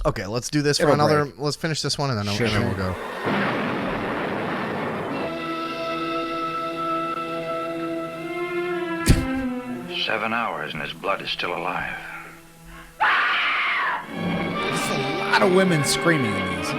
Okay, let's do this for It'll another. break. Let's finish this one and then, Sure. and then we'll go. 7 hours and his blood is still alive. There's a lot of women screaming in these.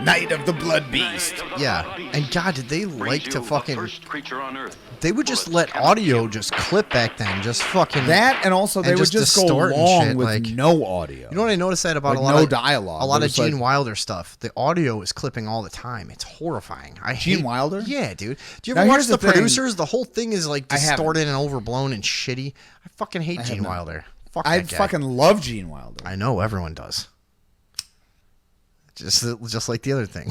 Night of the Blood Beast. Yeah, and God, did they like to fucking? First creature on Earth. They would just let audio just clip back then, just fucking That and also they would just go distort and long shit, with like, no audio. You know what I noticed that about Like a lot no of dialogue. a lot It of was like- Gene Wilder stuff. The audio is clipping all the time. It's horrifying. I Gene hate Wilder? Yeah, dude. Do you Now, ever watch here's the the thing. producers? The whole thing is like I haven't. distorted and overblown and shitty. I fucking hate I have Gene not. Wilder. Fuck I that guy. fucking love Gene Wilder. I know everyone does. Just like the other thing.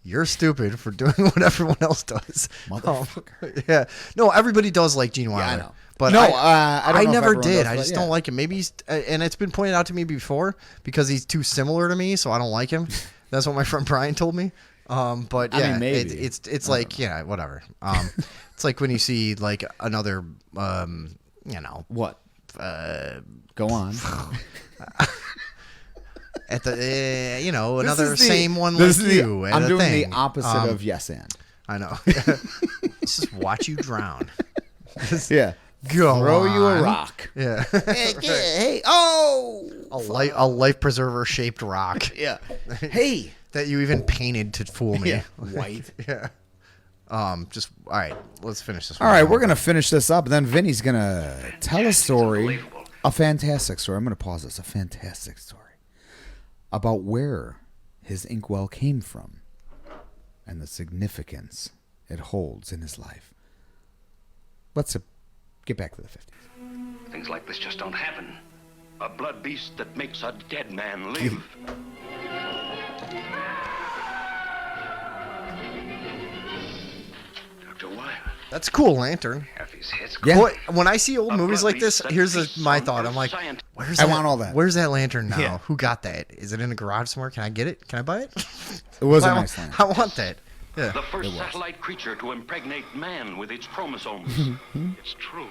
You're stupid for doing what everyone else does. Motherfucker. Yeah. No, everybody does like Gene Wilder. I know. But No, I I don't know if never everyone did. does, I but just yeah. don't like him. Maybe he's, and it's been pointed out to me before because he's too similar to me, so I don't like him. That's what my friend Brian told me. But I yeah, mean, maybe. it's like yeah, whatever. It's like when you see like another, you know, What? Go on. at the you know This another is the- same one this like is the- you. At I'm a doing thing. the opposite of yes and. I know. Let's just watch you drown. Yeah. Go Throw you a on. rock. Yeah. Hey, oh! A life preserver shaped rock. Yeah. Hey! That you even painted to fool me. Yeah. White. Yeah. Just all right. Let's finish this. All right, we're gonna finish this up, and then Vinny's gonna tell a story, a fantastic story. I'm gonna pause this. A fantastic story about where his inkwell came from. and the significance it holds in his life. Let's get back to the 50s. Things like this just don't happen. A blood beast that makes a dead man live. Dr. Wilder. That's a cool lantern. Half his head's Yeah. Boy, when I see old movies like this, here's my thought. I'm like, where's I that, want all that. Where's that lantern now? Yeah. Who got that? Is it in a garage somewhere? Can I get it? Can I buy it? It was a I nice want- lantern. I want that. Yeah. The first satellite creature to impregnate man with its chromosomes. It's true.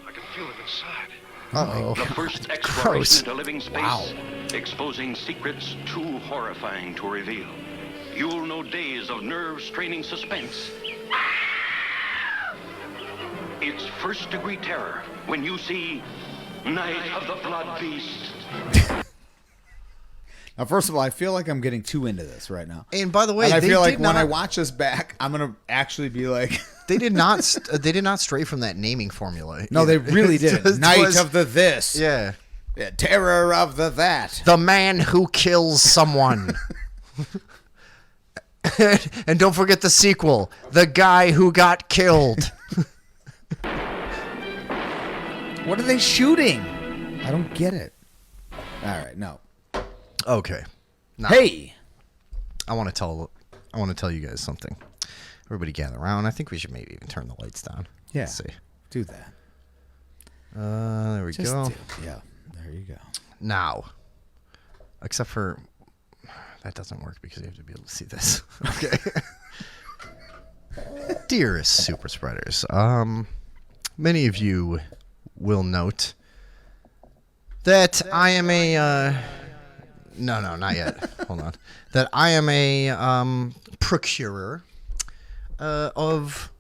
I can feel it inside. Uh-oh. The first exploration Gross. into living space, Wow. exposing secrets too horrifying to reveal. You'll know days of nerve-straining suspense. It's first-degree terror when you see Night of the Blood Beast. Now, first of all, I feel like I'm getting too into this right now. And by the way, and I they feel like did when not- I watch this back, I'm gonna actually be like, They did not. They did not stray from that naming formula. no, they really It did. just Night was- of the this, Yeah. Yeah, terror of the that. The man who kills someone. And don't forget the sequel, The Guy Who Got Killed. What are they shooting? I don't get it. All right, no. Okay. Now, Hey, I want to tell you guys something. Everybody gather around. I think we should maybe even turn the lights down. yeah, Let's see. do that. There we Just go. yeah, there you go. Now, except for that doesn't work because you have to be able to see this. Okay. Dearest super spreaders, many of you will note that I am a no, not yet. Hold on. That I am a procurer of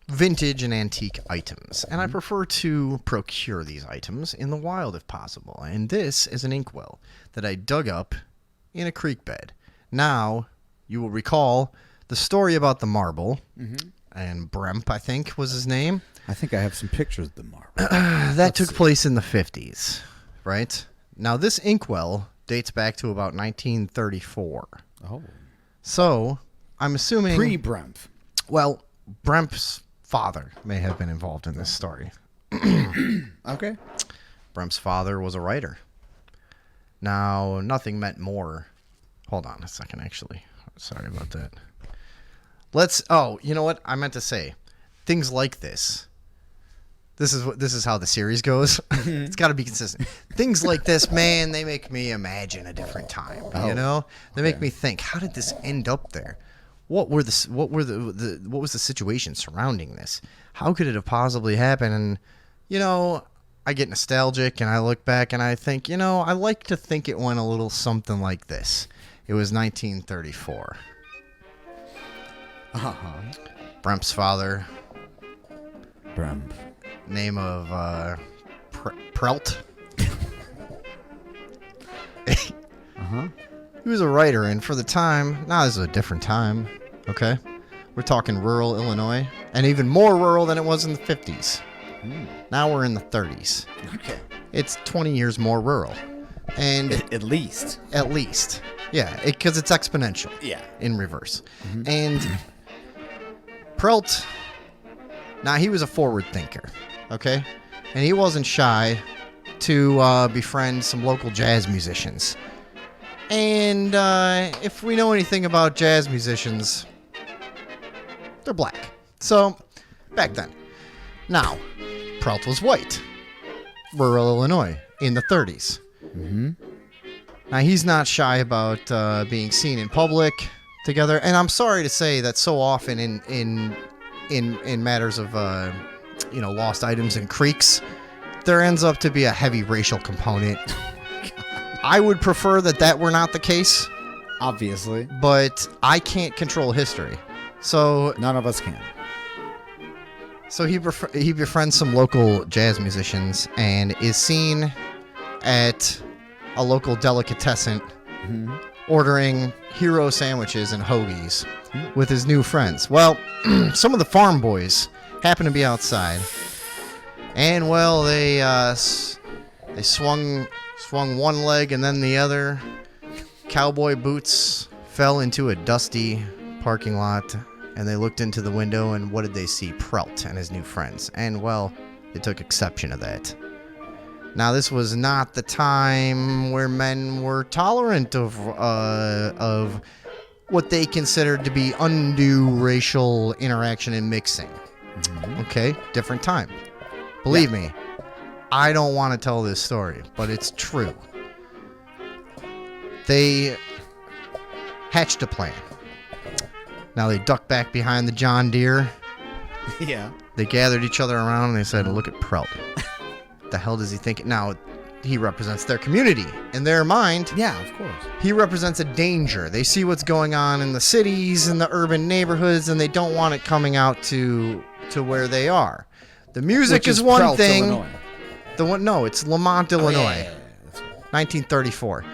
vintage and antique items, and I prefer to procure these items in the wild if possible. And this is an inkwell that I dug up in a creek bed. Now, you will recall the story about the marble, and Bremp, I think, was his name. I think I have some pictures of the marble. That took place in the 50s, right? Now, this inkwell dates back to about 1934. Oh. So, I'm assuming... Pre-Bremp. Well, Bremp's father may have been involved in this story. Okay. Bremp's father was a writer. Now, nothing meant more. Hold on a second, actually. Sorry about that. Oh, you know what? I meant to say, things like this. This is how the series goes. It's got to be consistent. Things like this, man, they make me imagine a different time. You know, they make me think, how did this end up there? What was the situation surrounding this? How could it have possibly happened? And you know, I get nostalgic and I look back and I think, you know, I like to think it went a little something like this. It was 1934. Bremp's father. Bremp. Name of Prelt. He was a writer, and for the time, now this is a different time, okay? We're talking rural Illinois, and even more rural than it was in the 50s. Now we're in the 30s. Okay. It's 20 years more rural. And At least. At least. Yeah, because it's exponential. Yeah. In reverse. And Prelt, now he was a forward thinker, okay? And he wasn't shy to befriend some local jazz musicians. And if we know anything about jazz musicians, they're black. So, back then. Now, Prelt was white. Rural Illinois in the 30s. Now, he's not shy about being seen in public together. And I'm sorry to say that so often in matters of lost items and creeks, there ends up to be a heavy racial component. I would prefer that were not the case. Obviously. But I can't control history. So none of us can. So he befriends some local jazz musicians and is seen at a local delicatessen ordering hero sandwiches and hoagies with his new friends. Well, some of the farm boys happen to be outside, and well, they swung one leg and then the other, cowboy boots fell into a dusty parking lot, and they looked into the window, and what did they see? Prelt and his new friends. And, well, they took exception to that. Now, this was not the time where men were tolerant of what they considered to be undue racial interaction and mixing. Okay? Different time. Believe me, I don't want to tell this story, but it's true. They hatched a plan. Now they ducked back behind the John Deere. Yeah. They gathered each other around and they said, look at Prelt. The hell does he think? Now, he represents their community. In their mind, yeah, of course, he represents a danger. They see what's going on in the cities and the urban neighborhoods, and they don't want it coming out to where they are. The music is one Prelt, thing. Illinois. No, it's Lamont, Illinois. Yeah. 1934.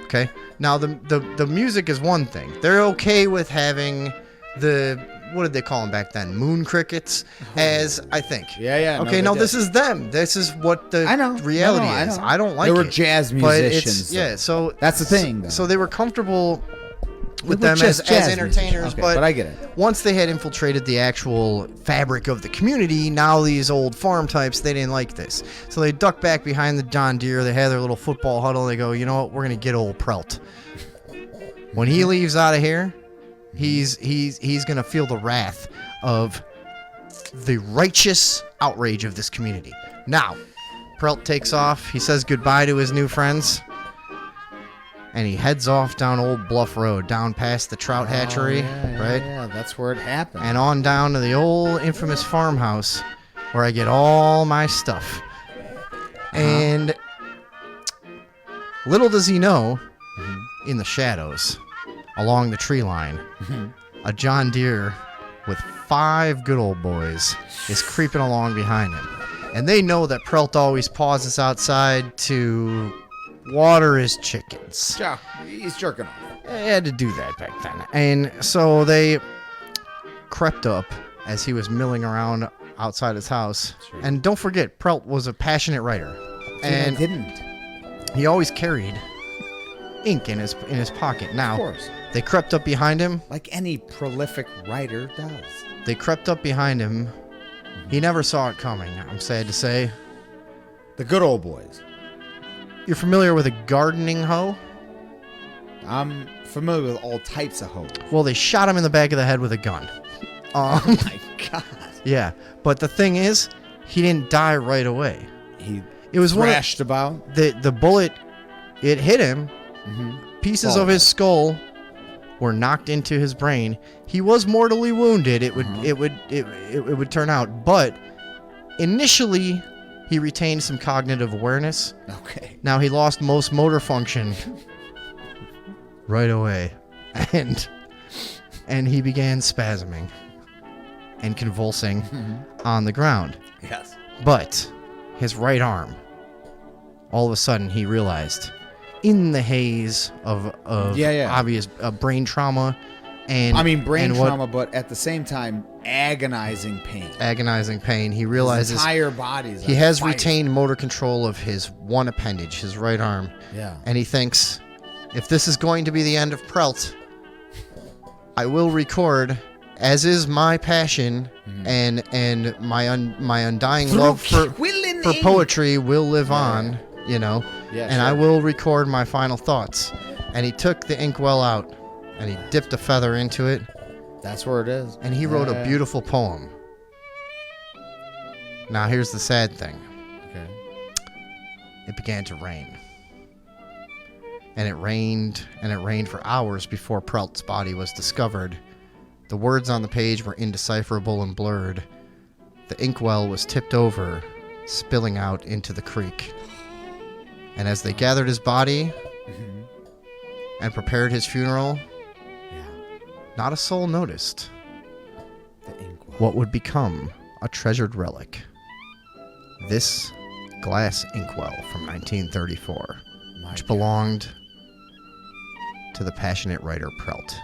Okay. Now the music is one thing. They're okay with having the, what did they call them back then? Moon crickets, as I think. Yeah. Okay. No, this is them. This is what the reality is. I don't like it. They were jazz musicians. Yeah. So that's the thing. So they were comfortable with them as entertainers, okay, but I get it. Once they had infiltrated the actual fabric of the community, now these old farm types, they didn't like this. So they ducked back behind the John Deere. They had their little football huddle. They go, you know what? We're going to get old Prelt. When he leaves out of here, he's going to feel the wrath of the righteous outrage of this community. Now, Prelt takes off. He says goodbye to his new friends. And he heads off down Old Bluff Road, down past the trout hatchery, right? Yeah, that's where it happened. And on down to the old infamous farmhouse where I get all my stuff. And little does he know, in the shadows, along the tree line, a John Deere with 5 good old boys is creeping along behind him. And they know that Prelt always pauses outside to water his chickens. Yeah, he's jerking off. They had to do that back then. And so they crept up as he was milling around outside his house. And don't forget, Prelt was a passionate writer. And he always carried ink in his pocket. Now, of course, they crept up behind him. Like any prolific writer does. They crept up behind him. He never saw it coming, I'm sad to say. The good old boys. You're familiar with a gardening hoe? I'm familiar with all types of hoes. Well, they shot him in the back of the head with a gun. Oh my God. Yeah, but the thing is, he didn't die right away. It was thrashed about. The bullet, it hit him. Pieces of his skull were knocked into his brain. He was mortally wounded. It would turn out, but initially he retained some cognitive awareness. Okay. Now he lost most motor function right away, and he began spasming and convulsing on the ground. Yes. But his right arm, all of a sudden he realized, in the haze of obvious brain trauma, and brain trauma, but at the same time agonizing pain. He realizes his entire body's he has retained motor control of his one appendage, his right arm. Yeah. And he thinks, if this is going to be the end of Prelt, I will record, as is my passion, and my undying love for poetry will live on, you know. Yeah, and I will record my final thoughts. And he took the inkwell out and he dipped a feather into it. That's where it is. And he wrote a beautiful poem. Now here's the sad thing. Okay. It began to rain. And it rained for hours before Prelt's body was discovered. The words on the page were indecipherable and blurred. The inkwell was tipped over, spilling out into the creek. And as they gathered his body and prepared his funeral, not a soul noticed what would become a treasured relic. This glass inkwell from 1934, which belonged to the passionate writer Prelt.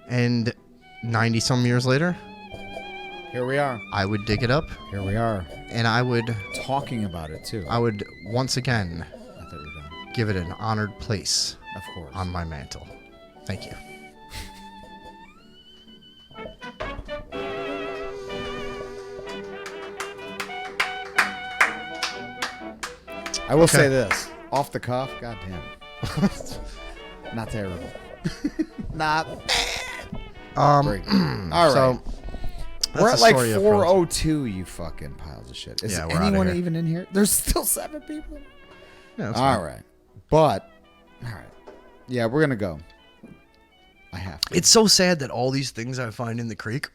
And 90-some years later, Here we are. I would dig it up. Here we are. And I would... Talking about it, too. I would, once again, give it an honored place. Of course. On my mantle. Thank you. I will say this. Off the cuff, goddamn. Not terrible. Not bad. Great. All right. So, we're at that's like the story of 4:02, you fucking piles of shit. Is Yeah, we're outta anyone here. even in here? There's still 7 people? Yeah, that's all fine. right. But, all right. Yeah, we're going to go. I have to. It's so sad that all these things I find in the creek,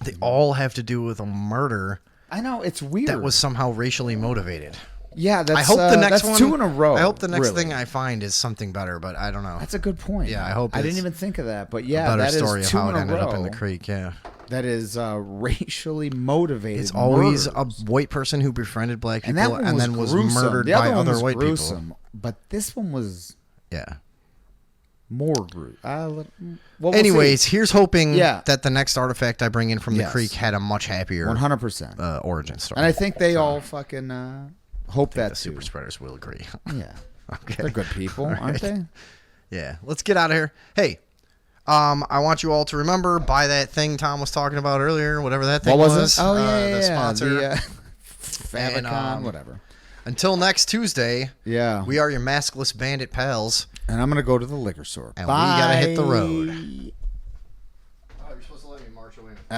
they all have to do with a murder. I know, it's weird. That was somehow racially motivated. Yeah, that's, I hope the next that's one, 2 in a row. I hope the next really. thing I find is something better, but I don't know. That's a good point. Yeah, I hope I didn't it's even think of that, but yeah, a better that story is of 2 how in it a ended up in row. the creek. Yeah, that is racially motivated. it's always murders. a white person who befriended black people And that one then was gruesome. murdered The other by one other was white gruesome, people. But this one was Yeah. more gruesome. We'll Anyways, see. here's hoping Yeah. that the next artifact I bring in from the Yes. creek had a much happier 100%. Origin story. And I think they all fucking hope that the too. super spreaders will agree. Yeah. Okay. They're good people, All aren't right. they? Yeah. Let's get out of here. Hey, I want you all to remember, buy that thing Tom was talking about earlier, whatever that thing What was it? Oh, yeah, the yeah, sponsor. the, And, Favicon, whatever. Until next Tuesday, Yeah. we are your maskless bandit pals. And I'm going to go to the liquor store. And Bye. we got to hit the road. Oh,